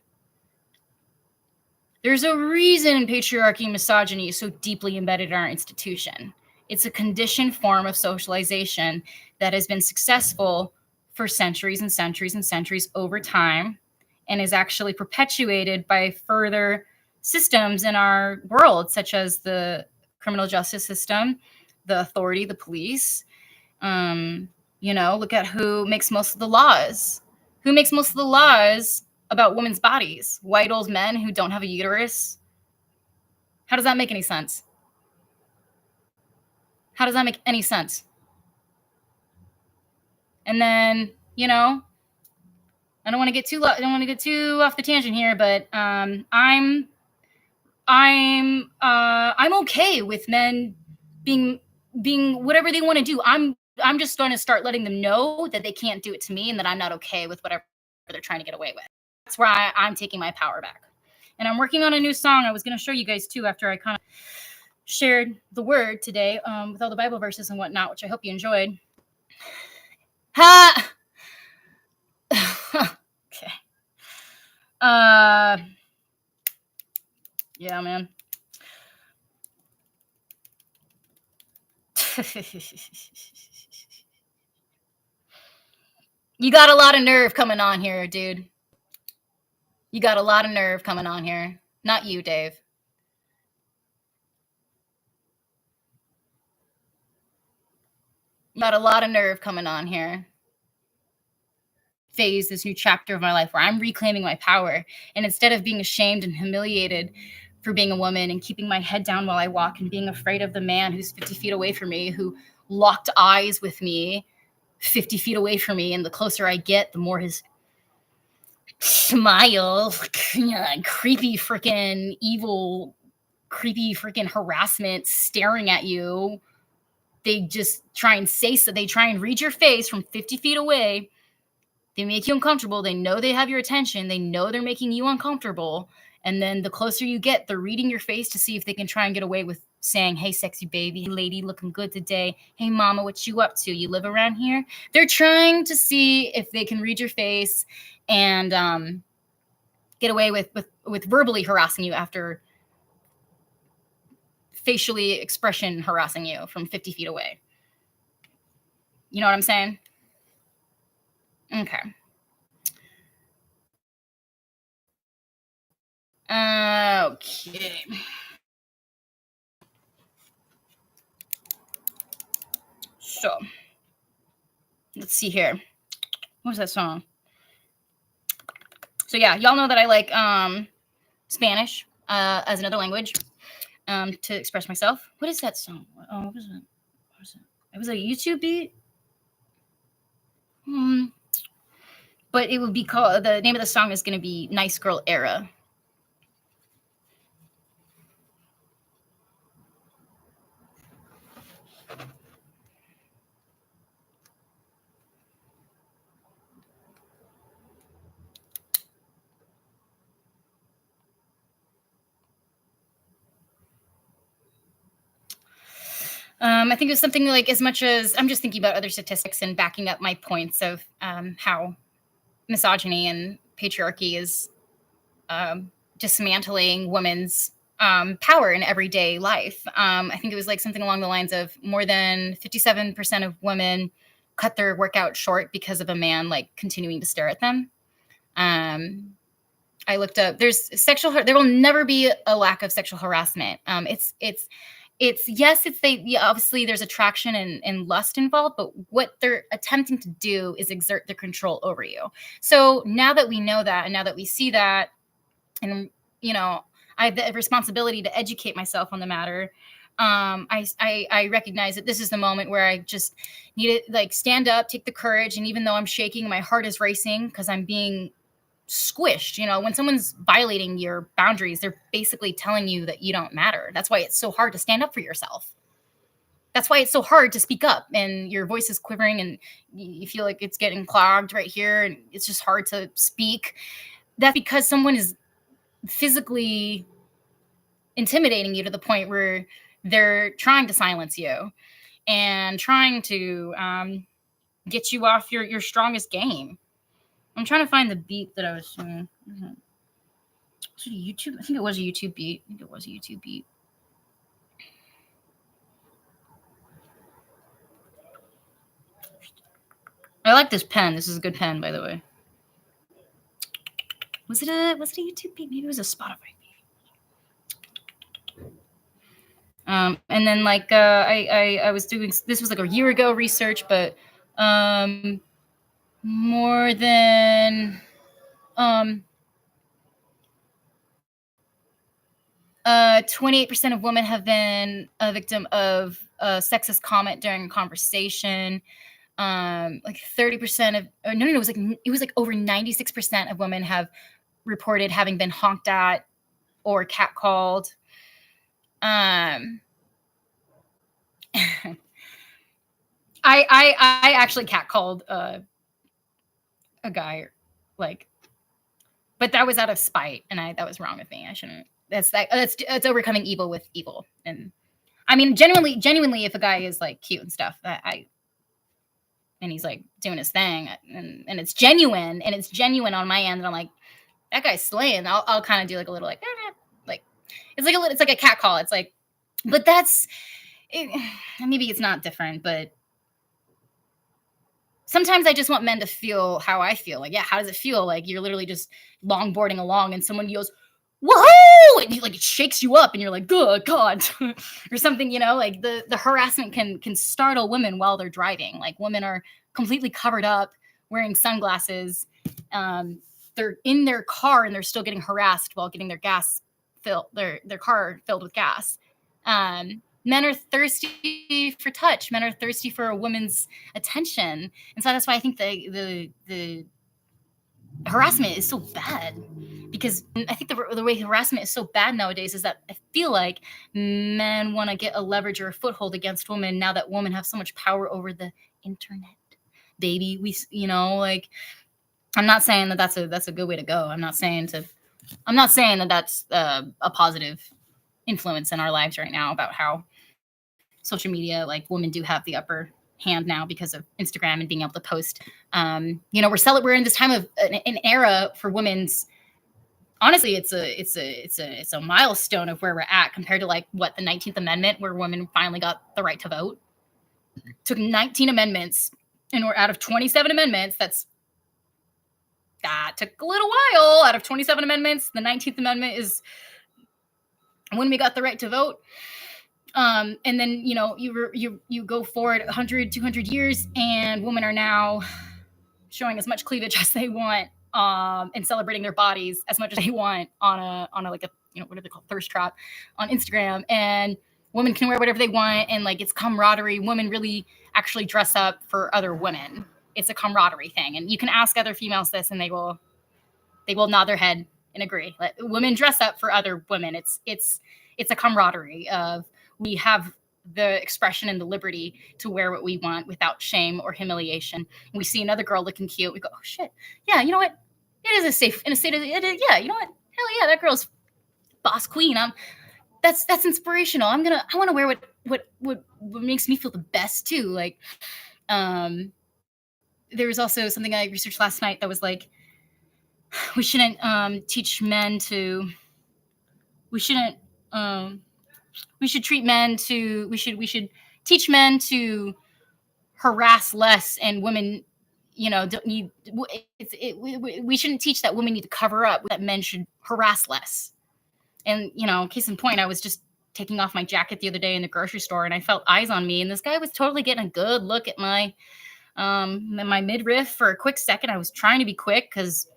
There's a reason patriarchy and misogyny is so deeply embedded in our institution. It's a conditioned form of socialization that has been successful for centuries and centuries and centuries over time and is actually perpetuated by further systems in our world, such as the criminal justice system, the authority, the police. Look at who makes most of the laws. Who makes most of the laws about women's bodies? White old men who don't have a uterus? How does that make any sense? How does that make any sense? And then, I don't want to get too off the tangent here, but I'm okay with men being whatever they want to do. I'm just going to start letting them know that they can't do it to me and that I'm not okay with whatever they're trying to get away with. That's where I'm taking my power back. And I'm working on a new song I was going to show you guys too after I kind of shared the word today with all the Bible verses and whatnot, which I hope you enjoyed. Ha! Okay. Yeah, man. You got a lot of nerve coming on here, dude. You got a lot of nerve coming on here. Not you, Dave. You got a lot of nerve coming on here. Phase, this new chapter of my life where I'm reclaiming my power. And instead of being ashamed and humiliated for being a woman and keeping my head down while I walk and being afraid of the man who's 50 feet away from me, who locked eyes with me 50 feet away from me, and the closer I get, the more his smile, creepy freaking evil, creepy freaking harassment staring at you. They just try and say so. They try and read your face from 50 feet away. They make you uncomfortable. They know they have your attention. They know they're making you uncomfortable. And then the closer you get, they're reading your face to see if they can try and get away with saying, hey, sexy baby, hey, lady, looking good today. Hey, mama, what you up to? You live around here? They're trying to see if they can read your face and get away with verbally harassing you after facially expression harassing you from 50 feet away. You know what I'm saying? Okay. Okay. So, let's see here. What was that song? So yeah, y'all know that I like Spanish as another language to express myself. What is that song? Oh, what was it? What was it? It was a YouTube beat. But it would be called, the name of the song is going to be Nice Girl Era. I think it was something like, as much as I'm just thinking about other statistics and backing up my points of how misogyny and patriarchy is dismantling women's power in everyday life. I think it was like something along the lines of more than 57% of women cut their workout short because of a man like continuing to stare at them. I looked up, there will never be a lack of sexual harassment. Obviously there's attraction and lust involved, but what they're attempting to do is exert their control over you. So now that we know that, and now that we see that, and I have the responsibility to educate myself on the matter. I recognize that this is the moment where I just need to like stand up, take the courage, and even though I'm shaking, my heart is racing because I'm being squished. When someone's violating your boundaries, they're basically telling you that you don't matter. That's why it's so hard to stand up for yourself. That's why it's so hard to speak up, and your voice is quivering and you feel like it's getting clogged right here, and it's just hard to speak. That's because someone is physically intimidating you to the point where they're trying to silence you and trying to get you off your strongest game. I'm trying to find the beat that I was doing. Was it a YouTube? I think it was a YouTube beat. I like this pen. This is a good pen, by the way. Was it a YouTube beat? Maybe it was a Spotify beat. And then like I was doing, this was like a year ago research, but more than 28% of women have been a victim of a sexist comment during a conversation. Like 30% of, it was like over 96% of women have reported having been honked at or catcalled. I actually catcalled a guy, like, but that was out of spite, and that was wrong of me. I shouldn't. That's overcoming evil with evil. And I mean, genuinely, if a guy is like cute and stuff, and he's like doing his thing, and it's genuine on my end, and I'm like, that guy's slaying. I'll kind of do like a little like it's like a cat call. It's like, but maybe it's not different, but sometimes I just want men to feel how I feel. Like, yeah, how does it feel? Like you're literally just longboarding along and someone yells, "Whoa!" and it shakes you up and you're like, "Good God," or something, like the harassment can startle women while they're driving. Like women are completely covered up, wearing sunglasses. They're in their car and they're still getting harassed while getting their car filled with gas. Men are thirsty for touch. Men are thirsty for a woman's attention. And so that's why I think the harassment is so bad, because I think the way harassment is so bad nowadays is that I feel like men want to get a leverage or a foothold against women now that women have so much power over the internet. Baby, like, I'm not saying that that's a good way to go. I'm not saying that that's a positive influence in our lives right now about how social media, like women do have the upper hand now because of Instagram and being able to post. We're in this time of an era for women's. Honestly, it's a milestone of where we're at compared to like what the 19th Amendment, where women finally got the right to vote. It took 19 amendments, and we're out of 27 amendments. That took a little while. Out of 27 amendments, the 19th Amendment is when we got the right to vote. And then, you go forward 100, 200 years, and women are now showing as much cleavage as they want, and celebrating their bodies as much as they want on a like a, what are they called, thirst trap on Instagram. And women can wear whatever they want, and like, it's camaraderie. Women really actually dress up for other women. It's a camaraderie thing, and you can ask other females this, and they will nod their head and agree. Like, women dress up for other women. It's a camaraderie of, we have the expression and the liberty to wear what we want without shame or humiliation. And we see another girl looking cute, we go, oh shit, yeah, you know what? It is a safe in a state of it is, yeah, you know what? Hell yeah, that girl's boss queen. That's inspirational. I want to wear what makes me feel the best too. Like, there was also something I researched last night that was like, we shouldn't teach men to. We shouldn't. We should treat men to. We should teach men to harass less, and women, don't need. We shouldn't teach that women need to cover up. That men should harass less. And case in point, I was just taking off my jacket the other day in the grocery store, and I felt eyes on me, and this guy was totally getting a good look at my midriff for a quick second. I was trying to be quick because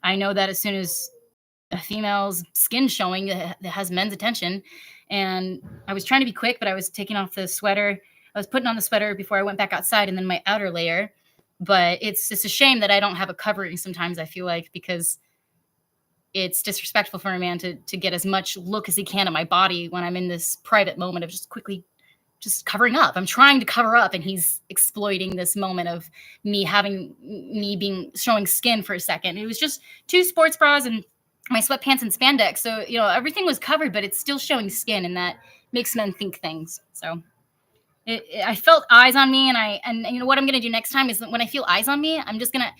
I know that as soon as a female's skin showing, it has men's attention. And I was trying to be quick, but I was taking off the sweater. I was putting on the sweater before I went back outside, and then my outer layer. But it's a shame that I don't have a covering sometimes, I feel like, because it's disrespectful for a man to get as much look as he can at my body when I'm in this private moment of just quickly just covering up. I'm trying to cover up, and he's exploiting this moment of me showing skin for a second. It was just 2 sports bras and my sweatpants and spandex. So, everything was covered, but it's still showing skin, and that makes men think things. So I felt eyes on me, and what I'm going to do next time is when I feel eyes on me, I'm just going to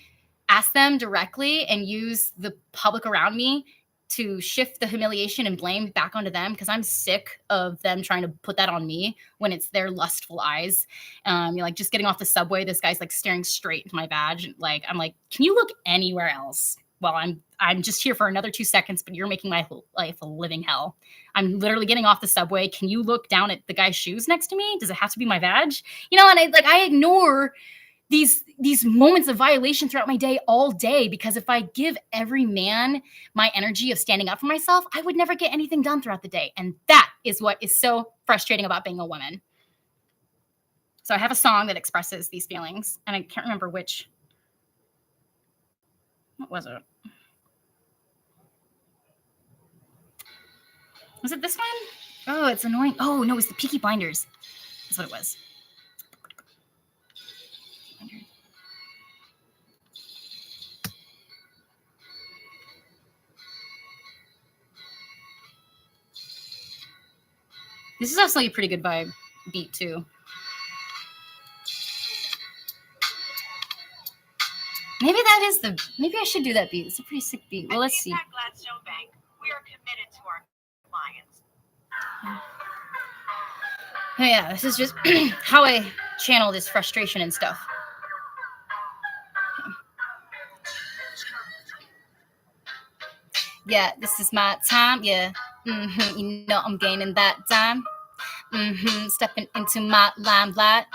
ask them directly and use the public around me to shift the humiliation and blame back onto them, because I'm sick of them trying to put that on me when it's their lustful eyes. Like, just getting off the subway, this guy's like staring straight into my badge. Like, I'm like, can you look anywhere else? Well, I'm just here for another 2 seconds, but you're making my life a living hell. I'm literally getting off the subway. Can you look down at the guy's shoes next to me? Does it have to be my badge? And I ignore these moments of violation throughout my day all day, because if I give every man my energy of standing up for myself, I would never get anything done throughout the day. And that is what is so frustrating about being a woman. So I have a song that expresses these feelings, and I can't remember which. What was it? Was it this one? Oh, it's annoying. Oh, no, it's the Peaky Blinders. That's what it was. This is also a pretty good vibe beat, too. Maybe I should do that beat. It's a pretty sick beat. Well, let's see. At Gladstone Bank, we are committed to our clients. Oh, yeah, this is just how I channel this frustration and stuff. Yeah, this is my time, yeah. I'm gaining that dime. Stepping into my limelight.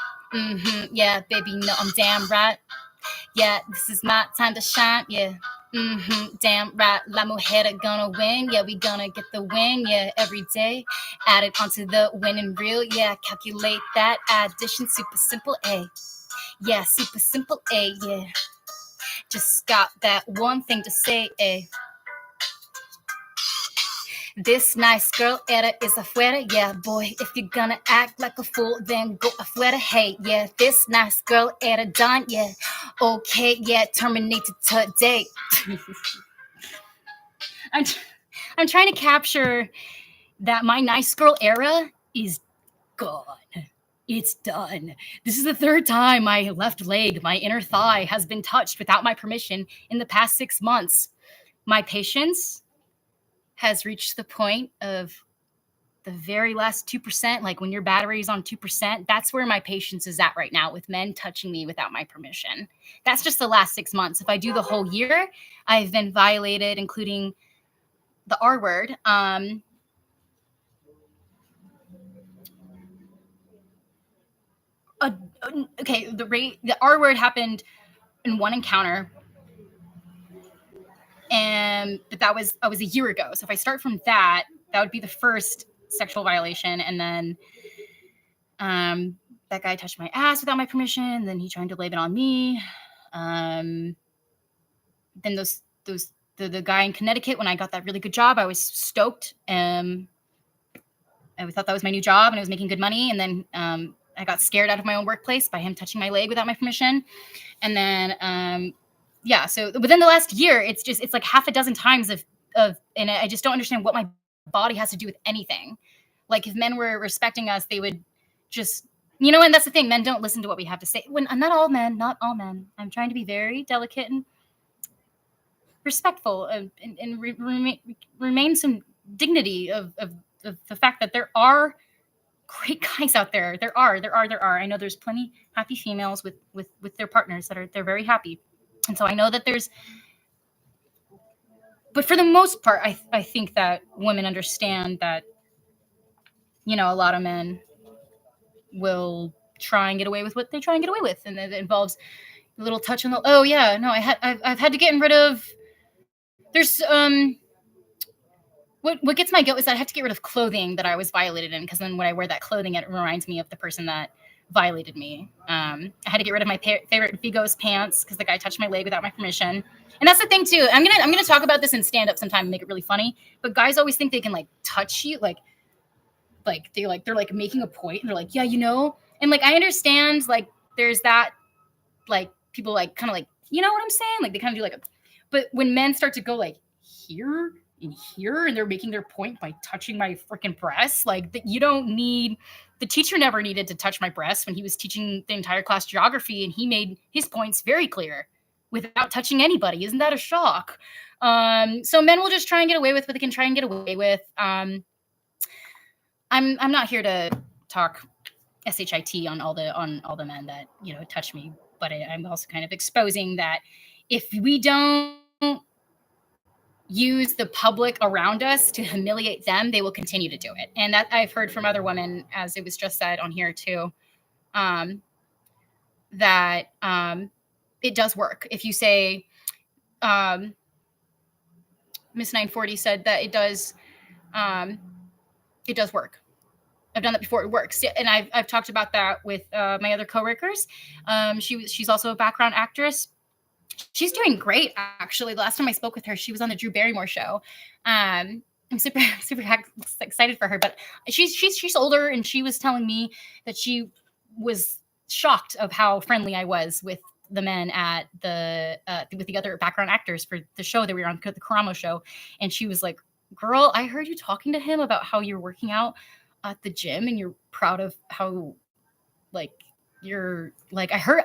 Yeah, baby, I'm damn right. Yeah, this is my time to shine, yeah. Damn right, La Mujer gonna win. Yeah, we gonna get the win, yeah, every day. Add it onto the winning reel, yeah. Calculate that addition, super simple, A. Yeah, super simple, A, yeah. Just got that one thing to say, A. This nice girl, era is afuera, yeah, boy. If you're gonna act like a fool, then go afuera, hey, yeah. This nice girl, era done, yeah. Okay, yeah, terminated today. I'm trying to capture that my nice girl era is gone. It's done. This is the 3rd time my left leg, my inner thigh, has been touched without my permission in the past 6 months. My patience has reached the point of the very last 2%, like when your battery is on 2%, that's where my patience is at right now with men touching me without my permission. That's just the last 6 months. If I do the whole year, I've been violated, including the R word, okay, the R word happened in one encounter, but that was a year ago. So if I start from that would be the first sexual violation, and then that guy touched my ass without my permission. Then he tried to blame it on me. Then the guy in Connecticut, when I got that really good job, I was stoked. I thought that was my new job, and I was making good money. And then I got scared out of my own workplace by him touching my leg without my permission. And then so within the last year, it's like half a dozen times and I just don't understand what my body has to do with anything. Like, if men were respecting us, they would just, and that's the thing, men don't listen to what we have to say. When not all men. I'm trying to be very delicate and respectful, and remain some dignity of the fact that there are great guys out there. There are. I know there's plenty happy females with their partners they're very happy. And so I know that but for the most part, I think that women understand that, a lot of men will try and get away with what they try and get away with. And it involves a little touch on the, oh yeah, no, I've had to get rid of, there's, what gets my guilt is that I have to get rid of clothing that I was violated in, because then when I wear that clothing, it reminds me of the person that violated me. I had to get rid of my favorite Vigos pants because the guy touched my leg without my permission. And that's the thing too. I'm gonna talk about this in stand up sometime and make it really funny. But guys always think they can like touch you, like they're like making a point, and they're like, yeah, and like I understand, like there's that, like people like kind of like, you know what I'm saying? Like they kind of do like but when men start to go like here and here, and they're making their point by touching my freaking breasts, like that, you don't need. The teacher never needed to touch my breasts when he was teaching the entire class geography, and he made his points very clear without touching anybody. Isn't that a shock? So men will just try and get away with what they can try and get away with. I'm not here to talk shit on all the men that touch me, but I'm also kind of exposing that if we don't use the public around us to humiliate them, they will continue to do it. And that I've heard from other women, as it was just said on here too, that it does work. If you say, Miss 940 said that it does work. I've done that before. It works. And I've talked about that with my other coworkers. She's also a background actress. She's doing great, actually. The last time I spoke with her, she was on the Drew Barrymore show. I'm super excited for her. But she's older, and she was telling me that she was shocked of how friendly I was with the men at with the other background actors for the show that we were on, the Karamo show. And she was like, "Girl, I heard you talking to him about how you're working out at the gym, and you're proud of how, like, you're like, I heard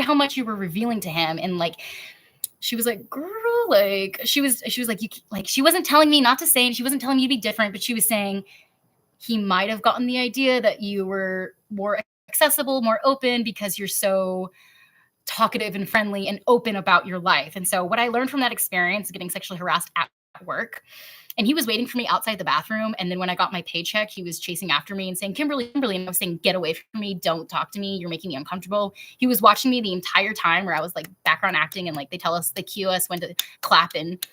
how much you were revealing to him." And like, she was like, "Girl," like she was like, you, like, she wasn't telling me not to say, and she wasn't telling me to be different, but she was saying he might have gotten the idea that you were more accessible, more open, because you're so talkative and friendly and open about your life. And so what I learned from that experience, getting sexually harassed at work, and he was waiting for me outside the bathroom. And then when I got my paycheck, he was chasing after me and saying, Kimberly, and I was saying, "Get away from me. Don't talk to me. You're making me uncomfortable." He was watching me the entire time, where I was like background acting, and like they cue us when to clap and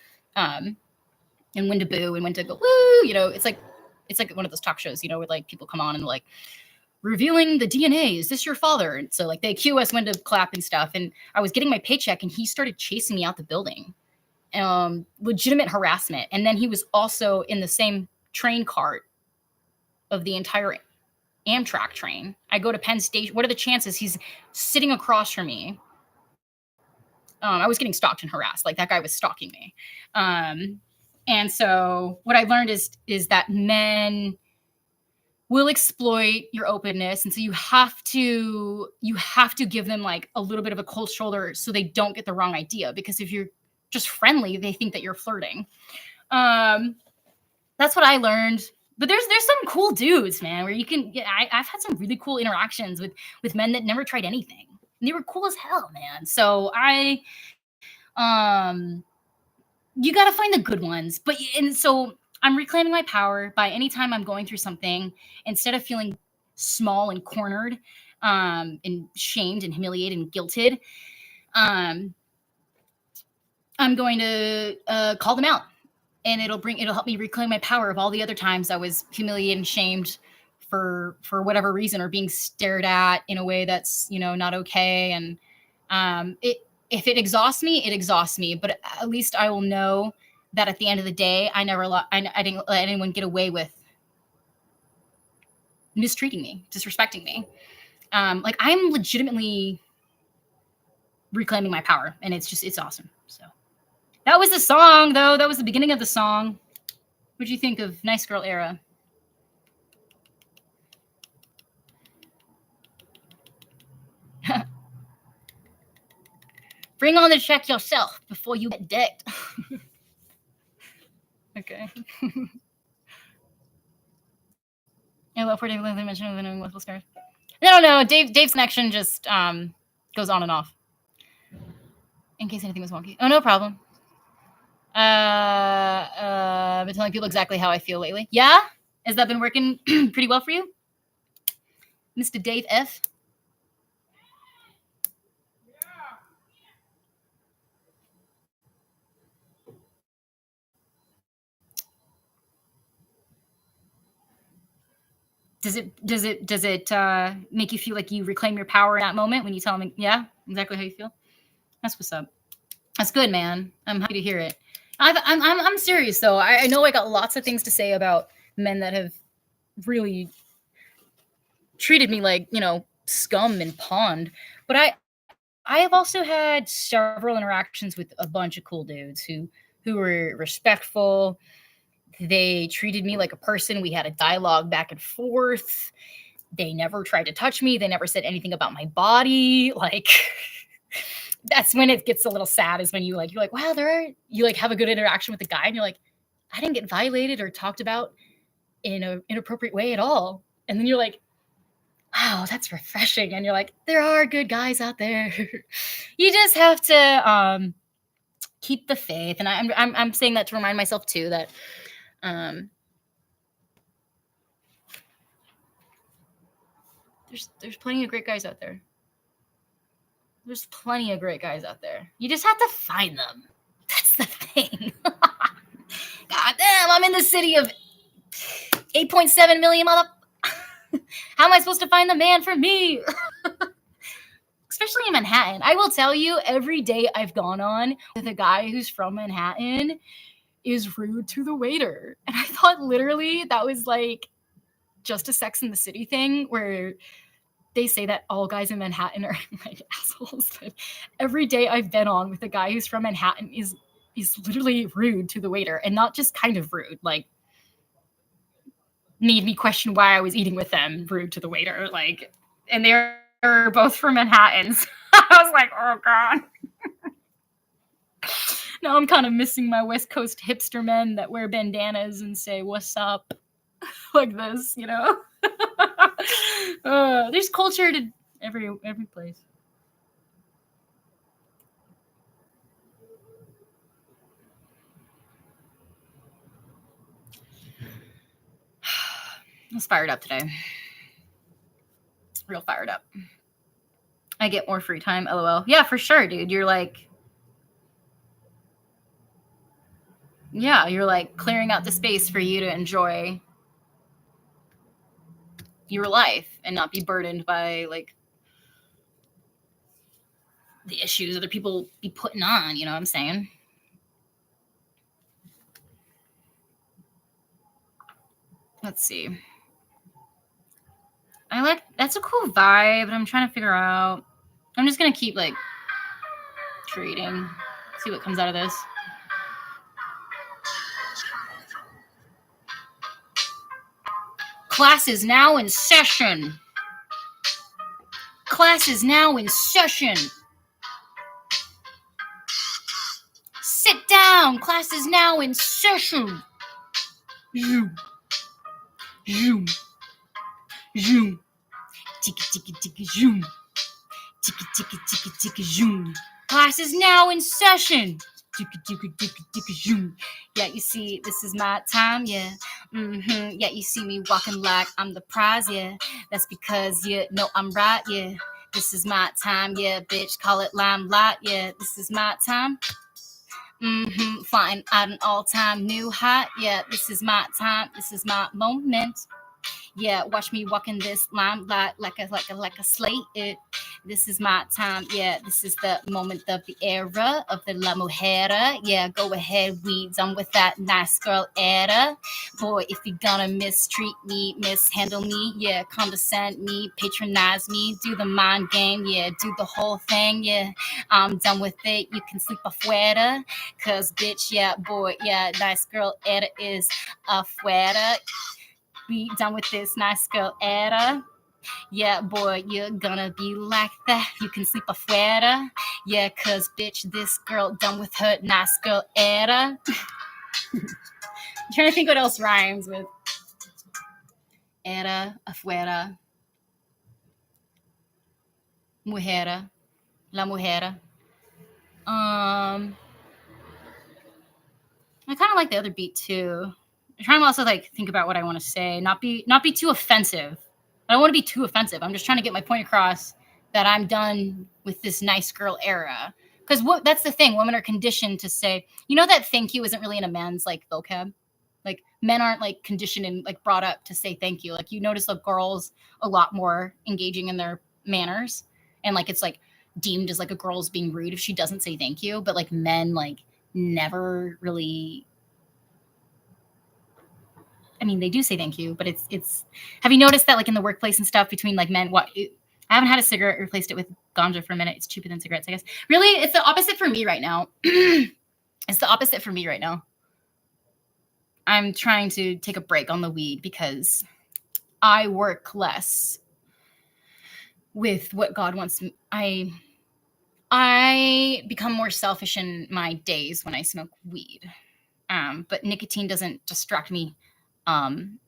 when to boo and when to go, woo, it's like one of those talk shows, where like people come on and like, revealing the DNA. Is this your father? And so like they cue us when to clap and stuff. And I was getting my paycheck, and he started chasing me out the building. Legitimate harassment. And then he was also in the same train cart of the entire Amtrak train. I go to Penn Station. What are the chances he's sitting across from me? I was getting stalked and harassed. Like, that guy was stalking me. And so what I learned is that men will exploit your openness. And so you have to give them like a little bit of a cold shoulder, so they don't get the wrong idea. Because if you're just friendly, they think that you're flirting. That's what I learned. But there's some cool dudes, man, where you can. Yeah, I've had some really cool interactions with men that never tried anything, and they were cool as hell, man. So you got to find the good ones. So I'm reclaiming my power by anytime I'm going through something, instead of feeling small and cornered, and shamed and humiliated and guilted, I'm going to call them out, and it'll help me reclaim my power of all the other times I was humiliated and shamed for whatever reason, or being stared at in a way that's, not okay. And if it exhausts me, it exhausts me. But at least I will know that at the end of the day, I didn't let anyone get away with mistreating me, disrespecting me. Like, I'm legitimately reclaiming my power, and it's awesome. So that was the song, though. That was the beginning of the song. What'd you think of Nice Girl Era? Bring on the check yourself before you get decked. Okay. I love for Dave mentioned of multiple scars. No. Dave's connection just goes on and off. In case anything was wonky. Oh, no problem. I've been telling people exactly how I feel lately. Yeah? Has that been working pretty well for you? Mr. Dave F? Does it make you feel like you reclaim your power in that moment when you tell them, yeah, exactly how you feel? That's what's up. That's good, man. I'm happy to hear it. I'm serious though. I know I got lots of things to say about men that have really treated me like, scum and pond, but I have also had several interactions with a bunch of cool dudes who were respectful. They treated me like a person. We had a dialogue back and forth. They never tried to touch me. They never said anything about my body. Like, that's when it gets a little sad, is when you're like, wow, you like have a good interaction with the guy and you're like, I didn't get violated or talked about in an inappropriate way at all. And then you're like, wow, that's refreshing. And you're like, there are good guys out there. You just have to keep the faith. And I'm saying that to remind myself too that there's plenty of great guys out there. There's plenty of great guys out there. You just have to find them. That's the thing. God damn, I'm in the city of 8.7 million mother. How am I supposed to find the man for me? Especially in Manhattan. I will tell you, every day I've gone on with a guy who's from Manhattan is rude to the waiter. And I thought literally that was like just a Sex and the City thing where they say that all guys in Manhattan are like assholes. But every day I've been on with a guy who's from Manhattan is literally rude to the waiter, and not just kind of rude, like made me question why I was eating with them, rude to the waiter. Like, and they're both from Manhattan. So I was like, oh God. Now I'm kind of missing my West Coast hipster men that wear bandanas and say, what's up? Like this, there's culture to every place. I was fired up today. Real fired up. I get more free time, LOL. Yeah, for sure, dude. You're like clearing out the space for you to enjoy your life and not be burdened by like the issues other people be putting on, you know what I'm saying? Let's see. That's a cool vibe, but I'm trying to figure out. I'm just gonna keep like creating, see what comes out of this. Class is now in session. Class is now in session. Sit down. Class is now in session. Zoom. Zoom. Zoom. Ticka ticka ticka zoom. Ticka ticka ticka ticka zoom. Class is now in session. Yeah, you see, this is my time, yeah. Yeah, you see me walking like I'm the prize, yeah. That's because you know I'm right, yeah. This is my time, yeah, bitch. Call it limelight, yeah. This is my time. Flying at an all-time new height, yeah. This is my time. This is my moment. Yeah, watch me walking this limelight like a slate. This is my time. Yeah, this is the moment of the era of the La Mujer. Yeah, go ahead, we done with that nice girl era. Boy, if you're gonna mistreat me, mishandle me, yeah, condescend me, patronize me, do the mind game, yeah, do the whole thing, yeah. I'm done with it. You can sleep afuera, cause bitch, yeah, boy, yeah, nice girl era is afuera. Be done with this nice girl era. Yeah, boy, you're gonna be like that. You can sleep afuera. Yeah, cause bitch, this girl done with her nice girl era. I'm trying to think what else rhymes with era, afuera, mujera, la mujera. I kind of like the other beat too. I'm trying to also like think about what I want to say, not be too offensive. I don't want to be too offensive. I'm just trying to get my point across that I'm done with this nice girl era. Because that's the thing, women are conditioned to say, you know, that thank you isn't really in a man's like vocab. Like men aren't like conditioned and like brought up to say thank you. Like you notice the girls a lot more engaging in their manners, and like it's like deemed as like a girl's being rude if she doesn't say thank you. But like men like never really, I mean, they do say thank you, but it's. Have you noticed that, like in the workplace and stuff, between like men? I haven't had a cigarette, replaced it with ganja for a minute. It's cheaper than cigarettes, I guess. Really, it's the opposite for me right now. It's the opposite for me right now. I'm trying to take a break on the weed because I work less with what God wants. I become more selfish in my days when I smoke weed. But nicotine doesn't distract me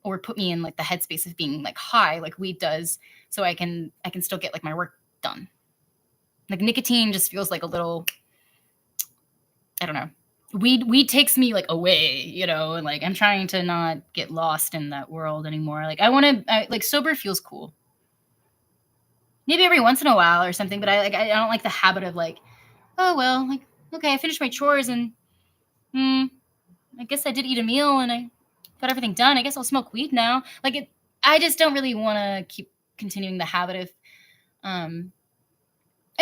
or put me in like the headspace of being like high like weed does, so I can still get like my work done. Like nicotine just feels like a little, I don't know. Weed takes me like away, you know, and like I'm trying to not get lost in that world anymore. Like I want to like sober feels cool. Maybe every once in a while or something, but I don't like the habit of like, oh well, like okay, I finished my chores and I guess I did eat a meal and I got everything done. I guess I'll smoke weed now. Like it, I just don't really want to keep continuing the habit of, I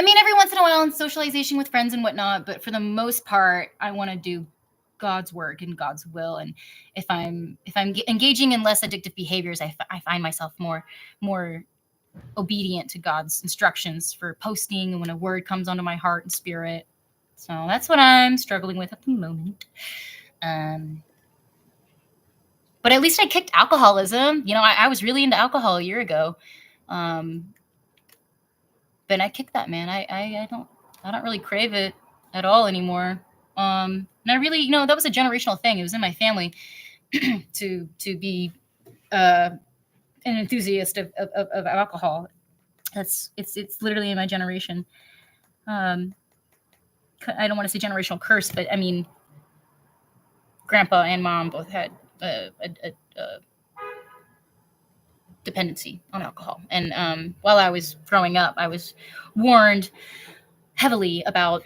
mean, every once in a while in socialization with friends and whatnot, but for the most part, I want to do God's work and God's will. And if I'm engaging in less addictive behaviors, I find myself more obedient to God's instructions for posting and when a word comes onto my heart and spirit. So that's what I'm struggling with at the moment. But at least I kicked alcoholism. You know, I was really into alcohol a year ago. But I kicked that, man. I don't really crave it at all anymore. And I really, you know, that was a generational thing. It was in my family to be an enthusiast of alcohol. It's literally in my generation. I don't want to say generational curse, but I mean, grandpa and mom both had a dependency on alcohol. And while I was growing up, I was warned heavily about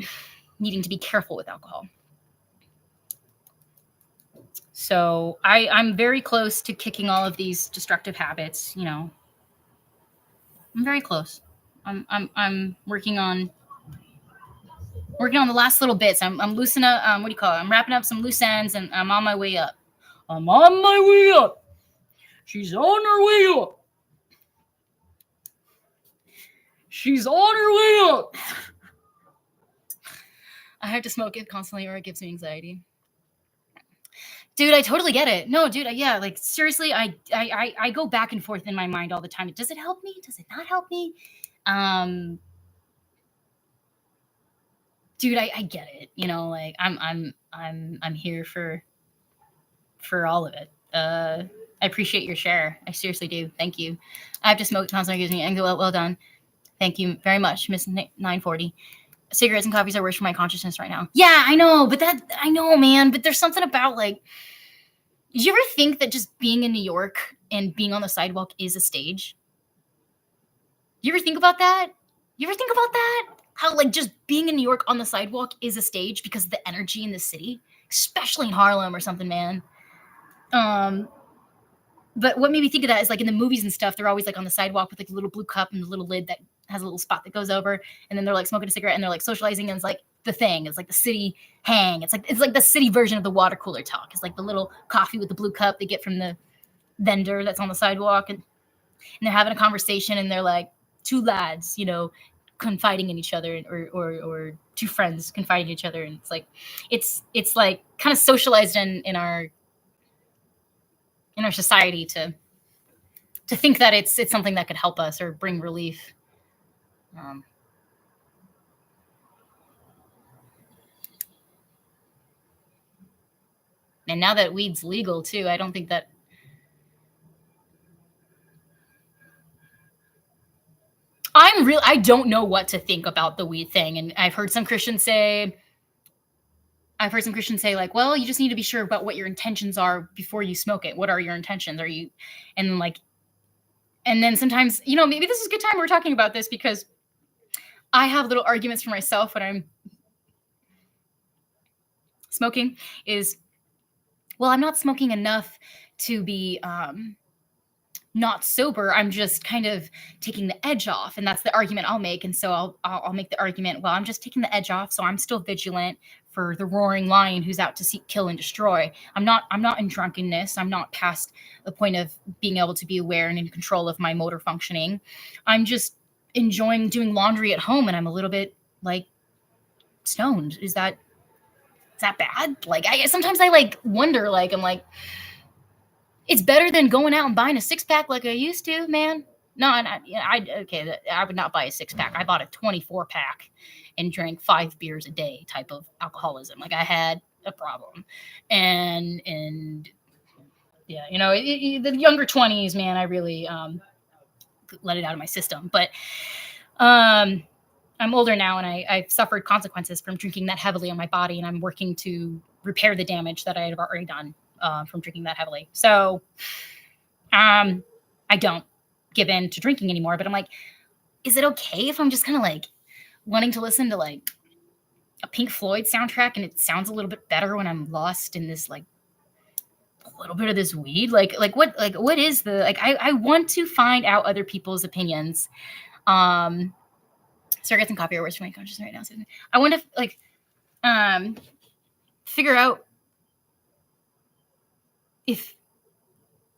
needing to be careful with alcohol. So I'm very close to kicking all of these destructive habits. You know, I'm very close. I'm working on the last little bits. I'm loosening up. What do you call it? I'm wrapping up some loose ends, and I'm on my way up. I'm on my way up. She's on her way up. She's on her way up. I have to smoke it constantly or it gives me anxiety. Dude, I totally get it. No, dude, yeah, like seriously, I go back and forth in my mind all the time. Does it help me? Does it not help me? Dude, I get it. You know, like I'm here for all of it. I appreciate your share. I seriously do. Thank you. I have to smoke constantly gives me anxiety. Well done. Thank you very much, Miss 940. cigarettes and coffees are worse for my consciousness right now. Yeah, I know, man. But there's something about like, did you ever think that just being in New York and being on the sidewalk is a stage? You ever think about that? How like just being in New York on the sidewalk is a stage because of the energy in the city, especially in Harlem or something, man. But what made me think of that is like in the movies and stuff, they're always like on the sidewalk with like a little blue cup and the little lid that has a little spot that goes over, and then they're like smoking a cigarette and they're like socializing, and it's like the thing. It's like the city hang. It's like the city version of the water cooler talk. It's like the little coffee with the blue cup they get from the vendor that's on the sidewalk, and they're having a conversation, and they're like two lads, confiding in each other, or two friends confiding in each other, and it's like kind of socialized in our society to think that it's something that could help us or bring relief. And now that weed's legal too, I don't think that. I don't know what to think about the weed thing. And I've heard some Christians say like, well, you just need to be sure about what your intentions are before you smoke it. What are your intentions? And then sometimes, maybe this is a good time we're talking about this, because I have little arguments for myself when I'm smoking is, well, I'm not smoking enough to be not sober. I'm just kind of taking the edge off, and that's the argument I'll make. And so I'll make the argument, well, I'm just taking the edge off, so I'm still vigilant for the roaring lion who's out to seek, kill, and destroy. I'm not in drunkenness. I'm not past the point of being able to be aware and in control of my motor functioning. I'm just enjoying doing laundry at home, and I'm a little bit like stoned. Is that bad? Like, sometimes I like wonder, like, I'm like, it's better than going out and buying a 6-pack like I used to, man. No, I would not buy a 6-pack. I bought a 24-pack and drank 5 beers a day type of alcoholism. Like, I had a problem. And yeah, the younger 20s, man, I really let it out of my system. But I'm older now, and I've suffered consequences from drinking that heavily on my body, and I'm working to repair the damage that I have already done from drinking that heavily. So I don't give in to drinking anymore, but I'm like, is it okay if I'm just kind of like wanting to listen to like a Pink Floyd soundtrack and it sounds a little bit better when I'm lost in this, like, a little bit of this weed? Like what is the, like, I want to find out other people's opinions. Cigarettes and coffee are worse for my conscience right now. So I want to like figure out if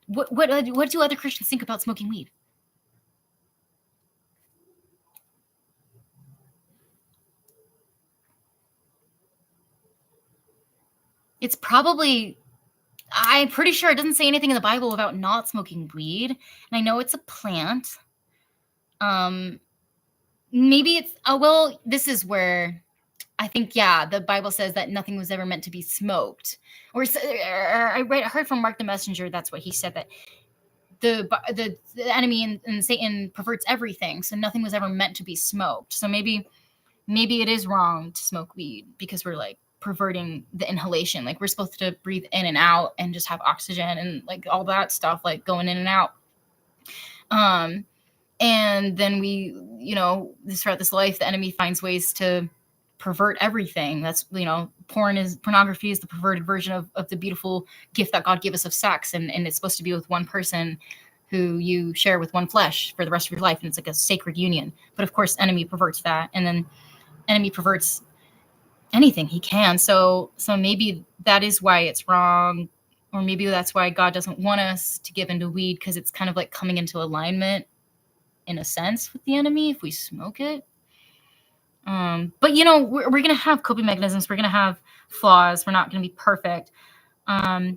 what do other Christians think about smoking weed? It's probably, I'm pretty sure it doesn't say anything in the Bible about not smoking weed, and I know it's a plant. Maybe it's, well, this is where I think, yeah, the Bible says that nothing was ever meant to be smoked. Or I heard from Mark the Messenger, that's what he said, that the enemy and Satan perverts everything, so nothing was ever meant to be smoked. So maybe it is wrong to smoke weed because we're like perverting the inhalation. Like, we're supposed to breathe in and out and just have oxygen and like all that stuff, like going in and out. And then we, throughout this life, the enemy finds ways to pervert everything. That's, pornography is the perverted version of the beautiful gift that God gave us of sex. And it's supposed to be with one person who you share with one flesh for the rest of your life. And it's like a sacred union. But of course, enemy perverts that. And then enemy perverts anything he can. So maybe that is why it's wrong. Or maybe that's why God doesn't want us to give into weed, because it's kind of like coming into alignment in a sense with the enemy if we smoke it. But we're going to have coping mechanisms. We're going to have flaws. We're not going to be perfect. I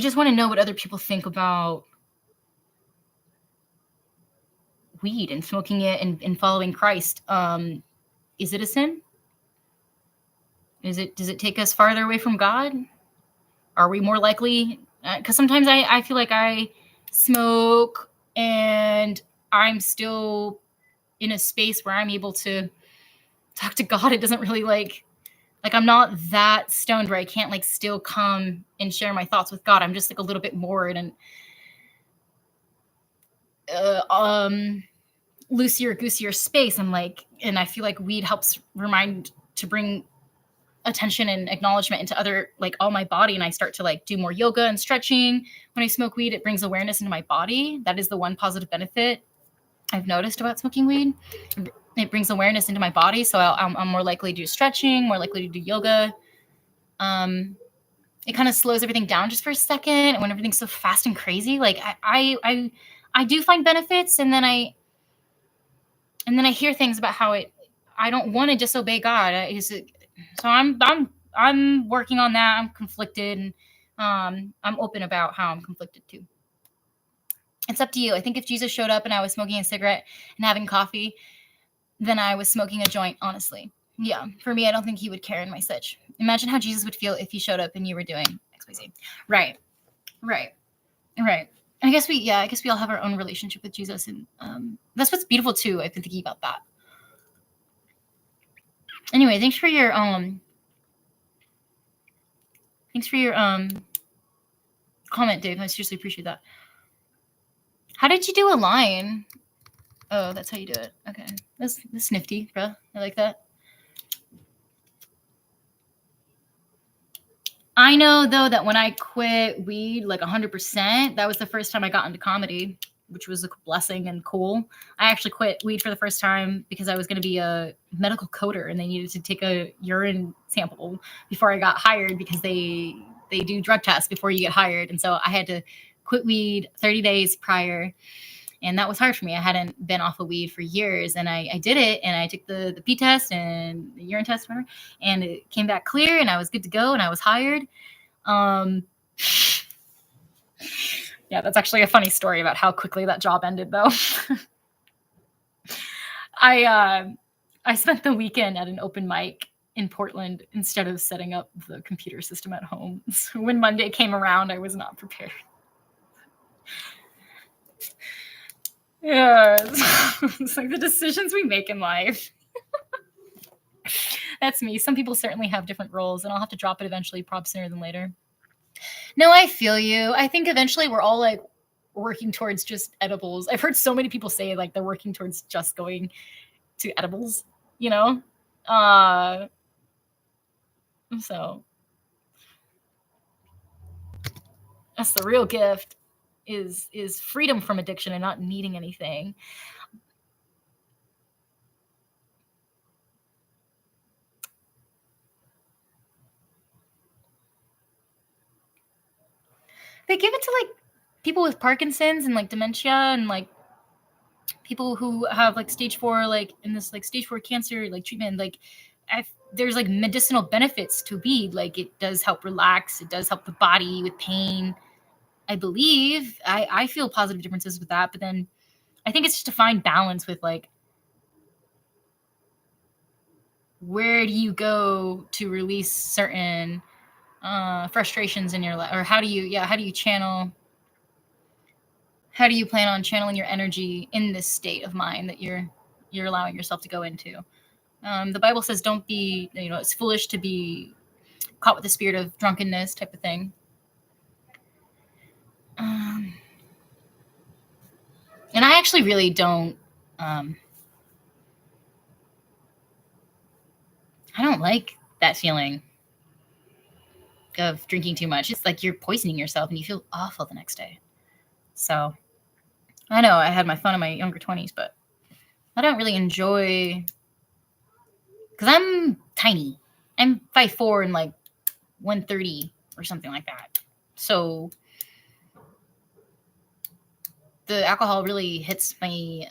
just want to know what other people think about weed and smoking it and following Christ. Is it a sin? Does it take us farther away from God? Are we more likely? Because sometimes I feel like I smoke and I'm still in a space where I'm able to talk to God. It doesn't really like I'm not that stoned where I can't like still come and share my thoughts with God. I'm just like a little bit more in an loosier, goosier space. I'm like, and I feel like weed helps to bring attention and acknowledgement into other, like all my body. And I start to like do more yoga and stretching. When I smoke weed, it brings awareness into my body. That is the one positive benefit I've noticed about smoking weed. It brings awareness into my body. So I'm more likely to do stretching, more likely to do yoga. It kind of slows everything down just for a second. And when everything's so fast and crazy, like I do find benefits. And then I hear things about how I don't want to disobey God. So I'm working on that. I'm conflicted, and I'm open about how I'm conflicted too. It's up to you. I think if Jesus showed up and I was smoking a cigarette and having coffee, then I was smoking a joint, honestly. Yeah, for me, I don't think he would care in my sitch. Imagine how Jesus would feel if he showed up and you were doing XYZ. Right. I guess we all have our own relationship with Jesus, and that's what's beautiful too. I've been thinking about that. Anyway, thanks for your comment, Dave. I seriously appreciate that. How did you do a line? Oh, that's how you do it. Okay, that's nifty, bro. I like that. I know though that when I quit weed like 100%, that was the first time I got into comedy, which was a blessing and cool. I actually quit weed for the first time because I was going to be a medical coder, and they needed to take a urine sample before I got hired because they do drug tests before you get hired. And so I had to quit weed 30 days prior. And that was hard for me. I hadn't been off of weed for years, and I did it, and I took the pee test and the urine test, whatever, and it came back clear, and I was good to go, and I was hired. Yeah, that's actually a funny story about how quickly that job ended, though. I spent the weekend at an open mic in Portland instead of setting up the computer system at home. So when Monday came around, I was not prepared. Yeah, it's like the decisions we make in life. That's me. Some people certainly have different roles, and I'll have to drop it eventually, probably sooner than later. No, I feel you. I think eventually we're all like working towards just edibles. I've heard so many people say like they're working towards just going to edibles, you know? So that's the real gift is freedom from addiction and not needing anything. They give it to like people with Parkinson's and like dementia and like people who have like stage 4, like in this like stage 4 cancer like treatment. Like there's like medicinal benefits to weed. Like it does help relax. It does help the body with pain. I believe I feel positive differences with that, but then I think it's just to find balance with like, where do you go to release certain frustrations in your life, or how do you plan on channeling your energy in this state of mind that you're allowing yourself to go into. The Bible says don't be, it's foolish to be caught with the spirit of drunkenness type of thing. And I actually really don't I don't like that feeling of drinking too much. It's like you're poisoning yourself and you feel awful the next day. So I know I had my fun in my younger 20s, but I don't really enjoy, because I'm tiny. I'm 5'4" and like 130 or something like that. So the alcohol really hits me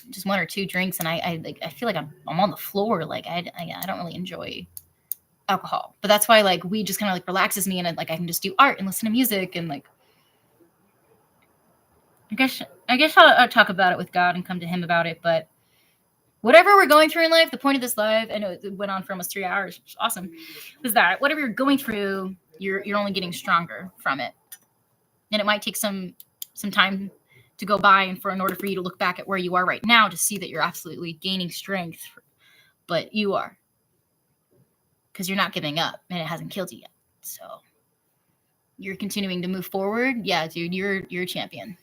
just 1 or 2 drinks, and I feel like I'm on the floor. Like I don't really enjoy alcohol, but that's why like weed just kind of like relaxes me, and like I can just do art and listen to music, and like I guess I'll talk about it with God and come to Him about it. But whatever we're going through in life, the point of this live, I know it went on for almost 3 hours, which is awesome, is that whatever you're going through, you're only getting stronger from it, and it might take some time to go by, and in order for you to look back at where you are right now to see that you're absolutely gaining strength but you are, because you're not giving up and it hasn't killed you yet. So you're continuing to move forward. Yeah, dude, you're a champion.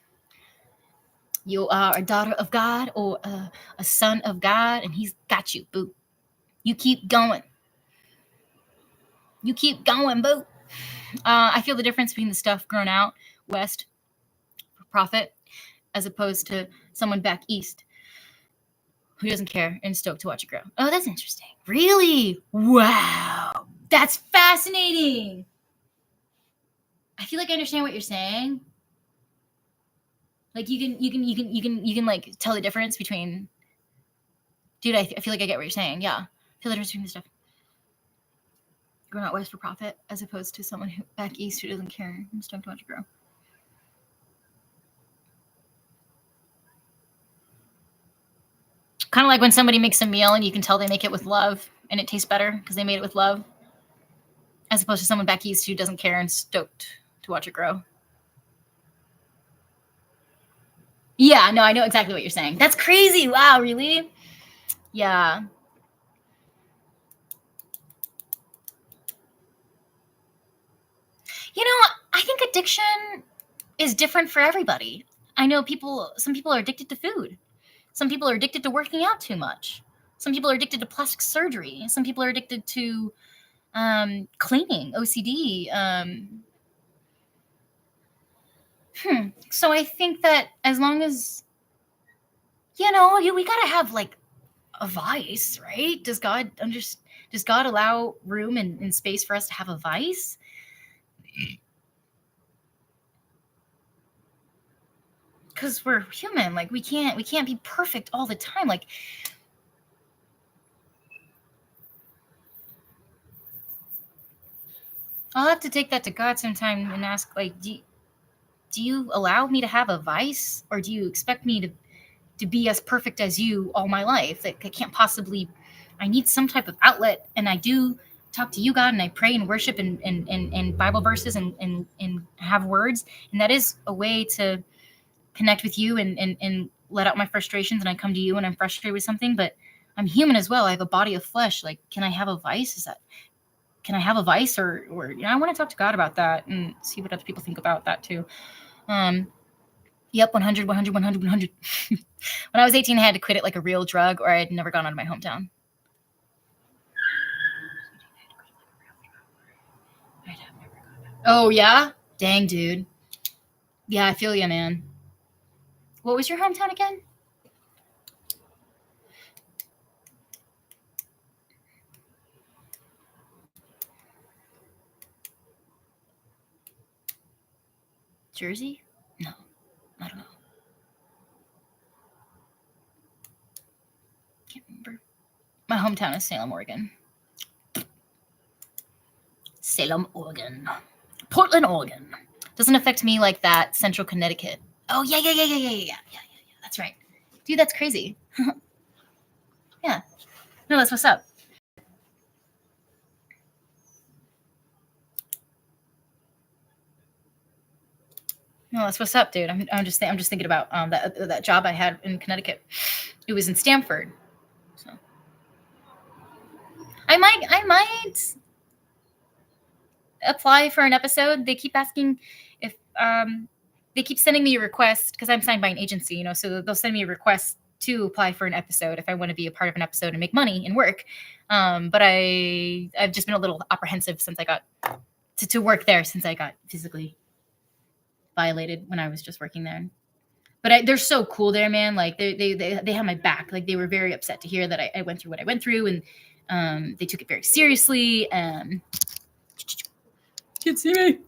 You are a daughter of God or a son of God, and he's got you, boo. You keep going. You keep going, boo. I feel the difference between the stuff grown out west for profit as opposed to someone back east who doesn't care and stoked to watch it grow. Oh, that's interesting. Really? Wow. That's fascinating. I feel like I understand what you're saying. Like you can like tell the difference between. Dude, I feel like I get what you're saying. Yeah, I feel the difference between the stuff grown out west for profit as opposed to someone who back east who doesn't care and stoked to watch it grow. Kind of like when somebody makes a meal and you can tell they make it with love and it tastes better because they made it with love, as opposed to someone back east who doesn't care and stoked to watch it grow. Yeah, no, I know exactly what you're saying. That's crazy. Wow, really? Yeah. You know, I think addiction is different for everybody. I know some people are addicted to food. Some people are addicted to working out too much. Some people are addicted to plastic surgery. Some people are addicted to cleaning, OCD. So I think that as long as, we gotta have like a vice, right? Does God allow room and space for us to have a vice? Because we're human, like we can't be perfect all the time. Like, I'll have to take that to God sometime and ask, like, do you allow me to have a vice, or do you expect me to be as perfect as you all my life? Like, I can't possibly. I need some type of outlet, and I do talk to you, God, and I pray and worship and Bible verses and have words, and that is a way to connect with you and let out my frustrations. And I come to you when I'm frustrated with something, but I'm human as well. I have a body of flesh. Like, can I have a vice? Can I have a vice? Or I want to talk to God about that and see what other people think about that too. Yep, 100. When I was 18, I had to quit it like a real drug, or I had never gone out of my hometown. Oh, yeah? Dang, dude. Yeah, I feel you, man. What was your hometown again? Jersey? No, I don't know. Can't remember. My hometown is Salem, Oregon. Salem, Oregon. Portland, Oregon. Doesn't affect me like that. Central Connecticut. Oh, yeah. That's right. Dude, that's crazy. Yeah. No, that's what's up. No, that's what's up, dude. I'm just thinking about that job I had in Connecticut. It was in Stamford. So I might apply for an episode. They keep asking if they keep sending me a request because I'm signed by an agency, so they'll send me a request to apply for an episode if I want to be a part of an episode and make money and work. But I've just been a little apprehensive since I got to work there, since I got physically violated when I was just working there. But they're so cool there, man. Like they have my back. Like, they were very upset to hear that I went through what I went through, and they took it very seriously. Can't see me.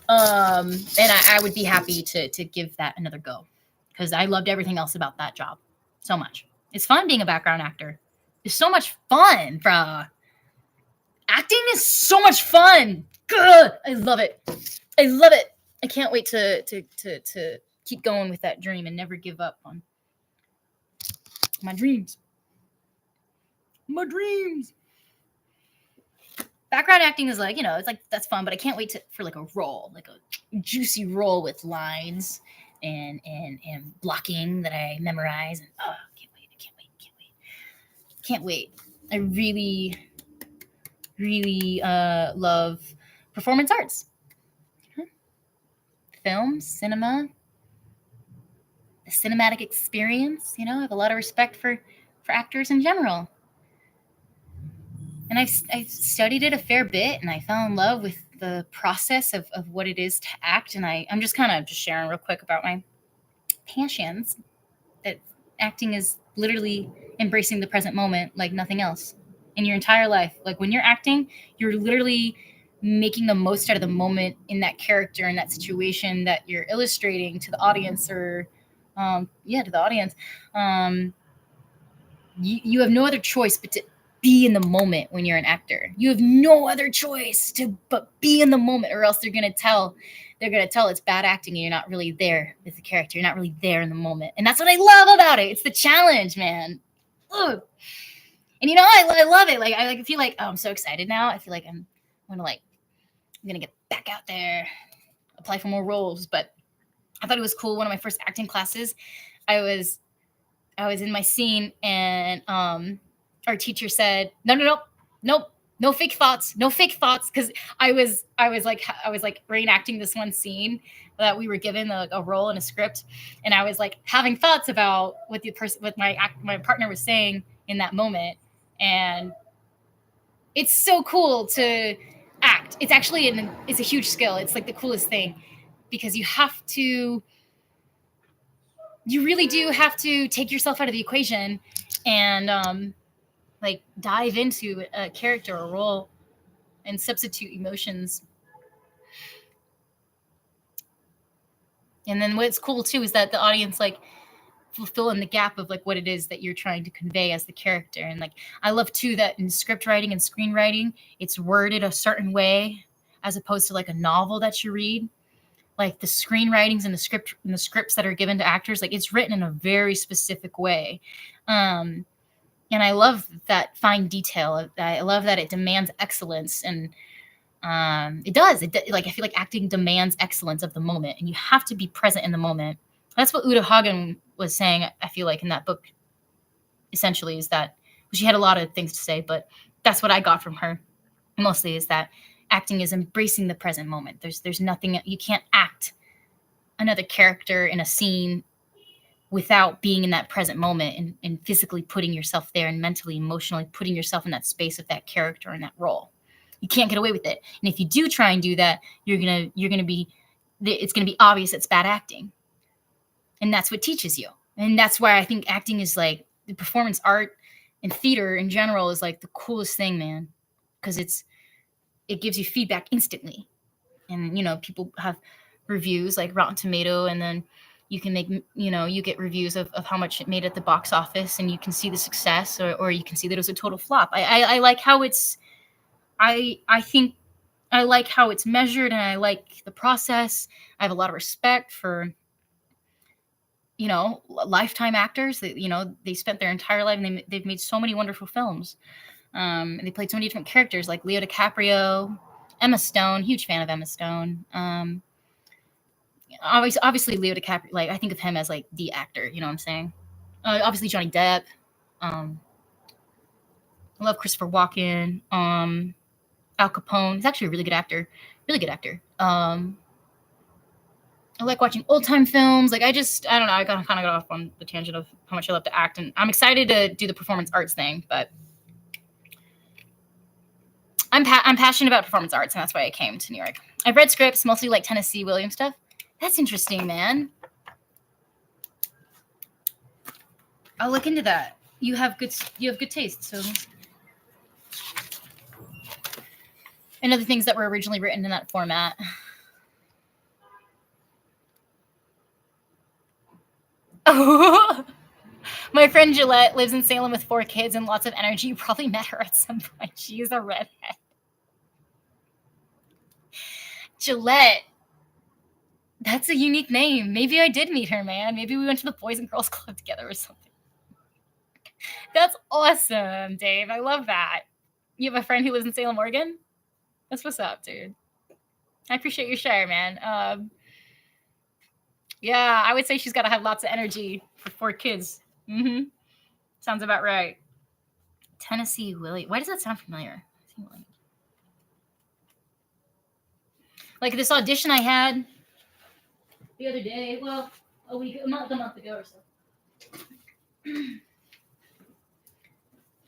And I would be happy to give that another go, because I loved everything else about that job so much. It's fun being a background actor. It's so much fun, bruh. Acting is so much fun. Good. I love it. I can't wait to keep going with that dream and never give up on my dreams. Background acting is like, it's like, that's fun, but I can't wait for like a role, like a juicy role with lines and blocking that I memorize. And can't wait. I really, really love performance arts, film, cinema, the cinematic experience. I have a lot of respect for actors in general. And I've studied it a fair bit, and I fell in love with the process of what it is to act. And I'm just kind of just sharing real quick about my passions. That acting is literally embracing the present moment like nothing else in your entire life. Like when you're acting, you're literally making the most out of the moment in that character, in that situation that you're illustrating to the audience, or to the audience. You have no other choice but to be in the moment when you're an actor. You have no other choice to but be in the moment, or else they're gonna tell it's bad acting and you're not really there with the character. You're not really there in the moment. And that's what I love about it. It's the challenge, man. Ugh. And I love it. Like I feel like, oh, I'm so excited now. I feel like I'm gonna get back out there, apply for more roles. But I thought it was cool. One of my first acting classes, I was in my scene, and our teacher said, nope, no fake thoughts, because I was reenacting this one scene that we were given a role in a script, and I was like having thoughts about what my partner was saying in that moment. And it's so cool to act. It's actually it's a huge skill. It's like the coolest thing, because you really do have to take yourself out of the equation and dive into a character or role and substitute emotions. And then what's cool too is that the audience fulfill in the gap of what it is that you're trying to convey as the character. And I love too that in script writing and screenwriting, it's worded a certain way as opposed to a novel that you read. Like the screenwritings and the scripts that are given to actors, it's written in a very specific way. And I love that fine detail. I love that it demands excellence, and it does. I feel like acting demands excellence of the moment, and you have to be present in the moment. That's what Uta Hagen was saying. I feel like in that book, essentially, is that she had a lot of things to say, but that's what I got from her mostly, is that acting is embracing the present moment. There's nothing, you can't act another character in a scene without being in that present moment and physically putting yourself there, and mentally, emotionally putting yourself in that space of that character and that role. You can't get away with it. And if you do try and do that, it's gonna be obvious it's bad acting. And that's what teaches you. And that's why I think acting is the performance art and theater in general is the coolest thing, man. Because it gives you feedback instantly. And people have reviews like Rotten Tomato, and then you can make you get reviews of how much it made at the box office, and you can see the success, or you can see that it was a total flop. I like how it's I think I like how it's measured, and I like the process. I have a lot of respect for lifetime actors that they spent their entire life, and they've made so many wonderful films. And they played so many different characters, like Leo DiCaprio, Emma Stone. Huge fan of Emma Stone. Obviously Leo DiCaprio. I think of him as the actor. You know what I'm saying? Obviously Johnny Depp. I love Christopher Walken. Al Capone. He's actually a really good actor. Really good actor. I like watching old time films. I don't know. I kind of got off on the tangent of how much I love to act, and I'm excited to do the performance arts thing. But I'm passionate about performance arts, and that's why I came to New York. I've read scripts, mostly Tennessee Williams stuff. That's interesting, man. I'll look into that. You have good taste. So, and other things that were originally written in that format. Oh, my friend Gillette lives in Salem with 4 kids and lots of energy. You probably met her at some point. She is a redhead. Gillette. That's a unique name. Maybe I did meet her, man. Maybe we went to the Boys and Girls Club together or something. That's awesome, Dave. I love that. You have a friend who lives in Salem, Oregon? That's what's up, dude. I appreciate your share, man. Yeah, I would say she's got to have lots of energy for 4 kids. Mm-hmm. Sounds about right. Tennessee Williams. Why does that sound familiar? Like this audition I had the other day. Well, a month ago or so.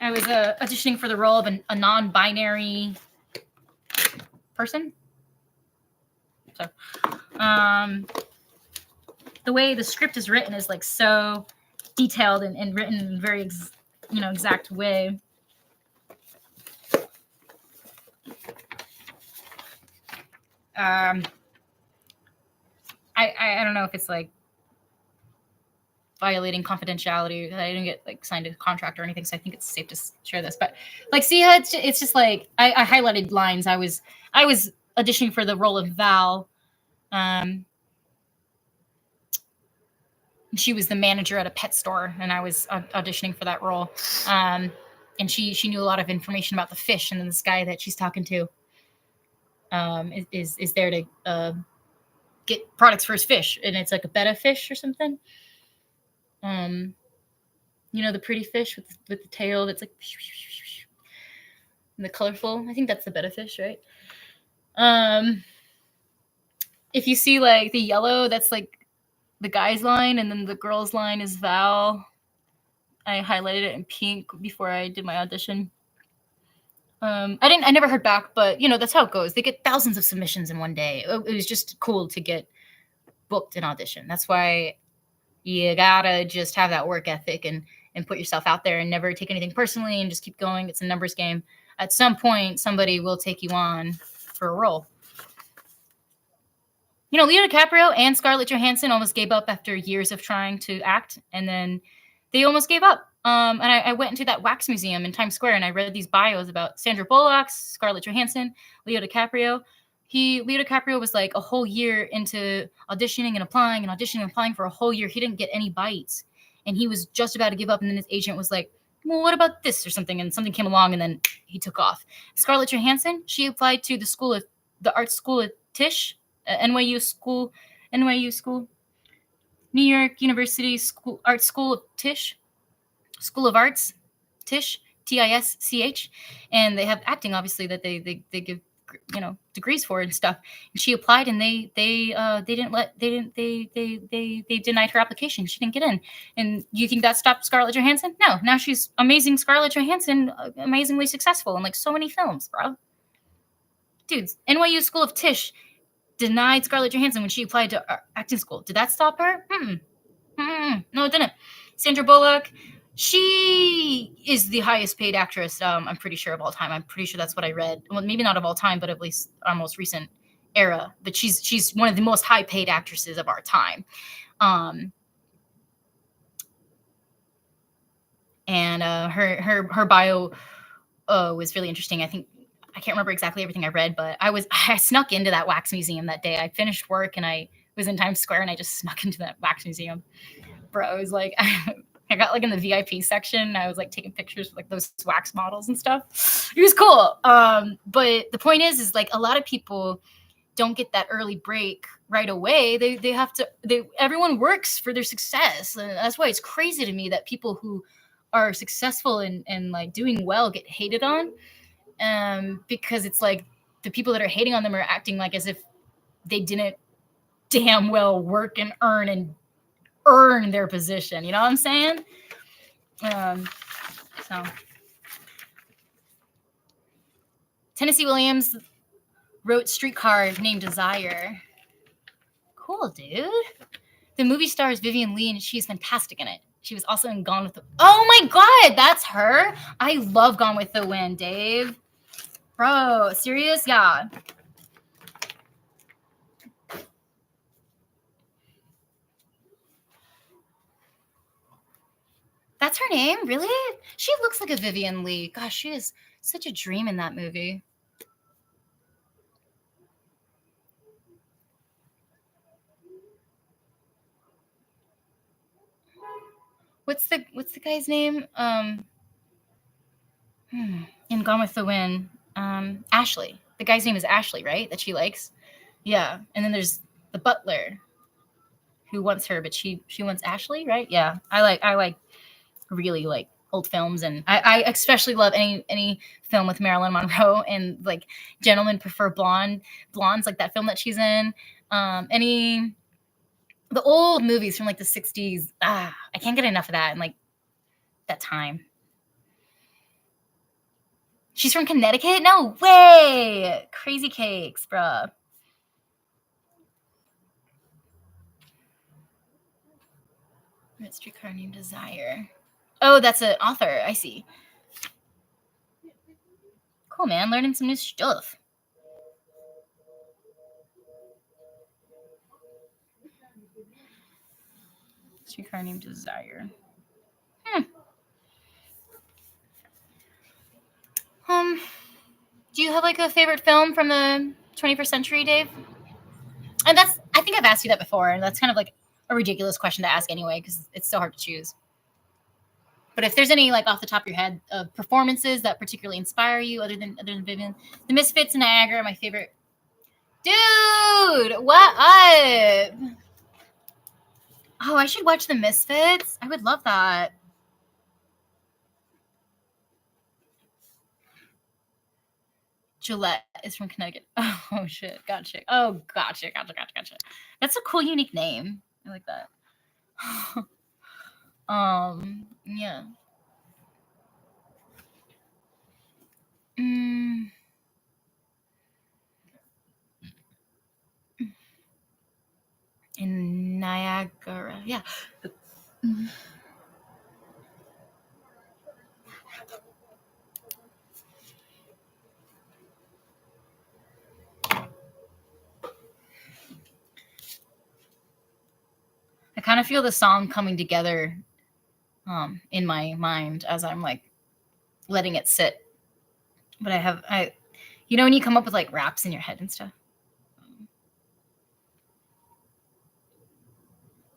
I was auditioning for the role of a non-binary person. So, the way the script is written is like so detailed and written in very exact way. I don't know if it's like violating confidentiality. I didn't get like signed a contract or anything, so I think it's safe to share this. But like, see how it's just like I highlighted lines. I was auditioning for the role of Val. She was the manager at a pet store, and I was auditioning for that role. And she knew a lot of information about the fish, and then this guy that she's talking to is there to get products for his fish, and it's like a betta fish or something. The pretty fish with the tail that's like and the colorful. I think that's the betta fish, right? If you see like the yellow, that's like the guy's line, and then the girl's line is Val. I highlighted it in pink before I did my audition. I never heard back, but that's how it goes. They get thousands of submissions in one day. It was just cool to get booked an audition. That's why you gotta just have that work ethic and put yourself out there and never take anything personally and just keep going. It's a numbers game. At some point, somebody will take you on for a role. Leo DiCaprio and Scarlett Johansson almost gave up after years of trying to act, and then they almost gave up. And I went into that wax museum in Times Square, and I read these bios about Sandra Bullock, Scarlett Johansson, Leo DiCaprio. Leo DiCaprio was like a whole year into auditioning and applying for a whole year. He didn't get any bites, and he was just about to give up. And then his agent was like, well, what about this or something? And something came along, and then he took off. Scarlett Johansson, she applied to the art school at Tisch, NYU school, New York University Art School of Tisch, School of Arts, Tisch, TISCH, and they have acting, obviously, that they give degrees for and stuff. And she applied, and they denied her application. She didn't get in. And you think that stopped Scarlett Johansson? No. Now she's amazing Scarlett Johansson, amazingly successful in like so many films, bro. Dudes, NYU School of Tisch denied Scarlett Johansson when she applied to acting school. Did that stop her? No, it didn't. Sandra Bullock, she is the highest paid actress, I'm pretty sure, of all time. I'm pretty sure that's what I read. Well, maybe not of all time, but at least our most recent era. But she's one of the most high paid actresses of our time. And her bio was really interesting. I can't remember exactly everything I read, but I snuck into that wax museum that day. I finished work and I was in Times Square, and I just snuck into that wax museum. Bro, I was like, I got like in the VIP section. I was like taking pictures with like those wax models and stuff. It was cool. But the point is like a lot of people don't get that early break right away. Everyone works for their success. And that's why it's crazy to me that people who are successful and like doing well get hated on. Because it's like the people that are hating on them are acting like as if they didn't damn well work and earn their position. You know what I'm saying? So Tennessee Williams wrote Streetcar Named Desire. Cool, dude. The movie stars Vivian Lee, and she's fantastic in it. She was also in Gone with the... Oh my God, that's her? I love Gone with the Wind, Dave. Bro, serious? Yeah. That's her name? Really? She looks like a Vivian Lee. Gosh, she is such a dream in that movie. What's the guy's name? In Gone with the Wind. Ashley. The guy's name is Ashley, right? That she likes. Yeah. And then there's the butler who wants her, but she wants Ashley, right? Yeah. I really like old films, and I especially love any film with Marilyn Monroe, and like Gentlemen Prefer Blondes, like that film that she's in. Any the old movies from like the 60s. I can't get enough of that, and like that time. She's from Connecticut? No way! Crazy cakes, bruh. Red Streetcar Named Desire. Oh, that's an author. I see. Cool, man. Learning some new stuff. Streetcar Named Desire. Do you have like a favorite film from the 21st century, Dave? And I think I've asked you that before, and that's kind of like a ridiculous question to ask anyway, because it's so hard to choose. But if there's any like off the top of your head of performances that particularly inspire you, other than Vivian, The Misfits and Niagara are my favorite. Dude, what up? Oh, I should watch The Misfits. I would love that. Gillette is from Connecticut. Oh shit, gotcha. Oh, gotcha. That's a cool, unique name. I like that. Yeah. In Niagara, yeah. I kind of feel the song coming together in my mind as I'm like letting it sit. But you know, when you come up with like raps in your head and stuff.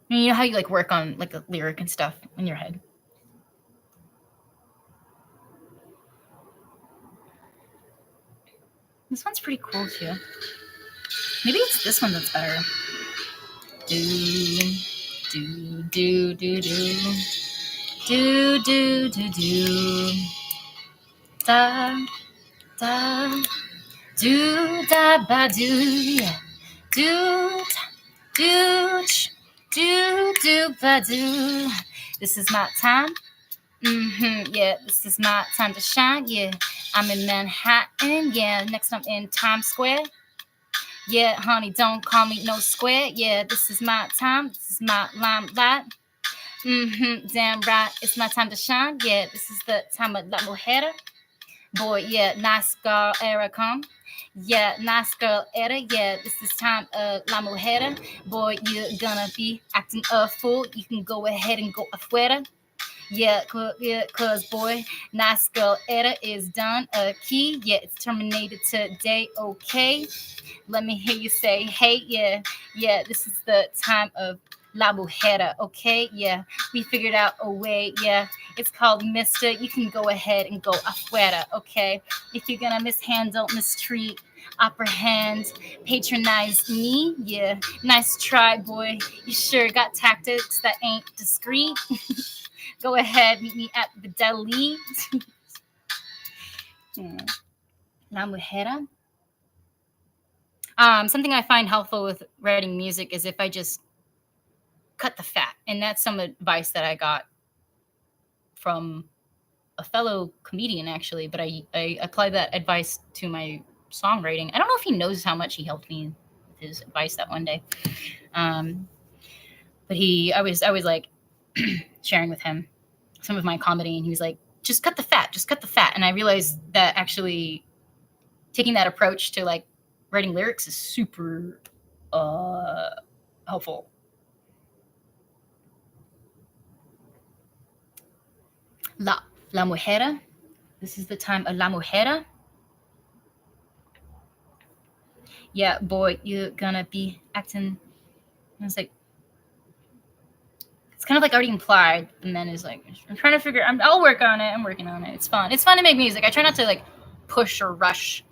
You know how you like work on like a lyric and stuff in your head. This one's pretty cool too. Maybe it's this one that's better. Do do do do do do do do do da da do da ba do yeah do do do do ba do. This is my time. Yeah, this is my time to shine. Yeah, I'm in Manhattan. Yeah, next I'm in Times Square. Yeah, honey, don't call me no square. Yeah, this is my time. This is my limelight. Damn right, it's my time to shine. Yeah, this is the time of La Mujer. Boy, yeah, nice girl era come. Yeah, nice girl era. Yeah, this is time of La Mujer. Boy, you're gonna be acting a fool. You can go ahead and go afuera. Yeah, cause boy, nice girl era is done. Key, yeah, it's terminated today. Okay, let me hear you say, hey, yeah, this is the time of La Mujer. Okay, yeah, we figured out a way. Yeah, it's called Mister. You can go ahead and go afuera. Okay, if you're gonna mishandle, mistreat, apprehend, patronize me, yeah, nice try, boy. You sure got tactics that ain't discreet. Go ahead, meet me at the deli. La Mujer. Something I find helpful with writing music is if I just cut the fat. And that's some advice that I got from a fellow comedian, actually. But I applied that advice to my songwriting. I don't know if he knows how much he helped me with his advice that one day. But I was like sharing with him some of my comedy, and he was like, just cut the fat. And I realized that actually taking that approach to like writing lyrics is super helpful. La Mujer. This is the time of La Mujer. Yeah, boy, you're gonna be acting. And it's like, it's kind of like already implied, and then it's like, I'm trying to figure. I'll work on it. I'm working on it. It's fun. It's fun to make music. I try not to like push or rush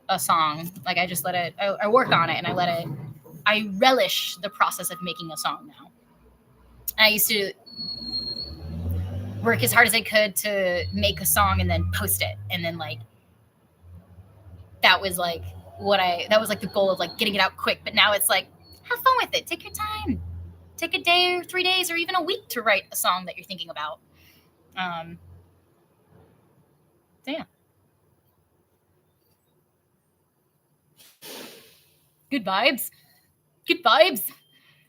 a song. Like I just let it. I work on it, and I relish the process of making a song now. I used to. work as hard as I could to make a song and then post it. And then like that was like that was like the goal of like getting it out quick. But now it's like, have fun with it. Take your time. Take a day or 3 days or even a week to write a song that you're thinking about. So yeah. Good vibes. Good vibes.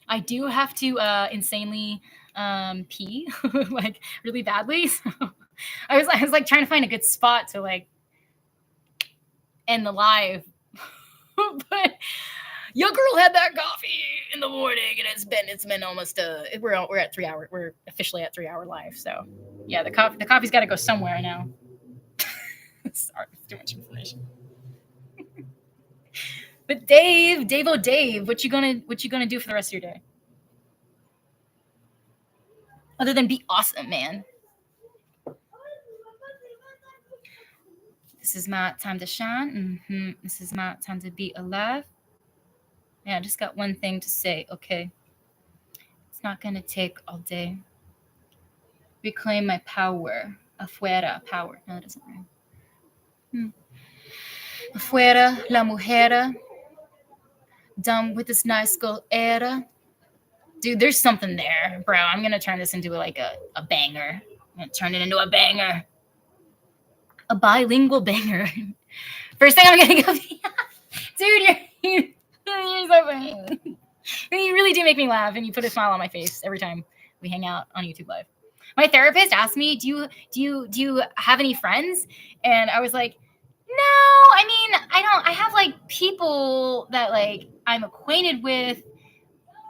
I do have to insanely pee like really badly. So I was like trying to find a good spot to like end the live. But your girl had that coffee in the morning, and it's been almost we're at 3 hours. We're officially at 3 hour live. So yeah, the coffee's got to go somewhere now. Sorry, too much information. But Dave, what you gonna do for the rest of your day? Other than be awesome, man. This is my time to shine. This is my time to be alive. Yeah, I just got one thing to say, okay? It's not gonna take all day. Reclaim my power. Afuera, power. No, it doesn't rhyme. Afuera, la mujer. Done with this nice girl era. Dude, there's something there, bro. I'm gonna turn this into like a banger. I'm gonna turn it into a banger. A bilingual banger. First thing I'm gonna go. Dude, you're so funny. You really do make me laugh, and you put a smile on my face every time we hang out on YouTube Live. My therapist asked me, "Do you have any friends?" And I was like, "No, I mean, I don't. I have like people that like I'm acquainted with."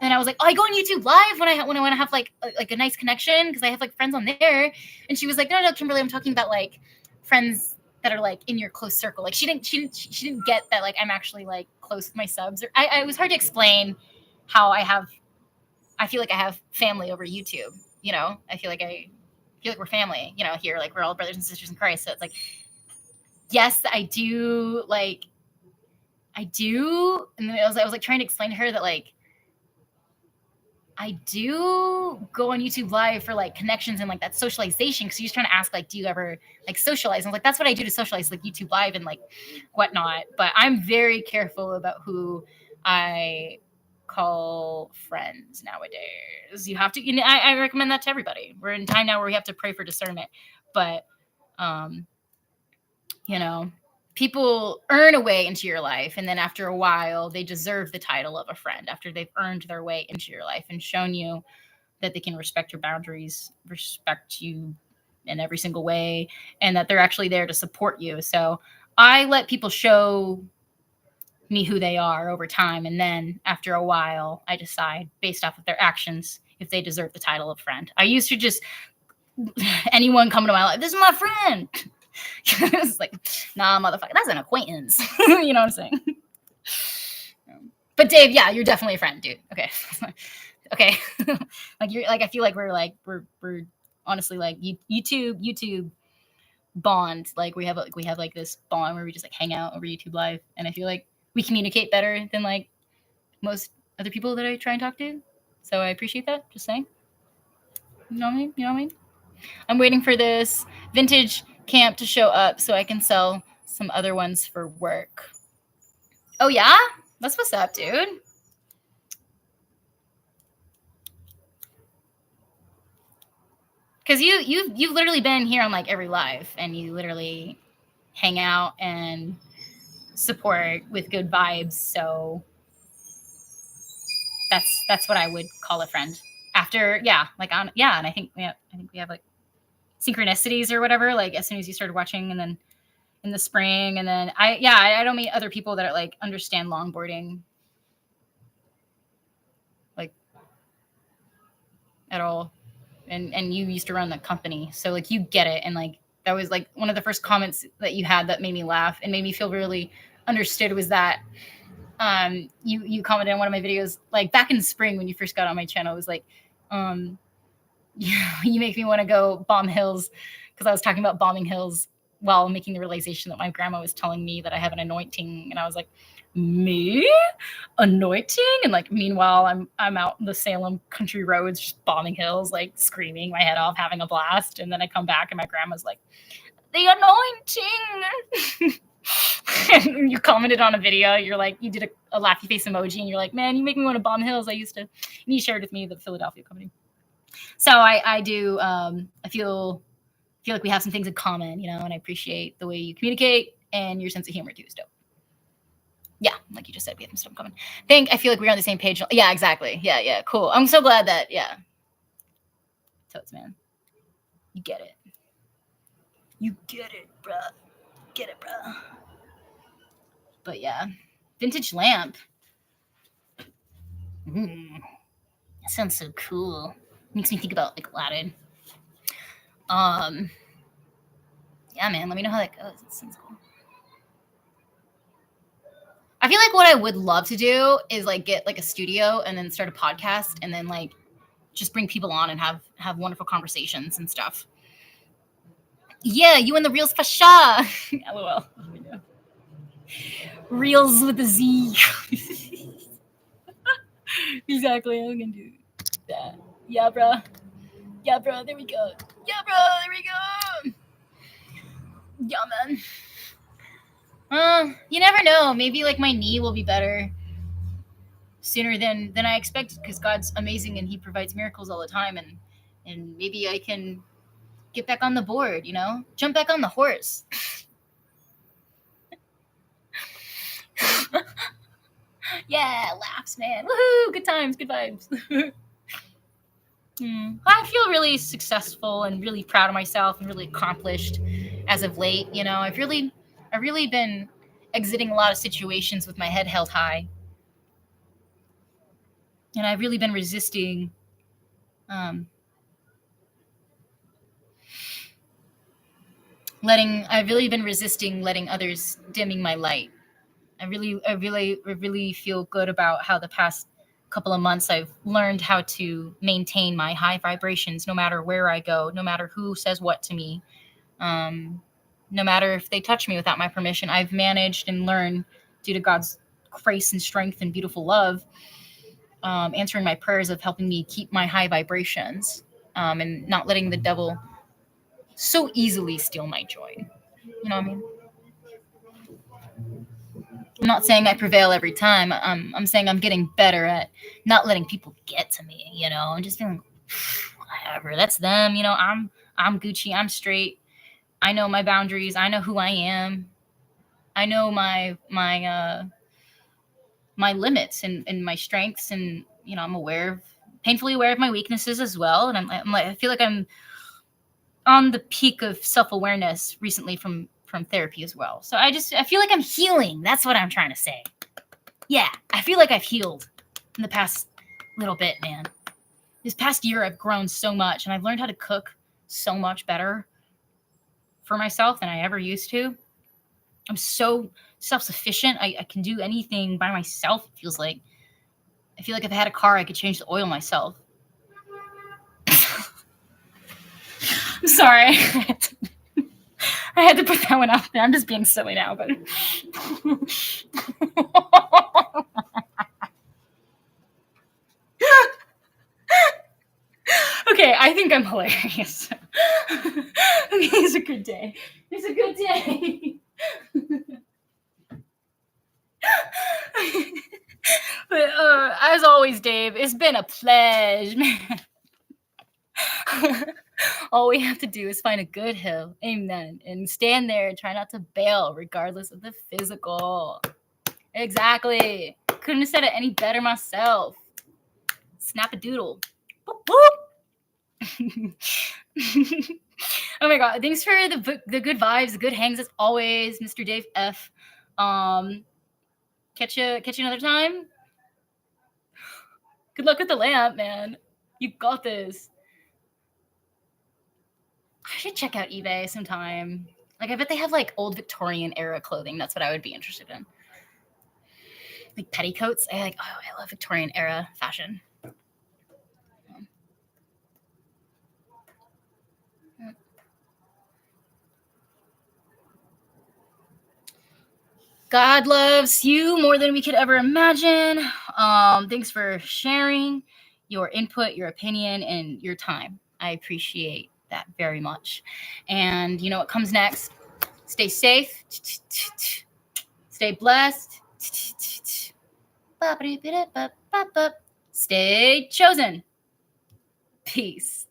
And I was like, "Oh, I go on YouTube Live when I want to have like a nice connection because I have like friends on there." And she was like, "No, Kimberly, I'm talking about like friends that are like in your close circle." Like she didn't get that like I'm actually like close with my subs. Or it was hard to explain how I feel like I have family over YouTube. You know, I feel like we're family. You know, here like we're all brothers and sisters in Christ. So it's like, yes, I do. And then I was like trying to explain to her that like I do go on YouTube Live for like connections and like that socialization. Because she's trying to ask like, do you ever like socialize? And I was like, that's what I do to socialize, like YouTube Live and like whatnot. But I'm very careful about who I call friends nowadays. You have to. You know, I recommend that to everybody. We're in time now where we have to pray for discernment. But you know, people earn a way into your life, and then after a while they deserve the title of a friend after they've earned their way into your life and shown you that they can respect your boundaries, respect you in every single way, and that they're actually there to support you. So I let people show me who they are over time, and then after a while I decide based off of their actions if they deserve the title of friend. I used to just anyone coming to my life, this is my friend. It's like, nah, motherfucker, that's an acquaintance. You know what I'm saying? But Dave, yeah, you're definitely a friend, dude. Okay. Okay. Like you're like, I feel like we're honestly like YouTube bond. Like we have like this bond where we just like hang out over YouTube Live, and I feel like we communicate better than like most other people that I try and talk to. So I appreciate that. Just saying. You know what I mean? You know what I mean? I'm waiting for this vintage camp to show up so I can sell some other ones for work. Oh yeah? That's what's up, dude. Because you've literally been here on like every live, and you literally hang out and support with good vibes. So that's what I would call a friend. After and I think we have like synchronicities or whatever. Like as soon as you started watching, and then in the spring, and then I don't meet other people that are like understand longboarding like at all. And you used to run the company, so like you get it. And like that was like one of the first comments that you had that made me laugh and made me feel really understood was that you commented on one of my videos like back in the spring when you first got on my channel. It was like you make me want to go bomb hills, because I was talking about bombing hills while making the realization that my grandma was telling me that I have an anointing, and I was like, me anointing, and like meanwhile I'm out in the Salem country roads just bombing hills, like screaming my head off, having a blast, and then I come back and my grandma's like, the anointing. And you commented on a video, you're like, you did a laughy face emoji, and you're like, man, you make me want to bomb hills. I used to, and you shared with me the Philadelphia company. So I do, I feel like we have some things in common, you know, and I appreciate the way you communicate, and your sense of humor too is dope. Yeah, like you just said, we have some stuff in common. I feel like we're on the same page. Yeah, exactly. Yeah, cool. I'm so glad that, yeah. Totes, man. You get it. You get it, bruh. Get it, bruh. But yeah, vintage lamp. That sounds so cool. Makes me think about like Aladdin. Yeah, man. Let me know how that goes. That sounds cool. I feel like what I would love to do is like get like a studio and then start a podcast and then like just bring people on and have wonderful conversations and stuff. Yeah, you and the reels fasha. LOL. Reels with a Z. Exactly. I'm gonna do that. Yeah, bro. Yeah, bro. There we go. Yeah, bro. There we go. Yeah, man. You never know. Maybe like my knee will be better sooner than I expected, because God's amazing and He provides miracles all the time, and maybe I can get back on the board. You know, jump back on the horse. Yeah, laughs, man. Woohoo! Good times, good vibes. I feel really successful and really proud of myself and really accomplished as of late. You know, I've really been exiting a lot of situations with my head held high, and I've really been resisting. I've really been resisting letting others dimming my light. I really feel good about how the past couple of months I've learned how to maintain my high vibrations no matter where I go, no matter who says what to me, no matter if they touch me without my permission. I've managed and learned, due to God's grace and strength and beautiful love, answering my prayers of helping me keep my high vibrations, and not letting the devil so easily steal my joy. You know what I mean? I'm not saying I prevail every time. I'm saying I'm getting better at not letting people get to me. You know, and just feeling whatever. That's them. You know, I'm Gucci. I'm straight. I know my boundaries. I know who I am. I know my limits and my strengths, and you know, I'm painfully aware of my weaknesses as well. And I feel like I'm on the peak of self-awareness recently from therapy as well. So I feel like I'm healing. That's what I'm trying to say. Yeah, I feel like I've healed in the past little bit, man. This past year, I've grown so much, and I've learned how to cook so much better for myself than I ever used to. I'm so self-sufficient. I can do anything by myself, it feels like. I feel like if I had a car, I could change the oil myself. I'm sorry. I had to put that one out there. I'm just being silly now, but okay, I think I'm hilarious. Okay, it's a good day. It's a good day. But as always, Dave, it's been a pleasure, man. All we have to do is find a good hill, amen, and stand there and try not to bail, regardless of the physical. Exactly. Couldn't have said it any better myself. Snap a doodle. Boop, boop. Oh my god! Thanks for the good vibes, the good hangs as always, Mr. Dave F. Catch you another time. Good luck with the lamp, man. You got this. I should check out eBay sometime. Like, I bet they have like old Victorian era clothing. That's what I would be interested in. Like petticoats. I love Victorian era fashion. God loves you more than we could ever imagine. Thanks for sharing your input, your opinion, and your time. I appreciate that very much. And you know what comes next? Stay safe. Stay blessed. Stay chosen. Peace.